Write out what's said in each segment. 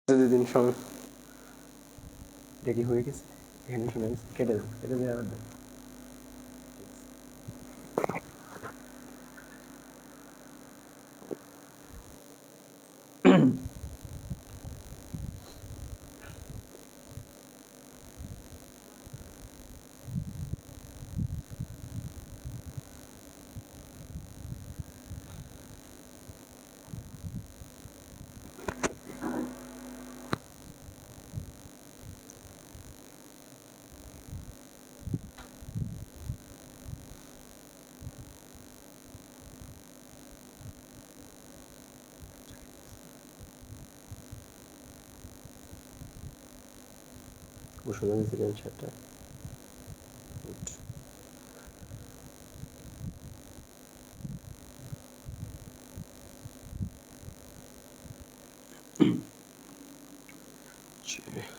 প্রতিদিন সময় দেখি হয়ে গেছে, এখানে শোনা গেছে, কেটে দাও, কেটে দেওয়া আবার দাও। শোনা গেছে ক্যান্সারটা।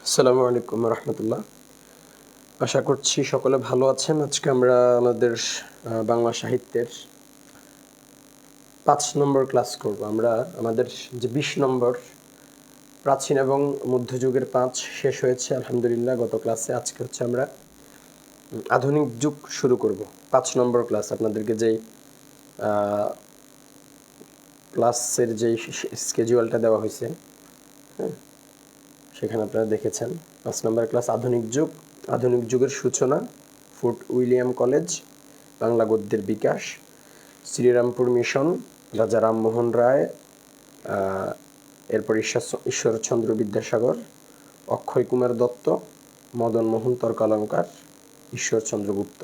আসসালামু আলাইকুম রহমতুল্লাহ। আশা করছি সকলে ভালো আছেন। আজকে আমরা আমাদের বাংলা সাহিত্যের 5 নম্বর ক্লাস করব। আমরা আমাদের যে 20 নম্বর প্রাচীন এবং মধ্যযুগের 5 শেষ হয়েছে আলহামদুলিল্লাহ গত ক্লাসে। আজকে হচ্ছে আমরা আধুনিক যুগ শুরু করব, 5 নম্বর ক্লাস। আপনাদেরকে যেই ক্লাসের যেই স্কেজুয়ালটা দেওয়া হয়েছে, হ্যাঁ, সেখানে আপনারা দেখেছেন 5 নম্বর ক্লাস আধুনিক যুগ। আধুনিক যুগের সূচনা, ফোর্ট উইলিয়াম কলেজ, বাংলা গদ্যের বিকাশ, শ্রীরামপুর মিশন, রাজা রামমোহন রায়, এরপর ঈশ্বরচন্দ্র বিদ্যাসাগর, অক্ষয় কুমার দত্ত, মদন মোহন তর্কালঙ্কার, ঈশ্বরচন্দ্র গুপ্ত,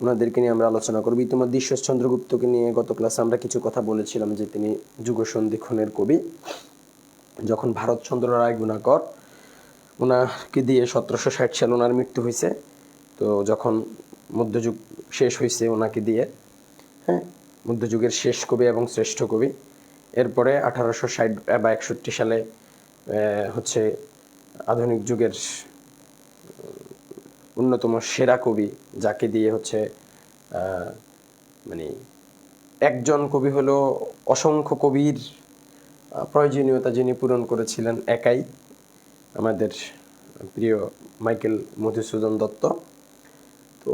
ওনাদেরকে নিয়ে আমরা আলোচনা করব। ইতিমধ্যে ঈশ্বরচন্দ্র গুপ্তকে নিয়ে গত ক্লাসে আমরা কিছু কথা বলেছিলাম যে তিনি যুগসন্ধিক্ষণের কবি। যখন ভারতচন্দ্র রায় গুণাকর, ওনাকে দিয়ে 1760 সালে ওনার মৃত্যু হয়েছে। তো যখন মধ্যযুগ শেষ হয়েছে ওনাকে দিয়ে, হ্যাঁ, মধ্যযুগের শেষ কবি এবং শ্রেষ্ঠ কবি। এরপরে 1860 বা 61 সালে হচ্ছে আধুনিক যুগের অন্যতম সেরা কবি, যাকে দিয়ে হচ্ছে মানে একজন কবি হলো অসংখ্য কবির প্রয়োজনীয়তা যিনি পূরণ করেছিলেন একাই, আমাদের প্রিয় মাইকেল মধুসূদন দত্ত। তো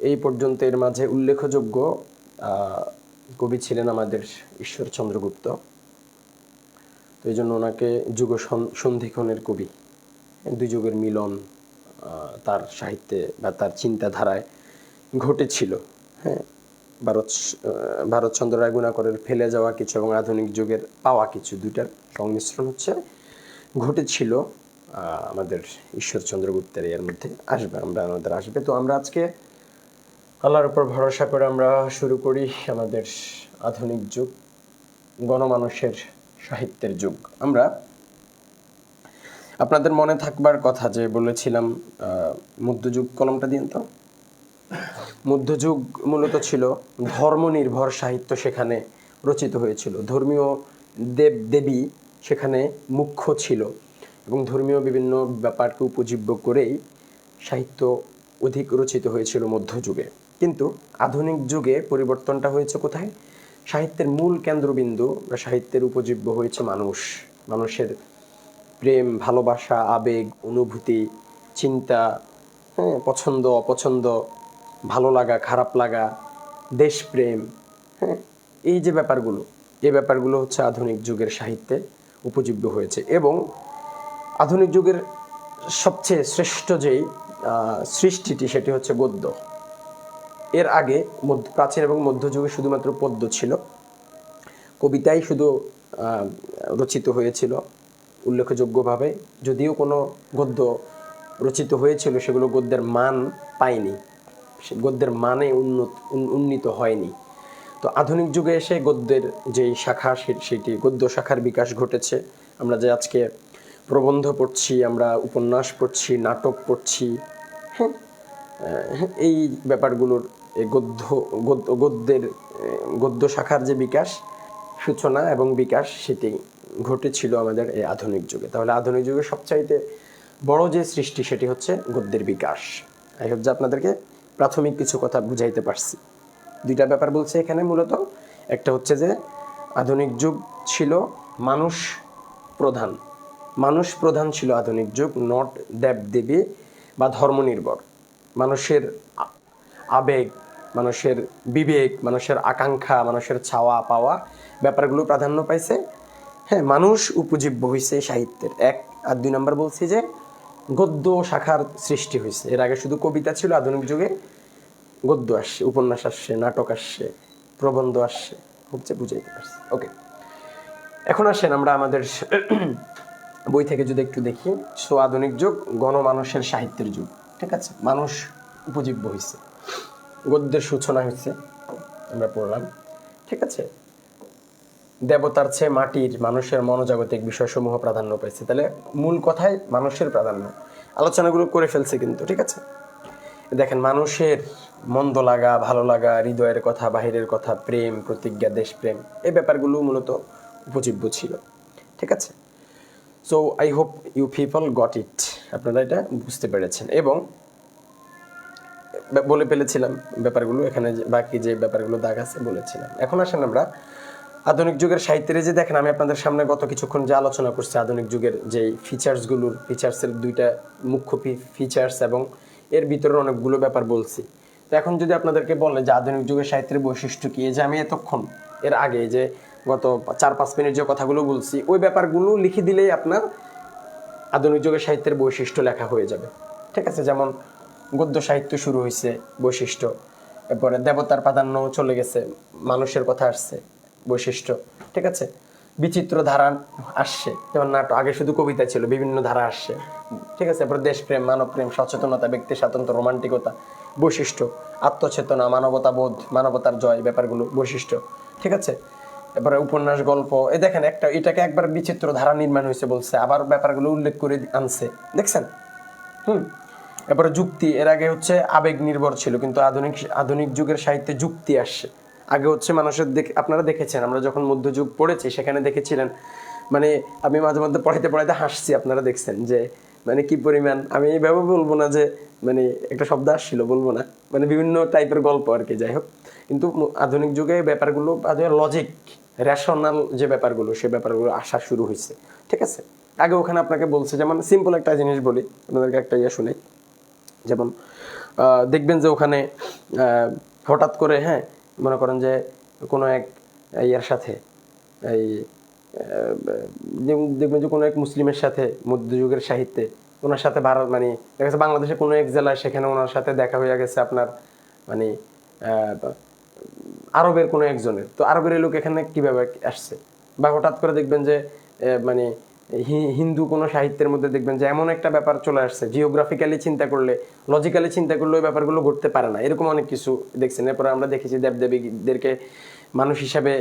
এই পর্যন্ত এর মাঝে উল্লেখযোগ্য কবি ছিলেন আমাদের ঈশ্বরচন্দ্র গুপ্ত। তো এই জন্য ওনাকে যুগ সন্ধিক্ষণের কবি, দুই যুগের মিলন তার সাহিত্যে বা তার চিন্তাধারায় ঘটেছিল। হ্যাঁ, ভারতচন্দ্র রায় গুণাকরের ফেলে যাওয়া কিছু এবং আধুনিক যুগের পাওয়া কিছু, দুইটার সংমিশ্রণ হচ্ছে ঘটেছিল আমাদের ঈশ্বরচন্দ্র গুপ্তের। এর মধ্যে আসবে, আমাদের আসবে। তো আমরা আজকে আল্লাহর উপর ভরসা করে আমরা শুরু করি আমাদের আধুনিক যুগ, গণমানুষের সাহিত্যের যুগ। আমরা আপনাদের মনে থাকবার কথা যে বলেছিলাম মধ্যযুগ, কলমটা দিন তো। মধ্যযুগ মূলত ছিল ধর্মনির্ভর সাহিত্য, সেখানে রচিত হয়েছিল। ধর্মীয় দেব দেবী সেখানে মুখ্য ছিল এবং ধর্মীয় বিভিন্ন ব্যাপারকে উপজীব্য করেই সাহিত্য অধিক রচিত হয়েছিল মধ্যযুগে। কিন্তু আধুনিক যুগে পরিবর্তনটা হয়েছে কোথায়? সাহিত্যের মূল কেন্দ্রবিন্দু বা সাহিত্যের উপজীব্য হয়েছে মানুষ, মানুষের প্রেম, ভালোবাসা, আবেগ, অনুভূতি, চিন্তা, হ্যাঁ, পছন্দ অপছন্দ, ভালো লাগা খারাপ লাগা, দেশপ্রেম, হ্যাঁ, এই যে ব্যাপারগুলো, এই ব্যাপারগুলো হচ্ছে আধুনিক যুগের সাহিত্যে উপজীব্য হয়েছে। এবং আধুনিক যুগের সবচেয়ে শ্রেষ্ঠ যেই সৃষ্টিটি, সেটি হচ্ছে গদ্য। এর আগে প্রাচীন এবং মধ্যযুগে শুধুমাত্র পদ্য ছিল, কবিতাই শুধু রচিত হয়েছিল উল্লেখযোগ্যভাবে। যদিও কোনো গদ্য রচিত হয়েছিল, সেগুলো গদ্যের মান পায়নি, গদ্যের মানে উন্নীত হয়নি। তো আধুনিক যুগে এসে গদ্যের যেই শাখা, সেটি গদ্য শাখার বিকাশ ঘটেছে। আমরা যে আজকে প্রবন্ধ পড়ছি, আমরা উপন্যাস পড়ছি, নাটক পড়ছি, হ্যাঁ, এই ব্যাপারগুলোর গদ্য শাখার যে বিকাশ, সূচনা এবং বিকাশ, সেটি ঘটেছিল আমাদের এই আধুনিক যুগে। তাহলে আধুনিক যুগের সবচাইতে বড় যে সৃষ্টি, সেটি হচ্ছে গদ্যের বিকাশ। আই হোপ যে আপনাদেরকে প্রাথমিক কিছু কথা বুঝাইতে পারছি। দুইটা ব্যাপার বলছে এখানে মূলত। একটা হচ্ছে যে আধুনিক যুগ ছিল মানুষ প্রধান, মানুষ প্রধান ছিল আধুনিক যুগ, নট দেবদেবী বা ধর্মনির্ভর। মানুষের আবেগ, মানুষের বিবেক, মানুষের আকাঙ্ক্ষা, মানুষের চাওয়া পাওয়া ব্যাপারগুলো প্রাধান্য পাইছে। হ্যাঁ, মানুষ উপজীব্য হয়েছে সাহিত্যের। 1 আর 2 নম্বর বলছি যে গদ্য শাখার সৃষ্টি হয়েছে। এর আগে শুধু কবিতা ছিল, আধুনিক যুগে গদ্য আসছে, উপন্যাস আসছে, নাটক আসছে, প্রবন্ধ আসছে। হচ্ছে বুঝাইতে পারছি? ওকে, এখন আসেন আমরা আমাদের বই থেকে যদি একটু দেখি। সো আধুনিক যুগ গণমানুষের সাহিত্যের যুগ। ঠিক আছে, মানুষ উপজীব্য হয়েছে, গদ্যের সূচনা হয়েছে, আমরা পড়লাম। ঠিক আছে, দেবতার চেয়ে মাটির মানুষের মনোজাগতিক বিষয়সমূহ প্রাধান্য পাইছে। তাহলে মূল কথায় মানুষের প্রাধান্য, আলোচনাগুলো করে ফেলছে কিন্তু। ঠিক আছে, দেখেন মানুষের মন্দ লাগা, ভালো লাগা, হৃদয়ের কথা, বাহিরের কথা, প্রেম, প্রতিজ্ঞা, দেশপ্রেম, এই ব্যাপারগুলো মূলত উপজীব্য ছিল। ঠিক আছে, so I hope you people got it, আপনারা এটা বুঝতে পেরেছেন এবং বলে ফেলেছিলাম ব্যাপারগুলো। এখানে বাকি যে ব্যাপারগুলো দাগ আছে বলেছিলাম। এখন আসেন আমরা আধুনিক যুগের সাহিত্যের যে দেখেন, আমি আপনাদের সামনে গত কিছুক্ষণ যে আলোচনা করছি আধুনিক যুগের যে ফিচার্সের 2টা মুখ্য ফিচার্স এবং এর ভিতরে অনেকগুলো ব্যাপার বলছি। তো এখন যদি আপনাদেরকে বলে যে আধুনিক যুগের সাহিত্যের বৈশিষ্ট্য কি, যে আমি এতক্ষণ এর আগে যে গত 4-5 মিনিট যে কথাগুলো বলছি, ওই ব্যাপারগুলো লিখে দিলেই আপনার আধুনিক যুগের সাহিত্যের বৈশিষ্ট্য লেখা হয়ে যাবে। ঠিক আছে, যেমন গদ্য সাহিত্য শুরু হয়েছে, বৈশিষ্ট্য। এরপরে দেবতার প্রাধান্য চলে গেছে, মানুষের কথা আসছে, বৈশিষ্ট্য। ঠিক আছে, বিচিত্র ধারা আসছে, যেমন নাটক, আগে শুধু কবিতা ছিল, বিভিন্ন ধারা আসছে। ঠিক আছে, এরপর দেশপ্রেম, মানবপ্রেম, সচেতনতা, ব্যক্তি স্বাতন্ত্র্য, রোমান্টিকতা, বৈশিষ্ট্য। আত্মচেতনা, মানবতাবোধ, মানবতার জয়, ব্যাপারগুলো বৈশিষ্ট্য। ঠিক আছে, এবারে উপন্যাস, গল্প, এই দেখেন এটাকে একবার বিচিত্র ধারা নির্মাণ হয়েছে বলছে, আবার ব্যাপারগুলো উল্লেখ করে আনছে, দেখছেন? এরপরে যুক্তি, এর আগে হচ্ছে আবেগ নির্ভর ছিল, কিন্তু আধুনিক যুগের সাহিত্যে যুক্তি আসছে। আগে হচ্ছে মানুষের আপনারা দেখেছেন, আমরা যখন মধ্যযুগ পড়েছি সেখানে দেখেছিলেন, মানে আমি মাঝে মধ্যে পড়াইতে হাসছি, আপনারা দেখছেন যে মানে কি পরিমাণ, আমি এইভাবে বলবো না যে মানে একটা শব্দ আসছিল, বলবো না, মানে বিভিন্ন টাইপের গল্প আর কি, যাই হোক। কিন্তু আধুনিক যুগে ব্যাপারগুলো লজিক, রেশনাল যে ব্যাপারগুলো, সে ব্যাপারগুলো আসা শুরু হয়েছে। ঠিক আছে, আগে ওখানে আপনাকে বলছে, যেমন সিম্পল একটা জিনিস বলি আপনাদেরকে, একটা শুনে, যেমন দেখবেন যে ওখানে হঠাৎ করে, হ্যাঁ, মনে করেন যে কোনো এক ইয়ার সাথে, এই দেখবেন যে কোনো এক মুসলিমের সাথে মধ্যযুগের সাহিত্যে ওনার সাথে মানে দেখা গেছে বাংলাদেশে কোনো এক জেলায়, সেখানে ওনার সাথে দেখা হয়ে গেছে আপনার মানে আরবের কোনো একজনের। তো আরবের লোক এখানে কিভাবে আসছে, বা হঠাৎ করে দেখবেন যে মানে হিন্দু কোনো সাহিত্যের মধ্যে দেখবেন যে এমন একটা ব্যাপার চলে আসছে, জিওগ্রাফিক্যালি চিন্তা করলে, লজিক্যালি চিন্তা করলে ওই ব্যাপারগুলো ঘটতে পারে না, এরকম অনেক কিছু দেখছেন। এরপরে আমরা দেখেছি দেবদেবীদেরকে মানুষ হিসাবে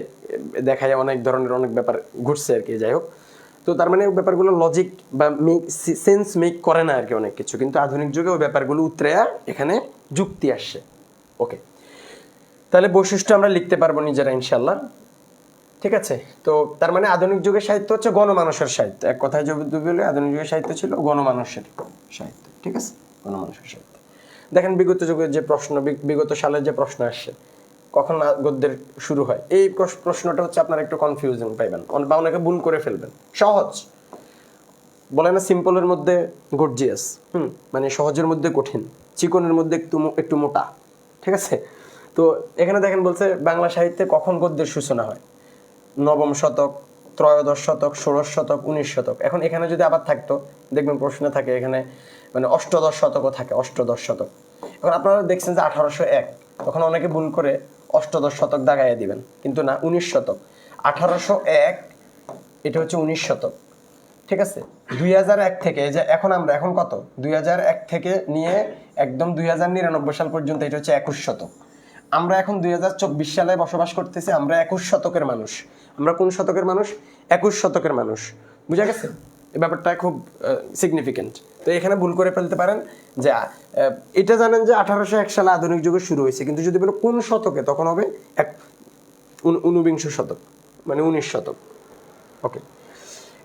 দেখায়, অনেক ধরনের অনেক ব্যাপার ঘটছে আর কি, যাই হোক। তো তার মানে ব্যাপারগুলো লজিক বা সেন্স মেক করে না আর কি, অনেক কিছু। কিন্তু আধুনিক যুগে ওই ব্যাপারগুলো উতরে এখানে যুক্তি আসছে। ওকে, তাহলে বৈশিষ্ট্য আমরা লিখতে পারবো নিজেরা ইনশাল্লাহ। ঠিক আছে, তো তার মানে আধুনিক যুগের সাহিত্য হচ্ছে গণমানুষের সাহিত্য। এক কথায় যদি বলে, আধুনিক যুগের সাহিত্য ছিল গণমানুষের সাহিত্য। ঠিক আছে, গণমানুষের সাহিত্য। দেখেন বিগত যুগের যে প্রশ্ন, বিগত সালের যে প্রশ্ন আসছে, কখন গদ্যের শুরু হয়, এই প্রশ্নটা হচ্ছে আপনারা একটু কনফিউশন পাইবেন, বা অনেকে ভুল করে ফেলবেন। সহজ বলে না, সিম্পলের মধ্যে গর্জিয়াস, মানে সহজের মধ্যে কঠিন, চিকনের মধ্যে একটু মোটা। ঠিক আছে, তো এখানে দেখেন বলছে বাংলা সাহিত্যে কখন গদ্যের সূচনা হয়, নবম শতক, ত্রয়োদশ শতক, ষোড়শ শতক, 19 শতক। এখন এখানে যদি আবার থাকতো, দেখবেন প্রশ্ন থাকে এখানে মানে অষ্টদশ শতকও থাকে, অষ্টদশ শতক। এখন আপনারা দেখছেন যে 1801, তখন অনেকে ভুল করে অষ্টদশ শতক দাগাইয়া দিবেন, কিন্তু না, 19 শতক। 1801 এটা হচ্ছে 19 শতক। ঠিক আছে, 2001 থেকে, যে এখন কত, 2001 থেকে নিয়ে একদম 2099 সাল পর্যন্ত এটা হচ্ছে 21 শতক। আমরা এখন 2024 সালে বসবাস করতেছি, আমরা 21 শতকের মানুষ। আমরা কোন শতকের মানুষ? 21 শতকের মানুষ। বুঝা গেছে? এই ব্যাপারটা খুব সিগনিফিকেন্ট। তো এখানে ভুল করে ফেলতে পারেন যে এটা জানেন যে 1801 সালে আধুনিক যুগে শুরু হয়েছে, কিন্তু যদি বলো কোন শতকে, তখন হবে 19 শতক, মানে 19 শতক। ওকে,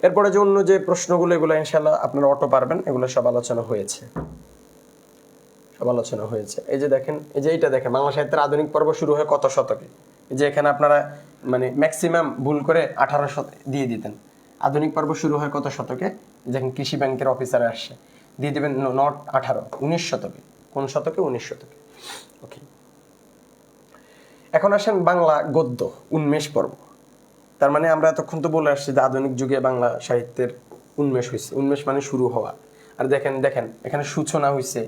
এরপরে যে অন্য যে প্রশ্নগুলো, এগুলো ইনশাল্লাহ আপনারা অটো পারবেন, এগুলো সব আলোচনা হয়েছে। এই যে দেখেন, এইটা দেখেন, বাংলা সাহিত্যের আধুনিক পর্ব শুরু হয় কত শতকে। এই যে এখানে আপনারা মানে ম্যাক্সিমাম ভুল করে 1800 দিয়ে দিতেন, আধুনিক পর্ব শুরু হয় কত শতকে? যখন কৃষি ব্যাংকের অফিসারে আসছে, দিয়ে দেবেন নট 18, 19 শতকে। কোন শতকে? 19 শতকে। ওকে, এখন আসেন বাংলা গদ্য উন্মেষ পর্ব। তার মানে আমরা এতক্ষণ তো বলে আসছি যে আধুনিক যুগে বাংলা সাহিত্যের উন্মেষ হয়েছে। উন্মেষ মানে শুরু হওয়া। আর দেখেন এখানে সূচনা হয়েছে,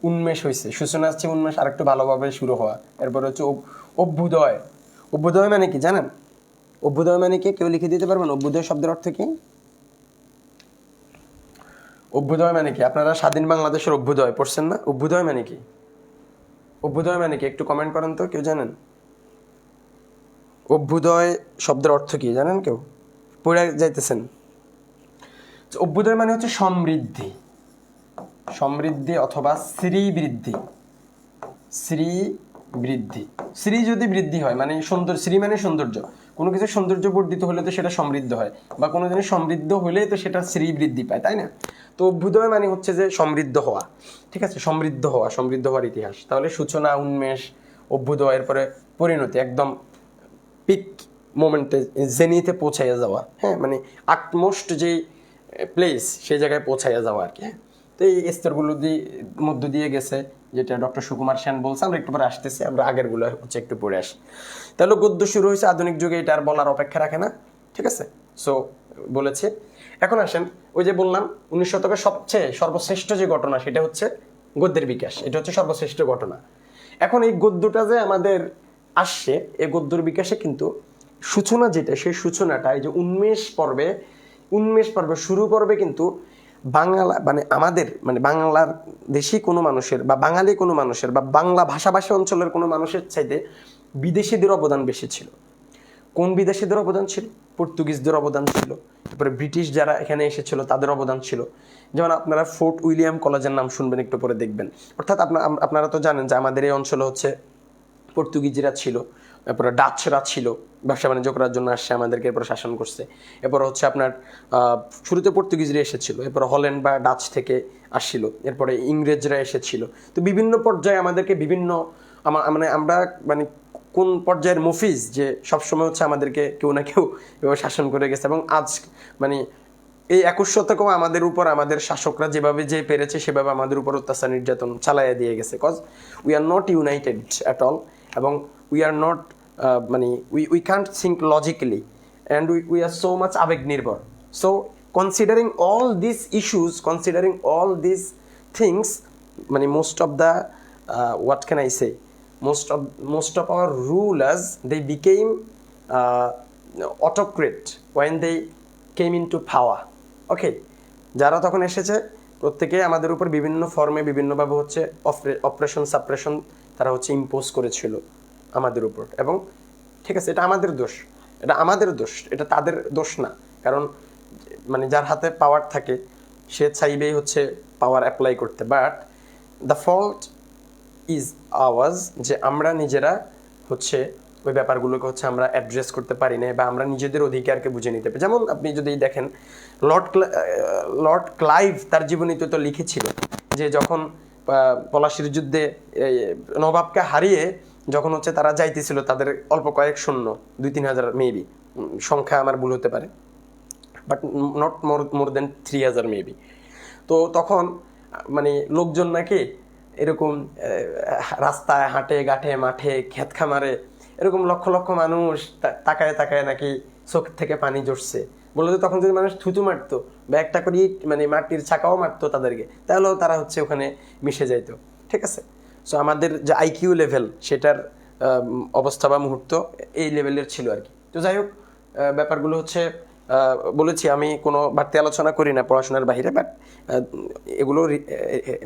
উন্মেষ হয়েছে। সূচনা হচ্ছে, উন্মেষ আরেকটু ভালোভাবে শুরু হওয়া। এরপরে হচ্ছে অভ্যুদয়। অভ্যুদয় মানে কি জানেন? অভ্যুদয় মানে কি? কেউ লিখে দিতে পারবেন অভ্যুদয় শব্দের অর্থ কি? অভ্যুদয় মানে কি? আপনারা স্বাধীন বাংলাদেশের অভ্যুদয় পড়ছেন না? অভ্যুদয় মানে কি? অভ্যুদয় মানে কি? একটু কমেন্ট করেন তো, কেউ জানেন? অভ্যুদয় শব্দের অর্থ কি জানেন কেউ? পড়ে যাইতেছেন। অভ্যুদয় মানে হচ্ছে সমৃদ্ধি, সমৃদ্ধি অথবা শ্রীবৃদ্ধি। শ্রীবৃদ্ধি, শ্রী যদি বৃদ্ধি হয় মানে সৌন্দর্য, শ্রী মানে সৌন্দর্য। কোনো কিছু সৌন্দর্য বর্ধিত হলে তো সেটা সমৃদ্ধ হয়, বা কোনো জিনিস সমৃদ্ধ হলে তো সেটা শ্রী বৃদ্ধি পায়, তাই না? তো অভ্যুদয় মানে হচ্ছে যে সমৃদ্ধ হওয়া, ঠিক আছে? সমৃদ্ধ হওয়া, সমৃদ্ধ হওয়ার ইতিহাস। তাহলে সূচনা, উন্মেষ, অভ্যুদয়ের পরে পরিণতি, একদম পিক মোমেন্টে, জেনিতে পৌঁছাইয়া যাওয়া। হ্যাঁ, মানে আটমোস্ট যেই প্লেস সেই জায়গায় পৌঁছাইয়া যাওয়া আর কি। তো এই স্তরগুলো মধ্য দিয়ে গেছে, যেটা ডক্টর সুকুমার সেন বলছে। আমরা একটু পরে আসতেছি, আমরা আগেরগুলো হচ্ছে একটু পড়ে আসি। তাহলে গদ্য শুরু হয়েছে আধুনিক যুগে, এটা আর বলার অপেক্ষা রাখে না, ঠিক আছে? সো বলেছে। এখন আসেন, ওই যে বললাম 19 শতকের সবচেয়ে সর্বশ্রেষ্ঠ যে ঘটনা সেটা হচ্ছে গদ্যের বিকাশ। এটা হচ্ছে সর্বশ্রেষ্ঠ ঘটনা। এখন এই গদ্যটা যে আমাদের আসছে, এই গদ্যর বিকাশে কিন্তু সূচনা যেটা, সেই সূচনাটা এই যে উন্মেষ পর্বে শুরু পর্বে কিন্তু বাংলা মানে আমাদের মানে বাংলার দেশি কোনো মানুষের বা বাঙালি কোনো মানুষের বা বাংলা ভাষাভাষী অঞ্চলের কোনো মানুষের চাইতে বিদেশিদের অবদান বেশি ছিল। কোন বিদেশিদের অবদান ছিল? পর্তুগিজদের অবদান ছিল, তারপরে ব্রিটিশ যারা এখানে এসেছিল তাদের অবদান ছিল। যেমন আপনারা ফোর্ট উইলিয়াম কলেজের নাম শুনবেন, একটু পরে দেখবেন। অর্থাৎ আপনারা তো জানেন যে আমাদের এই অঞ্চলে হচ্ছে পর্তুগিজরা ছিল, এরপরে ডাচরা ছিল, ব্যবসা বাণিজ্য করার জন্য আসছে, আমাদেরকে এরপরে শাসন করছে। এরপর হচ্ছে আপনার শুরুতে পর্তুগিজরা এসেছিল, এরপরে হল্যান্ড বা ডাচ থেকে আসছিল, এরপরে ইংরেজরা এসেছিল। তো বিভিন্ন পর্যায়ে আমাদেরকে বিভিন্ন মানে আমরা মানে কোন পর্যায়ের মফিজ যে সবসময় হচ্ছে আমাদেরকে কেউ না কেউ এভাবে শাসন করে গেছে। এবং আজ মানে এই 21 শতকেও আমাদের উপর আমাদের শাসকরা যেভাবে যে পেরেছে সেভাবে আমাদের উপর অত্যাচার নির্যাতন চালাইয়া দিয়ে গেছে। Cause we are not united at all, এবং উই আর নট মানে we can't think logically, and we are so much আবেগ নির্ভর। So considering all this issues, considering all this things, মানে most of the what can I say, most of our rulers, they became autocrat when they came into power. ওকে, যারা তখন এসেছে প্রত্যেকে আমাদের উপর বিভিন্ন ফর্মে বিভিন্নভাবে হচ্ছে অপারেশন সাপ্রেশন তারা হচ্ছে ইম্পোজ করেছিল আমাদের উপর। এবং ঠিক আছে, এটা আমাদের দোষ, এটা আমাদের দোষ, এটা তাদের দোষ না। কারণ মানে যার হাতে পাওয়ার থাকে সে চাইবেই হচ্ছে পাওয়ার অ্যাপ্লাই করতে। বাট দ্য ফল্ট ইজ আওয়াজ, যে আমরা নিজেরা হচ্ছে ওই ব্যাপারগুলোকে হচ্ছে আমরা অ্যাড্রেস করতে পারি না, বা আমরা নিজেদের অধিকারকে বুঝে নিতে পারি। যেমন আপনি যদি দেখেন লর্ড ক্লাইভ তার জীবনীতে তো লিখেছিল যে যখন পলাশির যুদ্ধে নবাবকে হারিয়ে যখন হচ্ছে তারা যাইতেছিল, তাদের অল্প কয়েক সৈন্য, 2-3 হাজার মেবি, সংখ্যা আমার ভুল হতে পারে, but not more than 3,000 maybe. তো তখন মানে লোকজন নাকি এরকম রাস্তায় হাঁটে গাঠে মাঠে ক্ষেত খামারে এরকম লক্ষ লক্ষ মানুষ তাকায় তাকায় নাকি চোখ থেকে পানি ঝরছে। বললো যে তখন যদি মানুষ থুতু মারতো বা একটা করে মানে মাটির ছাকাও মারতো তাদেরকে, তাহলেও তারা হচ্ছে ওখানে মিশে যাইতো। ঠিক আছে? সো আমাদের যে আইকিউ লেভেল সেটার অবস্থা বা মুহূর্ত এই লেভেলের ছিল আর কি। তো যাই হোক, ব্যাপারগুলো হচ্ছে বলেছি আমি কোনো বাড়তি আলোচনা করি না পড়াশোনার বাইরে, বাট এগুলো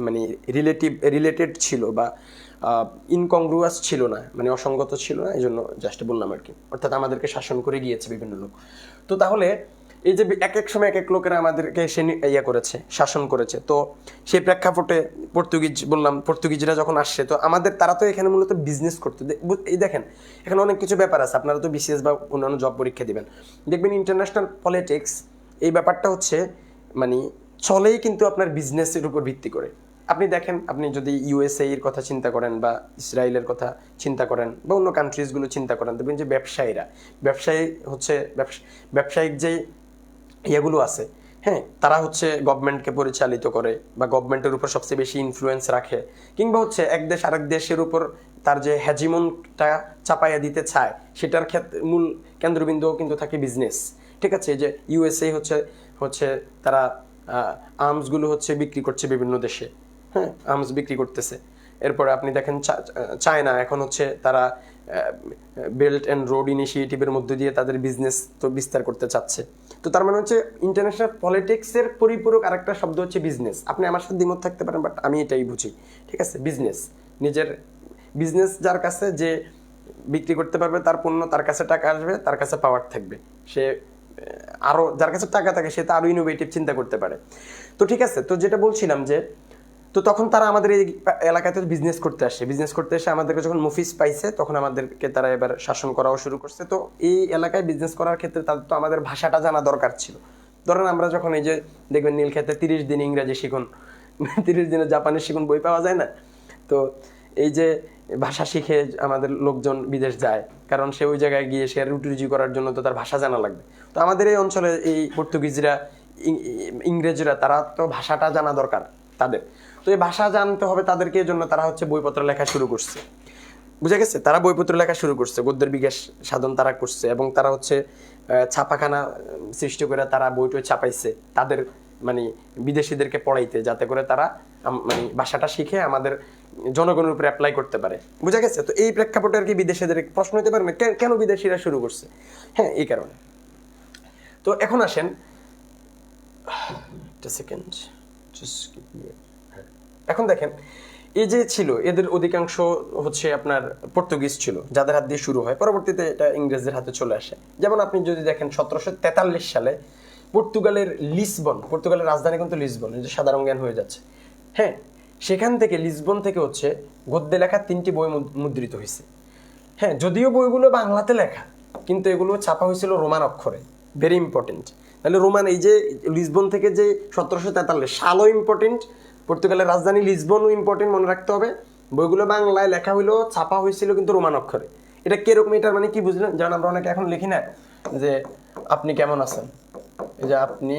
মানে রিলেটেড ছিল বা ইনকংগ্রুয়াস ছিল না, মানে অসঙ্গত ছিল না, এই জন্য জাস্ট বললাম আর কি। অর্থাৎ আমাদেরকে শাসন করে গিয়েছে বিভিন্ন লোক। তো তাহলে এই যে এক এক সময় এক এক লোকেরা আমাদেরকে সে করেছে, শাসন করেছে, তো সেই প্রেক্ষাপটে পর্তুগিজরা যখন আসছে, তো তারা তো এখানে মূলত বিজনেস করতো। এই দেখেন এখানে অনেক কিছু ব্যাপার আছে, আপনারা তো বিসিএস বা অন্যান্য জব পরীক্ষা দিবেন, দেখবেন ইন্টারন্যাশনাল পলিটিক্স এই ব্যাপারটা হচ্ছে মানে চলেই কিন্তু আপনার বিজনেসের উপর ভিত্তি করে। আপনি দেখেন, আপনি যদি ইউএসএ এর কথা চিন্তা করেন বা ইসরায়েলের কথা চিন্তা করেন বা অন্য কান্ট্রিজগুলো চিন্তা করেন, দেখবেন যে ব্যবসায়ী হচ্ছে ব্যবসায়িক যে ইয়েগুলো আছে। হ্যাঁ, তারা হচ্ছে গভর্নমেন্টকে পরিচালিত করে বা গভর্নমেন্টের উপর সবচেয়ে বেশি ইনফ্লুয়েন্স রাখে, কিংবা হচ্ছে এক দেশ আরেক দেশের উপর তার যে হ্যাজিমনটা চাপাইয়া দিতে চায়, সেটার ক্ষেত্রে মূল কেন্দ্রবিন্দুও কিন্তু থাকে বিজনেস। ঠিক আছে, যে ইউএসএ হচ্ছে হচ্ছে তারা আর্মসগুলো হচ্ছে বিক্রি করছে বিভিন্ন দেশে। হ্যাঁ, আর্মস বিক্রি করতেছে। এরপরে আপনি দেখেন চায়না এখন হচ্ছে তারা বেল্ট অ্যান্ড রোড ইনিশিয়েটিভের মধ্যে দিয়ে তাদের বিজনেস তো বিস্তার করতে চাচ্ছে। তো তার মানে হচ্ছে ইন্টারন্যাশনাল পলিটিক্সের পরিপূরক আরেকটা শব্দ হচ্ছে বিজনেস। আপনি আমার সাথে দ্বিমত থাকতে পারেন, বাট আমি এটাই বুঝি। ঠিক আছে, বিজনেস, নিজের বিজনেস যার কাছে যে বিক্রি করতে পারবে তার পণ্য, তার কাছে টাকা আসবে, তার কাছে পাওয়ার থাকবে, সে আরো যার কাছে টাকা থাকে সে তো আরো ইনোভেটিভ চিন্তা করতে পারে। তো ঠিক আছে, তো যেটা বলছিলাম যে তো তখন তারা আমাদের এই এলাকাতে বিজনেস করতে আসে, বিজনেস করতে এসে আমাদেরকে যখন মুফিস পাইছে তখন আমাদেরকে তারা এবার শাসন করাও শুরু করছে। তো এই এলাকায় বিজনেস করার ক্ষেত্রে তাদের তো আমাদের ভাষাটা জানা দরকার ছিল। ধরেন আমরা যখন এই যে দেখবেন নীলক্ষেতে 30 দিন ইংরেজি শিখুন, 30 দিনে জাপানি শিখুন বই পাওয়া যায় না। তো এই যে ভাষা শিখে আমাদের লোকজন বিদেশ যায়, কারণ সে ওই জায়গায় গিয়ে সে রুটি করার জন্য তো তার ভাষা জানা লাগবে। তো আমাদের এই অঞ্চলে এই পর্তুগিজরা, ইংরেজরা, তারা তো ভাষাটা জানা দরকার তাদের। তো এই ভাষা জানতে হবে তাদেরকে, এই জন্য তারা হচ্ছে বইপত্র লেখা শুরু করছে। বুঝা গেছে, তারা বইপত্র লেখা শুরু করছে, গদ্যের বিকাশ সাধন তারা করছে, এবং তারা হচ্ছে ছাপাখানা সৃষ্টি করে তারা বইটই ছাপাইছে তাদের মানে বিদেশিদেরকে পড়াইতে, যাতে করে তারা মানে ভাষাটা শিখে আমাদের জনগণের উপরে অ্যাপ্লাই করতে পারে। বুঝা গেছে। তো এই প্রেক্ষাপটে আর কি বিদেশিদের প্রশ্ন হতে পারে না কেন বিদেশিরা শুরু করছে। হ্যাঁ, এই কারণে। তো এখন আসেন, একটা সেকেন্ড, এখন দেখেন এই যে ছিল এদের অধিকাংশ হচ্ছে আপনার পর্তুগিজ ছিল, যাদের হাত দিয়ে শুরু হয়, পরবর্তীতে এটা ইংরেজদের হাতে চলে আসে। যেমন আপনি যদি দেখেন 1743 সালে পর্তুগালের লিসবন, পর্তুগালের রাজধানী কিন্তু লিসবন, এই যে সাধারণ জ্ঞান হয়ে যাচ্ছে। হ্যাঁ, সেখান থেকে লিসবন থেকে হচ্ছে গদ্যে লেখা 3টি বই মুদ্রিত হয়েছে। হ্যাঁ, যদিও বইগুলো বাংলাতে লেখা, কিন্তু এগুলো ছাপা হয়েছিল রোমান অক্ষরে। Very important. তাহলে রোমান, এই যে লিসবন থেকে যে 1743 সালও ইম্পর্টেন্ট, পর্তুগালের রাজধানী লিসবনও ইম্পর্টেন্ট, মনে রাখতে হবে। বইগুলো বাংলায় লেখা হইলেও ছাপা হয়েছিল কিন্তু রোমান অক্ষরে। এটা কিরকম, এটার মানে কি বুঝলেন? যেমন আমরা অনেকে এখন লিখি না যে আপনি কেমন আছেন, এই যে আপনি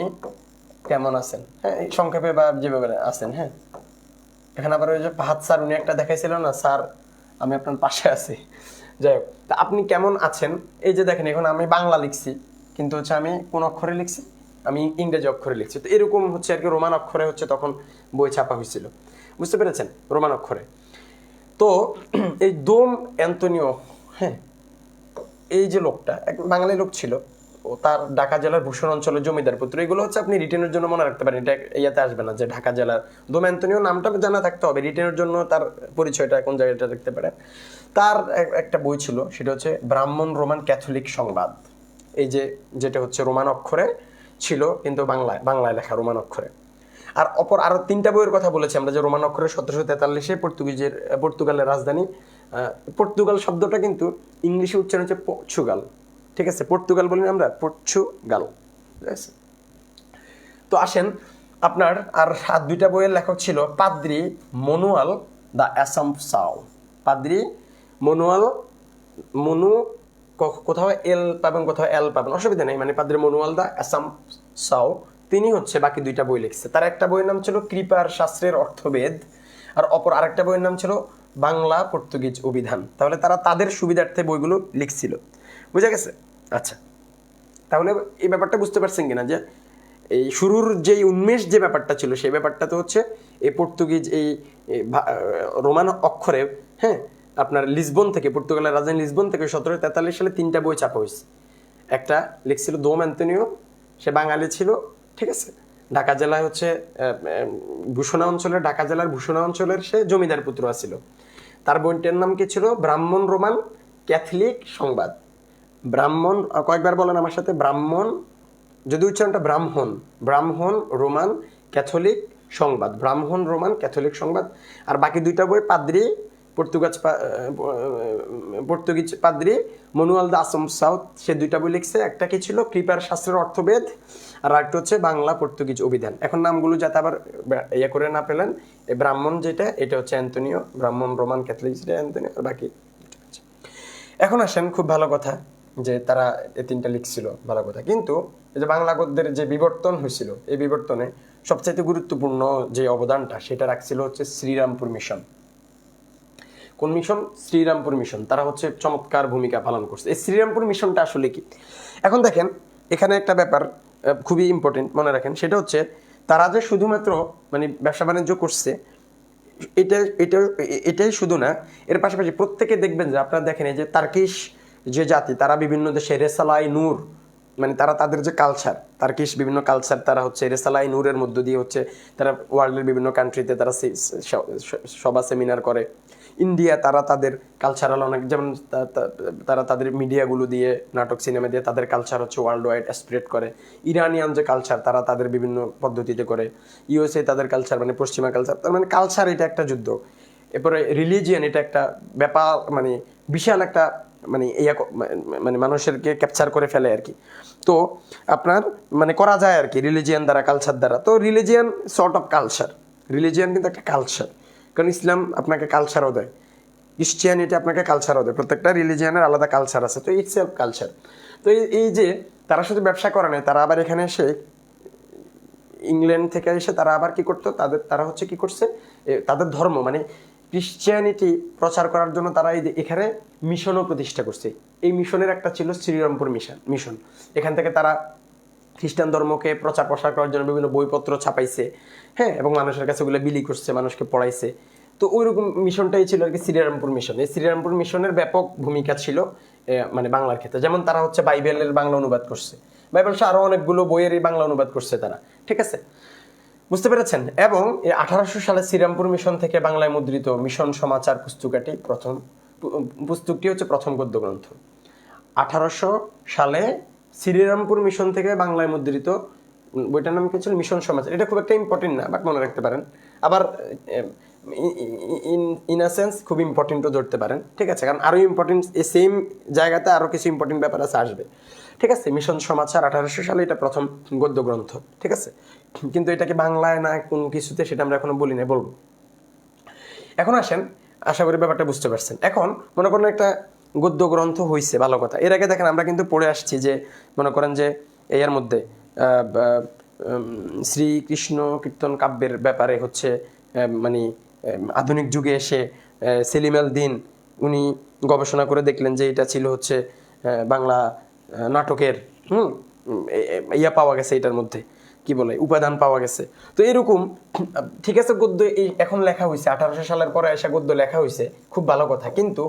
কেমন আছেন, হ্যাঁ, সংক্ষেপে বা যেভাবে আছেন। হ্যাঁ, এখানে আবার ওই যে ফাহাদ স্যার, উনি একটা দেখাইছিল না, স্যার আমি আপনার পাশে আছি। যাই হোক, তা আপনি কেমন আছেন, এই যে দেখেন এখন আমি বাংলা লিখছি, কিন্তু হচ্ছে আমি কোন অক্ষরে লিখছি, আমি ইংরেজি অক্ষরে লিখছি। তো এরকম হচ্ছে আর কি রোমান অক্ষরে হচ্ছে তখন বই ছাপা হয়েছিল। বুঝতে পেরেছেন, রোমান অক্ষরে। তো এই দোম অ্যান্তনিও, হ্যাঁ, এই যে লোকটা এক বাঙালি লোক ছিল, ও তার ঢাকা জেলার ভূষণ অঞ্চলের জমিদার পুত্র। এগুলো হচ্ছে আপনি রিটেনের জন্য মনে রাখতে পারেন, এটা ইয়াতে আসবে না যে ঢাকা জেলার। দোম অ্যান্তনিও নামটা জানা থাকতে হবে, রিটেনের জন্য তার পরিচয়টা কোন জায়গাটা রাখতে পারেন। তার একটা বই ছিল, সেটা হচ্ছে ব্রাহ্মণ রোমান ক্যাথলিক সংবাদ। এই যে যেটা হচ্ছে রোমান অক্ষরে ছিল, কিন্তু বাংলায় লেখা রোমান অক্ষরে। আর অপর আরো 3টা বইয়ের কথা বলেছি আমরা, যে রোমান অক্ষরে 1743-এ পর্তুগালের রাজধানী। পর্তুগাল শব্দটা কিন্তু ইংলিশে উচ্চারণ হচ্ছে পর্চুগাল। ঠিক আছে, পর্তুগাল বলি আমরা, পর্চুগাল। ঠিক আছে। তো আসেন আপনার আর 2টা বইয়ের লেখক ছিল পাদ্রি মনুয়াল দা অ্যাসাম্পসাও। পাদ্রি মনুয়াল, মনু কোথাও এল পাবেন, কোথাও এল পাবেন, অসুবিধা নেই, মানে পাদ্রি মনুয়াল দা অ্যাসাম্পসাও, তিনি হচ্ছে বাকি 2টা বই লিখছে। তার একটা বইয়ের নাম ছিল কৃপার শাস্ত্রের অর্থবেদ, আর অপর আরেকটা বইয়ের নাম ছিল বাংলা পর্তুগিজ অভিধান। তাহলে তারা তাদের সুবিধার্থে বইগুলো লিখছিল। বুঝা গেছে? আচ্ছা, তাহলে এই ব্যাপারটা বুঝতে পারছেন কিনা, যে এই শুরুর যেই উন্মেষ যে ব্যাপারটা ছিল, সেই ব্যাপারটা তো হচ্ছে এই পর্তুগিজ এই রোমান অক্ষরে, হ্যাঁ, আপনার লিসবন থেকে, পর্তুগালের রাজধানী লিসবন থেকে 1743 সালে 3টা বই ছাপা হয়েছে। একটা লিখছিল দোম অ্যান্তনিও, সে বাঙালি ছিল। ঠিক আছে, ঢাকা জেলায় হচ্ছে ভূষণা অঞ্চলের, ঢাকা জেলার ভূষণা অঞ্চলের সে জমিদার পুত্র ছিল। তার বইটার নাম কি ছিল? ব্রাহ্মণ রোমান ক্যাথলিক সংবাদ। ব্রাহ্মণ, কয়েকবার বলেন আমার সাথে, ব্রাহ্মণ, যদি উচ্চারণটা ব্রাহ্মণ, ব্রাহ্মণ রোমান ক্যাথলিক সংবাদ, ব্রাহ্মণ রোমান ক্যাথলিক সংবাদ। আর বাকি 2টা বই পাদ্রি পর্তুগিজ পাদ্রি মনুয়াল দা অ্যাসাম্পসাও, সে 2টা বই লিখছে। একটা কি ছিল? কৃপার শাস্ত্রের অর্থবেদ, আর একটা হচ্ছে বাংলা পর্তুগিজ অভিধান। এখন নামগুলো যাতে আবার ইয়ে করে না পেলেন, এই ব্রাহ্মণ যেটা, এটা হচ্ছে অ্যান্তনিও, ব্রাহ্মণ রোমান ক্যাথলিক যেটা অ্যান্তনিও, আর বাকি। এখন আসেন, খুব ভালো কথা, যে তারা এই তিনটা লিখছিল, ভালো কথা। কিন্তু এই যে বাংলা গদ্যের যে বিবর্তন হয়েছিল, এই বিবর্তনে সবচাইতে গুরুত্বপূর্ণ যে অবদানটা সেটা রাখছিল হচ্ছে শ্রীরামপুর মিশন। কোন মিশন? শ্রীরামপুর মিশন। তারা হচ্ছে চমৎকার ভূমিকা পালন করছে। এই শ্রীরামপুর মিশনটা আসলে কি? এখন দেখেন এখানে একটা ব্যাপার খুবই ইম্পর্টেন্ট মনে রাখেন, সেটা হচ্ছে তারা যে শুধুমাত্র মানে ব্যবসা বাণিজ্য করছে এটা এটা এটাই শুধু না, এর পাশাপাশি প্রত্যেকে দেখবেন যে আপনারা দেখেন এই যে তার্কিশ যে জাতি, তারা বিভিন্ন দেশে রেসালাই নূর, মানে তারা তাদের যে কালচার, তার্কিশ বিভিন্ন কালচার, তারা হচ্ছে রেসালাই নূরের মধ্য দিয়ে হচ্ছে তারা ওয়ার্ল্ডের বিভিন্ন কান্ট্রিতে তারা সভা সেমিনার করে। ইন্ডিয়া তারা তাদের কালচারাল অনেক, যেমন তারা তাদের মিডিয়াগুলো দিয়ে, নাটক সিনেমা দিয়ে তাদের কালচার হচ্ছে ওয়ার্ল্ড ওয়াইড স্প্রেড করে। ইরানিয়ান যে কালচার তারা তাদের বিভিন্ন পদ্ধতিতে করে। ইউএসএ তাদের কালচার মানে পশ্চিমা কালচার, তার মানে কালচার এটা একটা যুদ্ধ। এরপরে রিলিজিয়ান এটা একটা ব্যাপার, মানে বিশাল একটা মানে মানে মানুষেরকে ক্যাপচার করে ফেলে আর কি। তো আপনার মানে করা যায় আর কি রিলিজিয়ান দ্বারা, কালচার দ্বারা। তো religion sort of culture, religion কিন্তু একটা কালচার, কারণ ইসলাম আপনাকে কালচারও দেয়, ক্রিশ্চিয়ানিটি আপনাকে কালচারও দেয়, প্রত্যেকটা রিলিজিয়ানের আলাদা কালচার আছে। তো ইটস এ কালচার। তো এই যে তারা শুধু ব্যবসা করে নাই, তারা আবার এখানে এসে ইংল্যান্ড থেকে এসে তারা আবার কি করতো, তারা হচ্ছে কি করছে, তাদের ধর্ম মানে ক্রিশ্চিয়ানিটি প্রচার করার জন্য তারা এখানে মিশনও প্রতিষ্ঠা করছে। এই মিশনের একটা ছিল শ্রীরামপুর মিশন। এখান থেকে তারা খ্রিস্টান ধর্মকে প্রচার প্রসার করার জন্য বিভিন্ন বইপত্র ছাপাইছে, হ্যাঁ, এবং মানুষের কাছে ওগুলো বিলি করছে, মানুষকে পড়াইছে। তো ওইরকম মিশনটাই ছিল আর কি শ্রীরামপুর মিশন। এই শ্রীরামপুর মিশনের ব্যাপক ভূমিকা ছিল মানে বাংলার ক্ষেত্রে। যেমন তারা হচ্ছে বাইবেলের বাংলা অনুবাদ করছে, বাইবেল সহ আরো অনেকগুলো বইয়েরই বাংলা অনুবাদ করছে তারা, ঠিক আছে, বুঝতে পেরেছেন। এবং এই 1800 সালে শ্রীরামপুর মিশন থেকে বাংলায় মুদ্রিত মিশন সমাচার পুস্তকটি হচ্ছে প্রথম গদ্য গ্রন্থ। 1800 সালে শ্রীরামপুর মিশন থেকে বাংলায় মুদ্রিত বইটার নাম কি ছিল? মিশন সমাচার। এটা খুব একটা ইম্পর্টেন্ট না, বাট মনে রাখতে পারেন। আবার ইন আ সেন্স খুব ইম্পর্টেন্টও ধরতে পারেন, ঠিক আছে, কারণ আরও ইম্পর্টেন্ট এই সেম জায়গাতে আরও কিছু ইম্পর্টেন্ট ব্যাপার আছে, আসবে, ঠিক আছে। মিশন সমাচার 1800 সালে এটা প্রথম গদ্য গ্রন্থ, ঠিক আছে। কিন্তু এটাকে বাংলায় না কোন কিছুতে সেটা আমরা এখনো বলি না, বলবো। এখন আসেন, আশা করি ব্যাপারটা বুঝতে পারছেন। এখন মনে করেন একটা গদ্য গ্রন্থ হয়েছে, ভালো কথা। এর আগে দেখেন আমরা কিন্তু পড়ে আসছি যে মনে করেন যে এর মধ্যে শ্রীকৃষ্ণ কীর্তন কাব্যের ব্যাপারে হচ্ছে মানে আধুনিক যুগে এসে সেলিম আল দীন উনি গবেষণা করে দেখলেন যে এটা ছিল হচ্ছে বাংলা নাটকের ইয়া পাওয়া গেছে, এটার মধ্যে কি বলে উপাদান পাওয়া গেছে। তো এরকম, ঠিক আছে, গদ্য এই এখন লেখা হয়েছে 1800 সালের পরে এসে গদ্য লেখা হয়েছে, খুব ভালো কথা। কিন্তু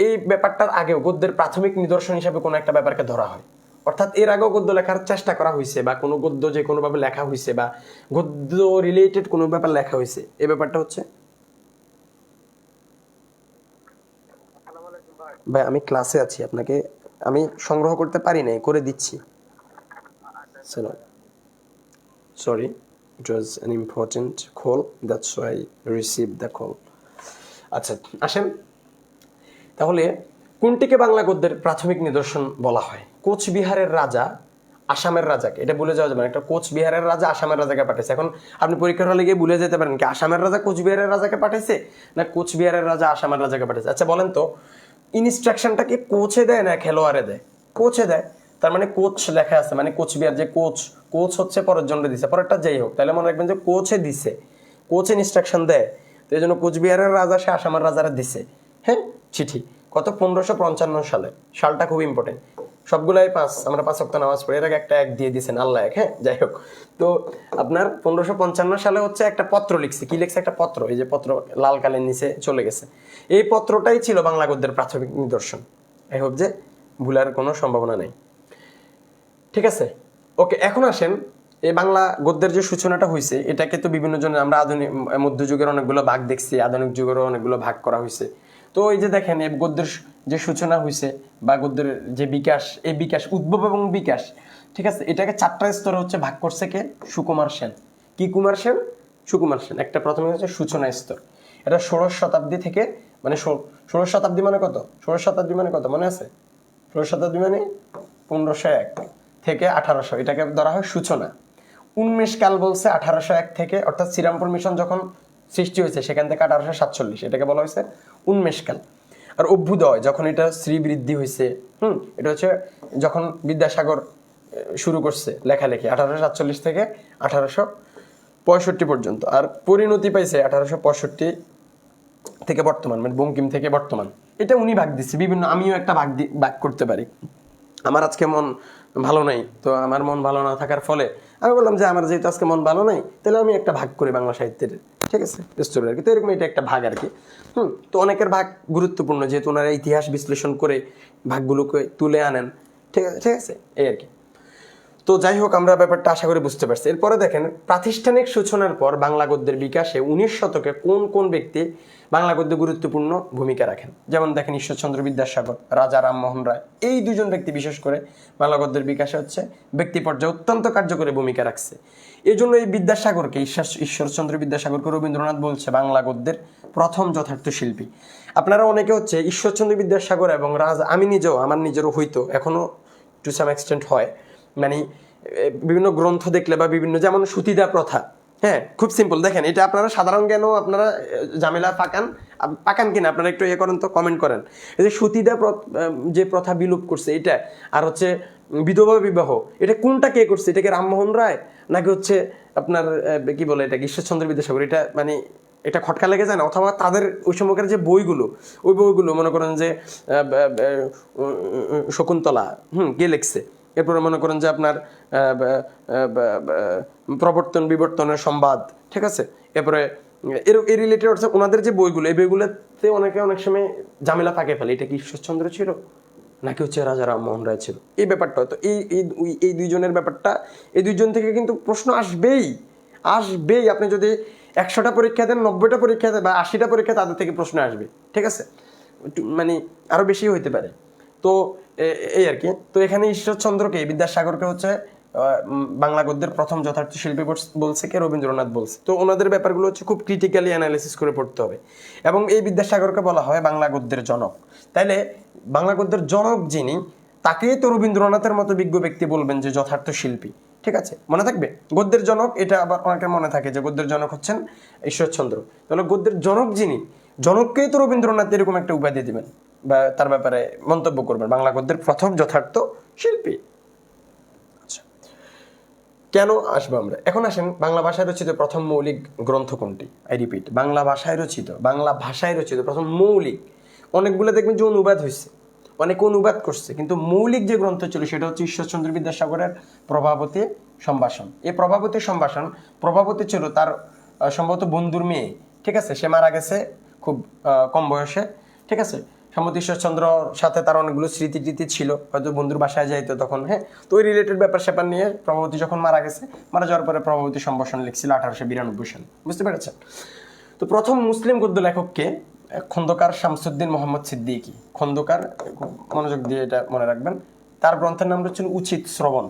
এই ব্যাপারটার আগেও গদ্যের প্রাথমিক নিদর্শন হিসাবে কোনো একটা ব্যাপারকে ধরা হয়, অর্থাৎ এর আগেও গদ্য লেখার চেষ্টা করা হয়েছে, বা কোনো গদ্য যে কোনোভাবে লেখা হয়েছে বা গদ্য রিলেটেড কোনো ব্যাপার লেখা হয়েছে, এই ব্যাপারটা হচ্ছে। ভাই আমি ক্লাসে আছি, আপনাকে আমি সংগ্রহ করতে পারি নাই, করে দিচ্ছি। Sorry, it was an important call, that's why I received the call. আচ্ছা আসেন তাহলে, কোনটিকে বাংলা গদ্যের প্রাথমিক নিদর্শন বলা হয়? কোচবিহারের রাজা আসামের রাজাকে, এটা ভুলে যাওয়া যাবে না, একটা কোচবিহারের রাজা আসামের রাজাকে পাঠাইছে। এখন আপনি পরীক্ষার হলে গিয়ে ভুলে যেতে পারেন কি আসামের রাজা কোচবিহারের রাজাকে পাঠাইছে না কোচবিহারের রাজা আসামের রাজাকে পাঠাইছে। আচ্ছা বলেন তো, ইনস্ট্রাকশনটা কি কোচে দেয় না খেলোয়াড়ে দেয়? কোচে দেয়। তার মানে কোচ লেখা আছে, মানে কোচবিহার যে কোচ হচ্ছে পরের জন্য দিছে, পরেরটা যাই হোক, তাহলে মনে রাখবেন যে কোচে দিছে, কোচ ইনস্ট্রাকশন দেয়। তো এই জন্য কোচবিহারের রাজা সে আসামের রাজারা দিছে, হ্যাঁ, চিঠি। কত? 1555 সালে। সালটা খুব ইম্পর্টেন্ট। সবগুলাই আমরা 5 ওয়াক্ত নামাজ পড়ি, এর আগে একটা এক দিয়ে দিয়েছেন আল্লাহ এক, হ্যাঁ, যাই হোক। তো আপনার 1555 সালে হচ্ছে একটা পত্র লিখছে। কি লিখছে? একটা পত্র। এই যে পত্র লাল কালের নিচে চলে গেছে, এই পত্রটাই ছিল বাংলা গদ্যের প্রাথমিক নিদর্শন। আই হোপ যে ভুলার কোনো সম্ভাবনা নেই, ঠিক আছে, ওকে। এখন আসেন, এই বাংলা গদ্যের যে সূচনাটা হয়েছে এটাকে তো বিভিন্ন জনের, আমরা আধুনিক মধ্যযুগের অনেকগুলো ভাগ দেখছি, আধুনিক যুগেরও অনেকগুলো ভাগ করা হয়েছে। তো এই যে দেখেন এই গদ্যের যে সূচনা হয়েছে বা গদ্যের যে বিকাশ, এই বিকাশ, উদ্ভব এবং বিকাশ, ঠিক আছে, এটাকে 4টা স্তরে হচ্ছে ভাগ করছে কে? সুকুমার সেন। কি কুমার সেন? সুকুমার সেন। একটা প্রথমে হচ্ছে সূচনা স্তর, এটা 16শ শতাব্দী থেকে, মানে 16শ শতাব্দী মানে কত? 16শ শতাব্দী মানে কত মনে আছে? 16শ শতাব্দী মানে 1501 থেকে 1800, এটাকে ধরা হয় সূচনা। উন্মেষকাল বলছে 1801 থেকে, অর্থাৎ শ্রীরামপুর মিশন যখন সৃষ্টি হয়েছে সেখান থেকে 1847, এটাকে বলা হয়েছে উন্মেষকাল। আর অভ্যুদয় যখন এটা শ্রীবৃদ্ধি হয়েছে, এটা হচ্ছে যখন বিদ্যাসাগর শুরু করছে লেখালেখি 1847 থেকে 1865 পর্যন্ত, আর পরিণতি পাইছে 1865 থেকে বর্তমান, মানে বঙ্কিম থেকে বর্তমান। এটা উনি ভাগ দিচ্ছে বিভিন্ন, আমিও একটা ভাগ করতে পারি। আমার আজকে মন ভালো নাই, তো আমার মন ভালো না থাকার ফলে আমি বললাম যে আমার যেহেতু আজকে মন ভালো নাই, তাহলে আমি একটা ভাগ করি বাংলা সাহিত্যের, ঠিক আছে, স্টোরি আর কি। তো এরকম এটা একটা ভাগ আর কি। তো অনেকের ভাগ গুরুত্বপূর্ণ, যেহেতু ওনারা ইতিহাস বিশ্লেষণ করে ভাগগুলোকে তুলে আনেন, ঠিক আছে, ঠিক আছে, এই আর কি। তো যাই হোক, আমরা ব্যাপারটা আশা করি বুঝতে পারছি। এরপরে দেখেন, প্রাতিষ্ঠানিক সূচনার পর বাংলা গদ্যের বিকাশে 19 শতকে কোন কোন ব্যক্তি বাংলা গদ্যে গুরুত্বপূর্ণ ভূমিকা রাখেন। যেমন দেখেন, ঈশ্বরচন্দ্র বিদ্যাসাগর, রাজা রামমোহন রায়, এই দুজন ব্যক্তি বিশেষ করে বাংলা গদ্যের বিকাশে হচ্ছে ব্যক্তি পর্যায়ে অত্যন্ত কার্যকরী ভূমিকা রাখছে। এই জন্য এই বিদ্যাসাগরকে, ঈশ্বরচন্দ্র বিদ্যাসাগরকে রবীন্দ্রনাথ বলছে বাংলা গদ্যের প্রথম যথার্থ শিল্পী। আপনারা অনেকে হচ্ছে ঈশ্বরচন্দ্র বিদ্যাসাগর এবং রাজা, আমি নিজেও, আমার নিজেরও হইতো, এখনো টু সাম এক্সটেন্ট হয়, মানে বিভিন্ন গ্রন্থ দেখলে বা বিভিন্ন, যেমন সতীদাহ প্রথা, হ্যাঁ, খুব সিম্পল। দেখেন, এটা আপনারা সাধারণ জ্ঞানও আপনারা ঝামেলা পাকান কিনা আপনারা একটু করেন তো, কমেন্ট করেন। এই যে সতীদাহ যে প্রথা বিলোপ করছে এটা, আর হচ্ছে বিধবা বিবাহ, এটা কোনটা কে করছে? এটা কি রামমোহন রায়, নাকি হচ্ছে আপনার কি বলে এটা ঈশ্বরচন্দ্র বিদ্যাসাগর? এটা মানে এটা খটকা লেগে যায় না? অথবা তাদের ওই সময়কার যে বইগুলো, ওই বইগুলো মনে করেন যে শকুন্তলা কে লিখছে, এরপরে মনে করেন যে আপনার প্রবর্তন বিবর্তনের সংবাদ, ঠিক আছে, এরপরে এই রিলেটেড হচ্ছে ওনাদের যে বইগুলো, এই বইগুলোতে অনেক সময় ঝামেলা থাকে ফেলে, এটা কি ঈশ্বরচন্দ্র ছিল নাকি হচ্ছে রাজা রামমোহন রায় ছিল, এই ব্যাপারটা। তো এই দুইজনের ব্যাপারটা, এই দুইজন থেকে কিন্তু প্রশ্ন আসবেই। আপনি যদি 100টা পরীক্ষা দেন, 90টা পরীক্ষা দেন বা 80টা পরীক্ষা, তাদের থেকে প্রশ্ন আসবে, ঠিক আছে, মানে আরো বেশি হইতে পারে। তো এই আর কি। তো এখানে ঈশ্বরচন্দ্রকে, বিদ্যাসাগরকে হচ্ছে বাংলা গদ্যের প্রথম যথার্থ শিল্পী বলছে কে? রবীন্দ্রনাথ বলছে। তো ওনাদের ব্যাপারগুলো হচ্ছে খুব ক্রিটিক্যালি অ্যানালাইসিস করে পড়তে হবে। এবং এই বিদ্যাসাগরকে বলা হয় বাংলা গদ্যের জনক। তাইলে বাংলা গদ্যের জনক যিনি, তাকেই তো রবীন্দ্রনাথের মতো বিজ্ঞ ব্যক্তি বলবেন যে যথার্থ শিল্পী, ঠিক আছে, মনে থাকবে। গদ্যের জনক, এটা আবার অনেকের মনে থাকে যে গদ্যের জনক হচ্ছেন ঈশ্বরচন্দ্র। তাহলে গদ্যের জনক যিনি, জনককেই তো রবীন্দ্রনাথ এরকম একটা উপাধি দিবেন বা তার ব্যাপারে মন্তব্য করবেন, বাংলা গদ্যের প্রথম যথার্থ শিল্পী। আচ্ছা, কেন আসবো আমরা এখন? আসেন, বাংলা ভাষায় রচিত প্রথম মৌলিক গ্রন্থ কোনটি? আই রিপিট, বাংলা ভাষায় রচিত প্রথম মৌলিক, অনেকগুলো দেখবেন যে অনুবাদ হয়েছে, অনেকে অনুবাদ করছে, কিন্তু মৌলিক যে গ্রন্থ ছিল সেটা হচ্ছে ঈশ্বরচন্দ্র বিদ্যাসাগরের প্রভাবতী সম্ভাষণ। এই প্রভাবতী সম্ভাষণ, প্রভাবতী ছিল তার সম্ভবত বন্ধুর মেয়ে, ঠিক আছে, সে মারা গেছে খুব কম বয়সে, ঠিক আছে। সম্ভবত ঈশ্বরচন্দ্রর সাথে তার অনেকগুলো স্মৃতি ছিল, হয়তো বন্ধুর বাসায় যাইতো তখন, হ্যাঁ। তো ওই রিলেটেড ব্যাপার স্যাপার নিয়ে প্রভাবতী যখন মারা যাওয়ার পরে প্রভাবতী সম্ভাষণ লিখছিল 1892 সালে, বুঝতে পেরেছেন? তো প্রথম মুসলিম গদ্য লেখককে? খন্দকার শামসুদ্দিন মোহাম্মদ সিদ্দিকী। খন্দকার, মনোযোগ দিয়ে এটা মনে রাখবেন। তার গ্রন্থের নাম হচ্ছে উচিত শ্রবণ।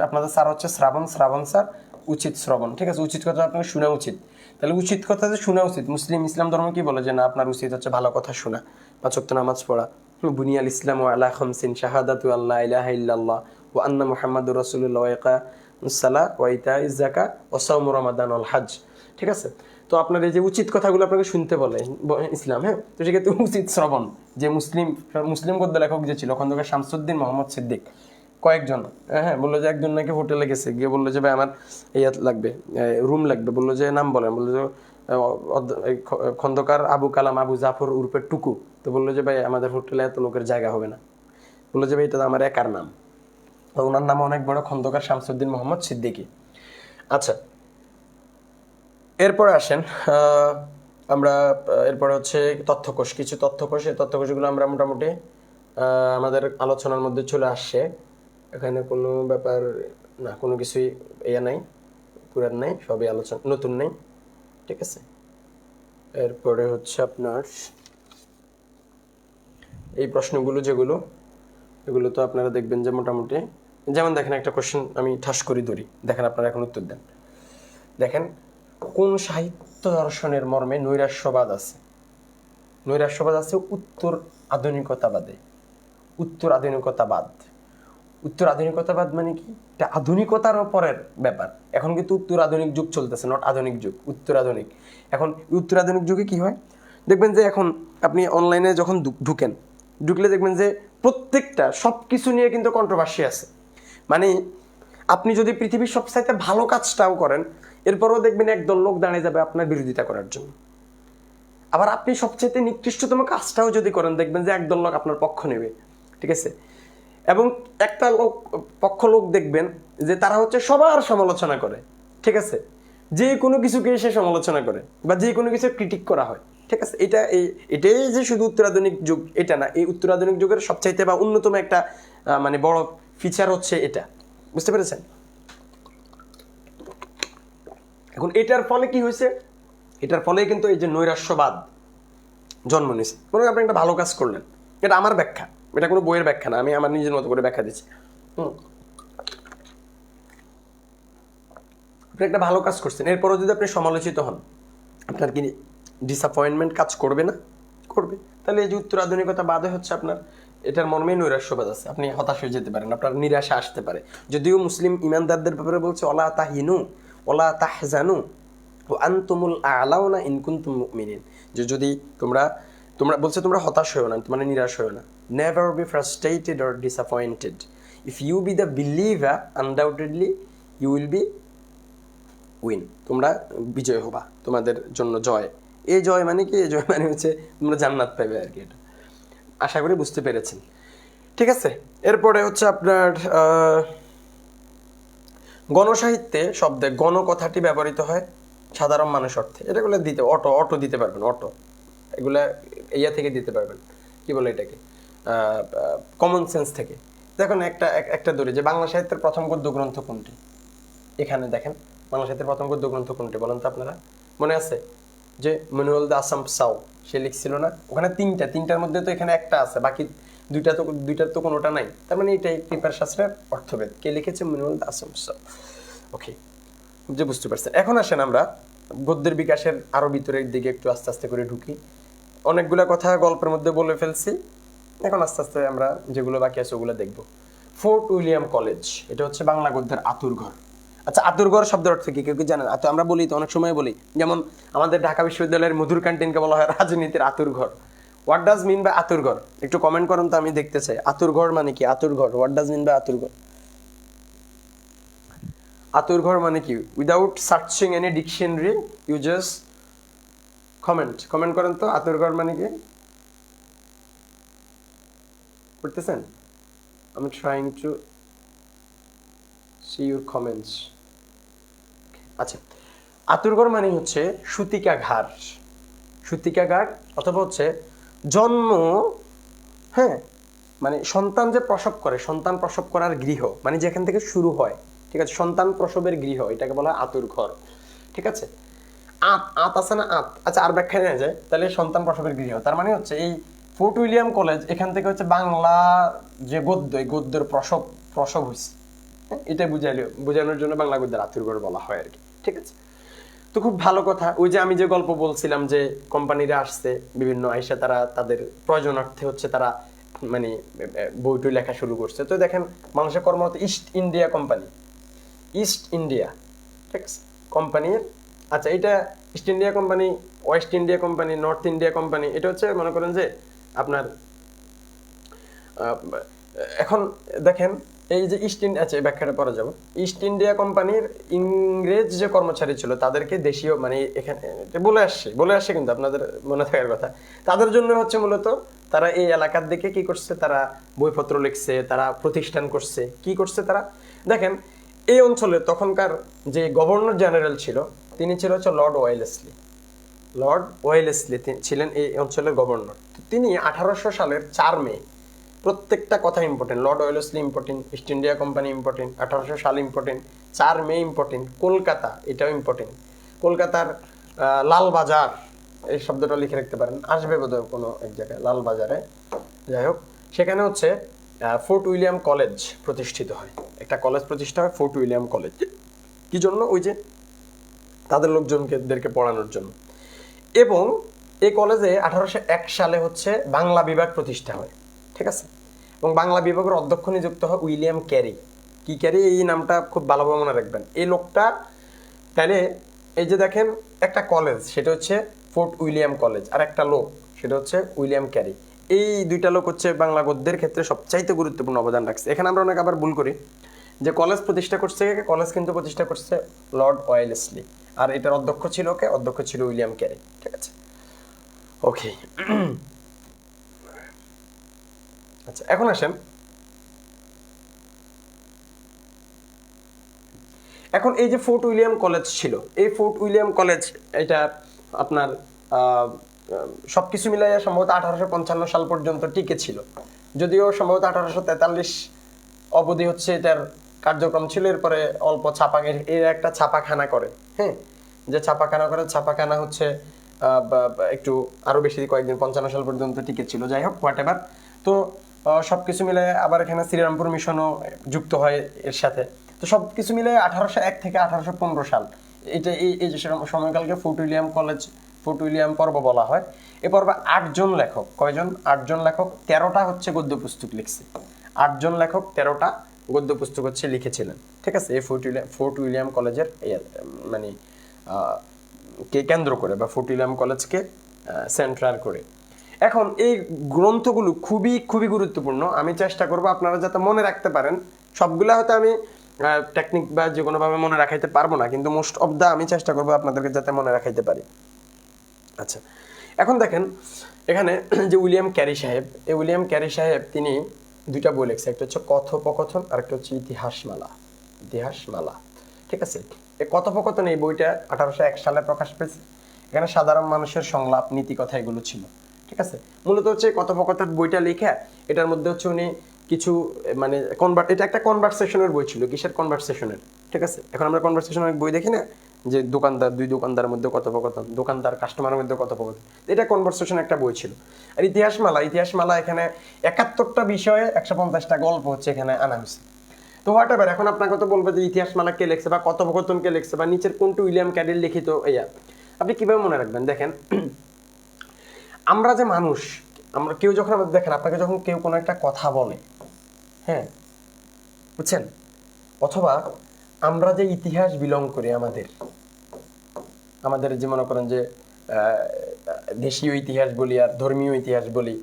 আপনাদের স্যার হচ্ছে শ্রাবণ স্যার, উচিত শ্রবণ, ঠিক আছে। উচিত কথা আপনাকে শোনা উচিত, তাহলে উচিত কথা যে শোনা উচিত। ইসলাম ধর্ম কি বলে যে না, আপনার উচিত হচ্ছে ভালো কথা শোনা, 5 ওয়াক্ত নামাজ পড়া। বুনিয়াল ইসলাম আলা খামসিন, শাহাদাতু আল্লা ইলাহা ইল্লাল্লাহ ওয়া আন্না মুহাম্মাদুর রাসূলুল্লাহ ওয়া ইকামুস সালাহ ওয়া ইতাইজ যাকাত ওয়া সাওমু রমাদান ওয়াল হজ, ঠিক আছে। তো আপনার এই যে উচিত কথাগুলো আপনাকে শুনতে বলে ইসলাম, হ্যাঁ। তো সেক্ষেত্রে উচিত শ্রবণ, যে মুসলিম গদ্য লেখক যে ছিল খন্দকার শামসুদ্দিন মোহাম্মদ সিদ্দিক, কয়েকজন, হ্যাঁ, বললো যে একজন নাকি হোটেলে গেছে, গিয়ে বললো যে ভাই আমার লাগবে, রুম লাগবে, বললো যে নাম বলেন, বললো যে খন্দকার আবু কালাম আবু জাফর উর্ফে টুকু। তো বললো যে ভাই আমাদের হোটেলে এত লোকের জায়গা হবে না। বললো যে ভাই এটা আমার একার নাম, ওনার নাম অনেক বড়, খন্দকার শামসুদ্দিন মোহাম্মদ সিদ্দিকী। আচ্ছা, এরপরে আসেন আমরা, এরপরে হচ্ছে তথ্যকোষ, কিছু তথ্যকোষ। এই তথ্যকোষগুলো আমরা মোটামুটি আমাদের আলোচনার মধ্যে চলে আসছে। এখানে কোনো ব্যাপার না, কোনো কিছুই নাই, পুরান নাই, সবই আলোচনা, নতুন নেই, ঠিক আছে। এরপরে হচ্ছে আপনার এই প্রশ্নগুলো যেগুলো, এগুলো তো আপনারা দেখবেন যে মোটামুটি, যেমন দেখেন একটা কোশ্চেন আমি ঠাস করে ধরি, দেখেন আপনারা এখন উত্তর দেন। দেখেন, কোন সাহিত্য দর্শনের মর্মে নৈরাশ্যবাদ আছে? নৈরাশ্যবাদ আছে উত্তর আধুনিকতাবাদে। উত্তর আধুনিকতাবাদ মানে কি? এটা আধুনিকতার পরের ব্যাপার। এখন কিন্তু উত্তর আধুনিক যুগ চলতেছে, নট আধুনিক যুগ, উত্তর আধুনিক। এখন উত্তর আধুনিক যুগে কি হয়? দেখবেন যে এখন আপনি অনলাইনে যখন ঢুকলে দেখবেন যে প্রত্যেকটা সব কিছু নিয়ে কিন্তু কন্ট্রোভার্সি আছে। মানে আপনি যদি পৃথিবীর সবচাইতে ভালো কাজটাও করেন, এরপরও দেখবেন একদল লোক দাঁড়িয়ে যাবে আপনার বিরোধিতা করার জন্য। আবার আপনি সবচেয়ে নিকৃষ্টতম কাজটাও যদি করেন, দেখবেন যে একদল লোক আপনার পক্ষ নেবে, ঠিক আছে। এবং একটা লোক দেখবেন যে তারা হচ্ছে সবার সমালোচনা করে, ঠিক আছে। যে কোনো কিছুকে সে সমালোচনা করে বা যে কোনো কিছু ক্রিটিক করা হয়, ঠিক আছে। এটাই যে শুধু উত্তরাধুনিক যুগ এটা না, এই উত্তরাধুনিক যুগের সবচাইতে বা অন্যতম একটা মানে বড় ফিচার হচ্ছে এটা, বুঝতে পেরেছেন? এখন এটার ফলে কি হয়েছে? এটার ফলে কিন্তু এই যে নৈরাশ্যবাদ জন্ম নিয়েছে। মনে করেন আপনি একটা ভালো কাজ করলেন, এটা আমার ব্যাখ্যা, এটা কোনো বইয়ের ব্যাখ্যা না, আমি আমার নিজের মতো করে ব্যাখ্যা দিচ্ছি। আপনি একটা ভালো কাজ করছেন, এরপরও যদি আপনি সমালোচিত হন, আপনার কি ডিসঅ্যাপয়েন্টমেন্ট কাজ করবে না? করবে। তাহলে এই যে উত্তরাধুনিকতা বাদে হচ্ছে আপনার এটার মর্মে নৈরাশ্যবাদ আছে, আপনি হতাশ হয়ে যেতে পারেন, আপনার নিরাশা আসতে পারে। যদিও মুসলিম ইমানদারদের ব্যাপারে বলছে ওলা তাহিনু ওলা তাহজানু ও আনতুমুল আলাউনা ইন কুনতুম মুমিনিন, যে যদি তোমরা বলছে তোমরা হতাশ হও না, মানে নিরাশ হও না। Never be frustrated or disappointed, if you be the believer undoubtedly you will be win, তোমরা বিজয় হবা, তোমাদের জন্য জয়। এই জয় মানে কি? এই জয় মানে হচ্ছে তোমরা জান্নাত পাবে আর কি। এটা আশা করি বুঝতে পেরেছেন, ঠিক আছে। এরপরে হচ্ছে আপনার গণসাহিত্যে শব্দে গণ কথাটি ব্যবহৃত হয় সাধারণ মানুষ অর্থে। এটাগুলো দিতে অটো দিতে পারবেন, অটো এগুলা ইয়া থেকে দিতে পারবেন, কি বলে এটাকে, কমন সেন্স থেকে। দেখুন একটা ধরে যে বাংলা সাহিত্যের প্রথম গদ্য গ্রন্থ কোনটি? এখানে দেখেন বাংলা সাহিত্যের প্রথম গদ্য গ্রন্থ কোনটি বলেন তো আপনারা? মনে আছে যে মনুয়াল দা আসাম সাউ সে লিখছিল না? ওখানে তিনটার মধ্যে তো এখানে একটা আছে, বাকি দুইটার তো কোনোটা নাই। তার মানে এটাই পেপার শাস্ত্রের অর্থভেদ। কে লিখেছে? মনুয়াল দা আসাম সাউ। ওকে, যে বুঝতে পারছেন। এখন আসেন আমরা গদ্যের বিকাশের আরো ভিতরের দিকে একটু আস্তে আস্তে করে ঢুকি। অনেকগুলা কথা গল্পের মধ্যে বলে ফেলছি, এখন আস্তে আস্তে আমরা যেগুলো বাকি আছে ওগুলো দেখবো। ফোর্ট উইলিয়াম কলেজ, এটা হচ্ছে বাংলা গদ্যের আতুরঘর। আচ্ছা, আতুরঘর শব্দের অর্থ কি কেউ কি জানেন? আমরা বলি তো, অনেক সময় বলি, যেমন আমাদের ঢাকা বিশ্ববিদ্যালয়ের মধুর ক্যান্টিনকে বলা হয় রাজনীতির আতুরঘর। হোয়াট ডাজ মিন বাই আতুরঘর? একটু কমেন্ট করুন তো, আমি দেখতে চাই। আতুরঘর মানে কি? আতুরঘর, হোয়াট ডাজ মিন বাই আতুরঘর? আতুরঘর মানে কি? Without searching any dictionary you just comment করেন তো, আতুরঘর মানে কি? করতেছেন? আমি trying to see your comments. আচ্ছা, আতুরঘর মানে হচ্ছে সুতিকাঘার অথবা হচ্ছে জন্ম, হ্যাঁ, মানে সন্তান যে প্রসব করে, সন্তান প্রসব করার গৃহ, মানে যেখান থেকে শুরু হয়, ঠিক আছে, সন্তান প্রসবের গৃহ, এটাকে বলা হয় আতুরঘর, ঠিক আছে। আত আছে না, আত, আচ্ছা, আর ব্যাখ্যা নেওয়া যায় তাহলে সন্তান প্রসবের গৃহ, তার মানে হচ্ছে এই ফোর্ট উইলিয়াম কলেজ, এখান থেকে হচ্ছে বাংলা যে গদ্য, এই গদ্যের প্রসব হয়েছে, এটা বুঝানোর জন্য বাংলা গদ্যের আতুরঘর বলা হয় আর কি, ঠিক আছে। তো খুব ভালো কথা। ওই যে আমি যে গল্প বলছিলাম যে কোম্পানিরা আসছে বিভিন্ন আইসা, তারা তাদের প্রয়োজনার্থে হচ্ছে তারা মানে বইটই লেখা শুরু করছে। তো দেখেন মানুষের কর্মরত ইস্ট ইন্ডিয়া কোম্পানি, ঠিক আছে, কোম্পানির, আচ্ছা, এটা east India company, West India company, north India company, এটা হচ্ছে মনে করেন যে আপনার এখন দেখেন এই যে ইস্ট ইন্ডিয়া, আচ্ছা, এই ব্যাখ্যাটা পরে যাব। ইস্ট ইন্ডিয়া কোম্পানির ইংরেজ যে কর্মচারী ছিল তাদেরকে দেশীয়, মানে এখানে বলে আসছে কিন্তু আপনাদের মনে থাকার কথা, তাদের জন্য হচ্ছে মূলত তারা এই এলাকার দিকে কি করছে, তারা বইপত্র লিখছে, তারা প্রতিষ্ঠান করছে, কি করছে তারা। দেখেন এই অঞ্চলে তখনকার যে গভর্নর জেনারেল ছিল, তিনি ছিল হচ্ছে লর্ড ওয়েলেসলি ছিলেন এই অঞ্চলের গভর্নর। তিনি 1800 সালের 4 মে, প্রত্যেকটা কথা important, Lord Wellesley important, east India company important, 1800 সাল ইম্পর্টেন্ট, 4 মে ইম্পর্টেন্ট, কলকাতা এটাও ইম্পর্টেন্ট, কলকাতার লালবাজার, এই শব্দটা লিখে রাখতে পারেন, আসবে বোধহয় কোনো এক জায়গায় লালবাজারে, যাই হোক, সেখানে হচ্ছে ফোর্ট উইলিয়াম কলেজ প্রতিষ্ঠিত হয়, একটা কলেজ প্রতিষ্ঠা হয় ফোর্ট উইলিয়াম কলেজ। কি জন্য? ওই যে তাদের লোকজনদেরকে পড়ানোর জন্য। এবং এই কলেজে 1801 সালে হচ্ছে বাংলা বিভাগ প্রতিষ্ঠা হয়, ঠিক আছে। এবং বাংলা বিভাগের অধ্যক্ষ নিযুক্ত হয় উইলিয়াম ক্যারি। কি ক্যারি? এই নামটা খুব ভালোভাবে মনে রাখবেন। এই লোকটা, তাহলে এই যে দেখেন একটা কলেজ, সেটা হচ্ছে ফোর্ট উইলিয়াম কলেজ, আর একটা লোক সেটা হচ্ছে উইলিয়াম ক্যারি। এই দুইটা লোক হচ্ছে বাংলা গদ্যের ক্ষেত্রে সবচাইতে গুরুত্বপূর্ণ অবদান রাখছে। এখানে আমরা অনেক আবার ভুল করি যে কলেজ প্রতিষ্ঠা করছে, কলেজ কিন্তু প্রতিষ্ঠা করছে লর্ড ওয়েলেসলি, আর এটার অধ্যক্ষ ছিল কে? অধ্যক্ষ ছিল উইলিয়াম ক্যারি। ঠিক আছে, ওকে। আচ্ছা, এখন আসেন, এখন এই যে ফোর্ট উইলিয়াম কলেজ ছিল, এই ফোর্ট উইলিয়াম কলেজ এটা আপনার সবকিছু মিলাইয়া সম্ভবত 1855 সাল পর্যন্ত টিকে ছিল, যদিও সম্ভবত 1843 অবধি হচ্ছে এটার কার্যক্রম ছিল। এরপরে অল্প এর একটা ছাপাখানা করে, হ্যাঁ, যে ছাপাখানা করে, ছাপাখানা হচ্ছে একটু আরো বেশি কয়েকদিন 55 সাল পর্যন্ত টিকে ছিল। যাই হোক, হোয়াট এভার। তো সবকিছু মিলে আবার এখানে শ্রীরামপুর মিশনও যুক্ত হয় এর সাথে। তো সবকিছু মিলে 1801 থেকে 1815 সাল, এটা এই যে সময়কালকে Fort William college, Fort William পর্ব বলা হয়। এ পর্বে 8 জন লেখক, কয়জন? 8 জন লেখক 13টা হচ্ছে গদ্য পুস্তক লিখছে। 8 জন লেখক 13টা গদ্য পুস্তক হচ্ছে লিখেছিলেন। ঠিক আছে, এই ফোর্ট উইলিয়াম কলেজের মানে কে কেন্দ্র করে, বা ফোর্ট উইলিয়াম কলেজকে সেন্ট্রাল করে। এখন এই গ্রন্থগুলো খুবই খুবই গুরুত্বপূর্ণ। আমি চেষ্টা করব আপনারা যাতে মনে রাখতে পারেন। সবগুলা হয়তো আমি টেকনিক বা যে কোনোভাবে মনে রাখাইতে পারবো না, কিন্তু মোস্ট অফ দা আমি চেষ্টা করবো আপনাদেরকে যাতে মনে রাখাইতে পারি। আচ্ছা, এখন দেখেন এখানে যে উইলিয়াম ক্যারি সাহেব, এই উইলিয়াম ক্যারি সাহেব তিনি দুইটা বই লিখছে, একটা হচ্ছে কথোপকথন আর একটা হচ্ছে ইতিহাসমালা। ইতিহাসমালা, ঠিক আছে। এই কথোপকথন, এই বইটা 1801 সালে প্রকাশ পেয়েছে। এখানে সাধারণ মানুষের সংলাপ, নীতি কথা এগুলো ছিল। ঠিক আছে, মূলত হচ্ছে কথোপকথন বইটা লিখে এটার মধ্যে হচ্ছে উনি কিছু মানে এটা একটা কনভারসেশনের বই ছিল। কিসের কনভারসেশনের? ঠিক আছে, এখন আমরা কনভারসেশনের বই দেখি না, যে দোকানদার, দুই দোকানদারের মধ্যে কথোপকথন, দোকানদার কাস্টমারের মধ্যে কথোপকথন, এটা কনভারসেশন একটা বই ছিল। আর ইতিহাসমালা এখানে 71টা বিষয়ে 150টা গল্প হচ্ছে এখানে আনা হয়েছে। তো হোয়াট এভার, এখন আপনাকে তো বলবে যে ইতিহাসমালা কে লিখছে বা কথোপকথন কে লিখছে বা নিচের কোনটি উইলিয়াম ক্যারির লিখিত, আপনি কিভাবে মনে রাখবেন? দেখেন, আমরা যে মানুষ, আমরা কেউ যখন আমাদের, দেখেন আপনাকে যখন কেউ কোনো একটা কথা বলে, হ্যাঁ, বুঝছেন, অথবা আমরা যে ইতিহাস বিলং করি, আমাদের যে মনে করেন যে দেশীয় ইতিহাস বলি আর ধর্মীয় ইতিহাস বলি,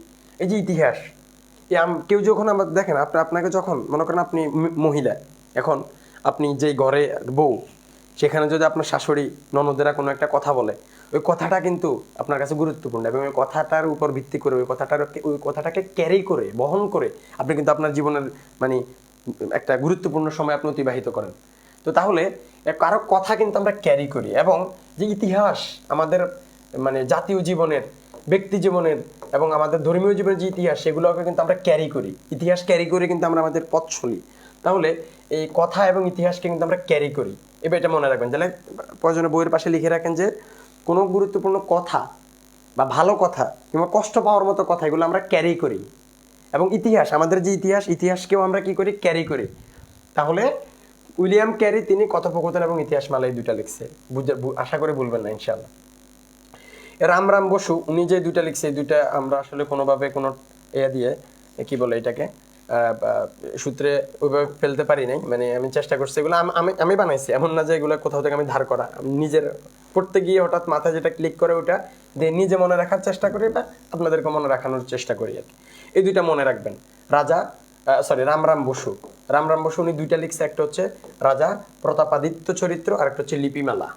এই যে ইতিহাস, কেউ যখন আমাদের, দেখেন আপনাকে যখন মনে করেন আপনি মহিলা, এখন আপনি যে ঘরে বউ, সেখানে যদি আপনার শাশুড়ি ননদেরা কোনো একটা কথা বলে, ওই কথাটা কিন্তু আপনার কাছে গুরুত্বপূর্ণ, এবং ওই কথাটার উপর ভিত্তি করে ওই কথাটাকে ক্যারি করে, বহন করে আপনি কিন্তু আপনার জীবনের মানে একটা গুরুত্বপূর্ণ সময় আপনি অতিবাহিত করেন। তো তাহলে কারো কথা কিন্তু আমরা ক্যারি করি, এবং যে ইতিহাস আমাদের মানে জাতীয় জীবনের, ব্যক্তি জীবনের এবং আমাদের ধর্মীয় জীবনের যে ইতিহাস, সেগুলোকে কিন্তু আমরা ক্যারি করি। ইতিহাস ক্যারি করে কিন্তু আমরা আমাদের পথ চলি। তাহলে এই কথা এবং ইতিহাসকে কিন্তু আমরা ক্যারি করি। এবার এটা মনে রাখবেন, তাহলে প্রয়োজনে বইয়ের পাশে লিখে রাখেন যে কোনো গুরুত্বপূর্ণ কথা বা ভালো কথা কিংবা কষ্ট পাওয়ার মতো কথা, এগুলো আমরা ক্যারি করি। এবং ইতিহাস, আমাদের যে ইতিহাসকেও আমরা কি করি? ক্যারি করি। তাহলে উইলিয়াম ক্যারি তিনি কথোপকথন এবং ইতিহাসমালা এই দুইটা লিখছে, আশা করে ভুলবেন না ইনশাআল্লাহ। রামরাম বসু উনি যে দুইটা লিখছে, এই দুইটা আমরা আসলে কোনোভাবে কোনো দিয়ে কি বলে এটাকে সূত্রে ওইভাবে ফেলতে পারি নাই, মানে আমি চেষ্টা করছি, এগুলো আমি বানাইছি, এমন না যে এগুলো কোথাও থেকে আমি ধার করা। নিজের পড়তে গিয়ে হঠাৎ মাথায় যেটা ক্লিক করে ওটা দিয়ে নিজে মনে রাখার চেষ্টা করি, বা আপনাদেরকে মনে রাখানোর চেষ্টা করি আর কি। এই দুইটা মনে রাখবেন। রামরাম বসু উনি দুইটা লিখছে, একটা হচ্ছে রাজা প্রতাপাদিত্য চরিত্র আর একটা হচ্ছে লিপিমালা।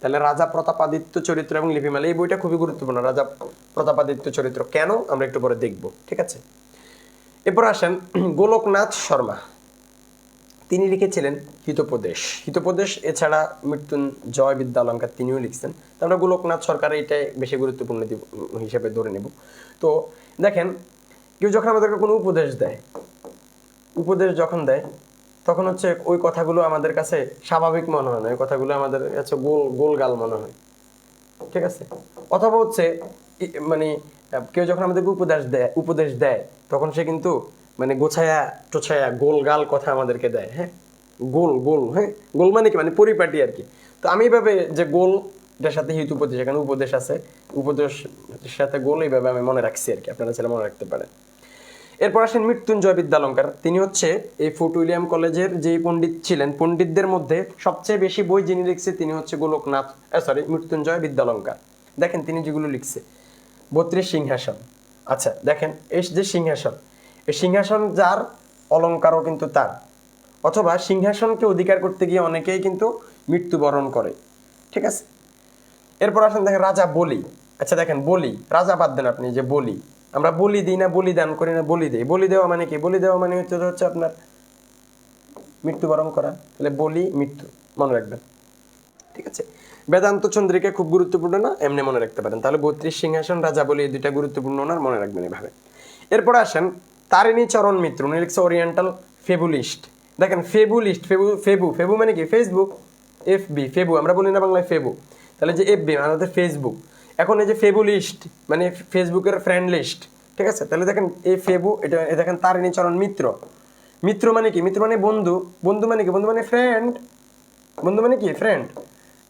তাহলে রাজা প্রতাপাদিত্য চরিত্র এবং লিপিমালা, এই বইটা খুবই গুরুত্বপূর্ণ। রাজা প্রতাপাদিত্য চরিত্র কেন, আমরা একটু পরে দেখব। ঠিক আছে, এরপর আসেন গোলকনাথ শর্মা, তিনি লিখেছিলেন হিতোপদেশ। এছাড়া মৃত্যুঞ্জয় বিদ্যালঙ্কার তিনিও লিখছেন। আমরা গোলকনাথ সরকার এটাই বেশি গুরুত্বপূর্ণ হিসেবে ধরে নেব। তো দেখেন, কেউ যখন আমাদেরকে কোনো উপদেশ যখন দেয়, তখন হচ্ছে ওই কথাগুলো আমাদের কাছে স্বাভাবিক মনে হয় না, ওই কথাগুলো আমাদের কাছে গোলগাল মনে হয়। ঠিক আছে, অথবা হচ্ছে মানে কেউ যখন আমাদেরকে উপদেশ দেয় তখন সে কিন্তু মানে গোছায়া টোছায়া গোলগাল কথা আমাদেরকে দেয়। হ্যাঁ, গোল, হ্যাঁ, গোল মানে কি, মানে পরিপাটি আর কি। তো আমি এইভাবে যে গোল, এটার সাথে হিত উপদেশ, এখানে উপদেশ আছে, উপদেশের সাথে গোল, এইভাবে আমি মনে রাখছি আর কি, আপনারা ছেলে মনে রাখতে পারেন। এরপর আসেন মৃত্যুঞ্জয় বিদ্যালঙ্কার, তিনি হচ্ছে এই ফোর্ট উইলিয়াম কলেজের যে পণ্ডিত ছিলেন, পণ্ডিতদের মধ্যে সবচেয়ে বেশি বই যিনি লিখছে তিনি হচ্ছে মৃত্যুঞ্জয় বিদ্যালঙ্কার। দেখেন তিনি যেগুলো লিখছে 32 সিংহাসন। আচ্ছা দেখেন এই যে সিংহাসন, এই সিংহাসন যার, অলংকারও কিন্তু তার। অথবা সিংহাসনকে অধিকার করতে গিয়ে অনেকেই কিন্তু মৃত্যুবরণ করে, ঠিক আছে। এরপর আসেন দেখেন রাজা বলি। আচ্ছা দেখেন বলি, রাজা বাদ দেন আপনি, যে বলি আমরা বলি দিই না, বলিদান করি না, বলি দেই। বলি দেওয়া মানে কি? বলি দেওয়া মানে হচ্ছে আপনার মৃত্যুবরণ করা। তাহলে বলি মৃত্যু, মনে রাখবেন, ঠিক আছে। বেদান্ত চন্দ্রিকা খুব গুরুত্বপূর্ণ না, এমনি মনে রাখতে পারেন। তাহলে 32 সিংহাসন, রাজা বলি, এই দুইটা গুরুত্বপূর্ণ না, মনে রাখবেন এভাবে। এরপরে আসেন তারিণী চরণ মিত্র, উনি লিখছে ওরিয়েন্টাল ফেবুলিস্ট। দেখেন ফেবুলিস্ট, ফেবু ফেবু মানে কি? ফেসবুক, এফবি, ফেবু আমরা বলি না বাংলায় ফেবু, তাহলে যে এফবি আমাদের ফেসবুক। এখন এই যে ফেবুলিস্ট মানে ফেসবুকের ফ্রেন্ড লিস্ট, ঠিক আছে। তাহলে দেখেন এই ফেবু, এটা দেখেন তারিণী চরণ মিত্র। মিত্র মানে কি? মিত্র মানে বন্ধু। বন্ধু মানে কি? বন্ধু মানে ফ্রেন্ড। বন্ধু মানে কি? ফ্রেন্ড।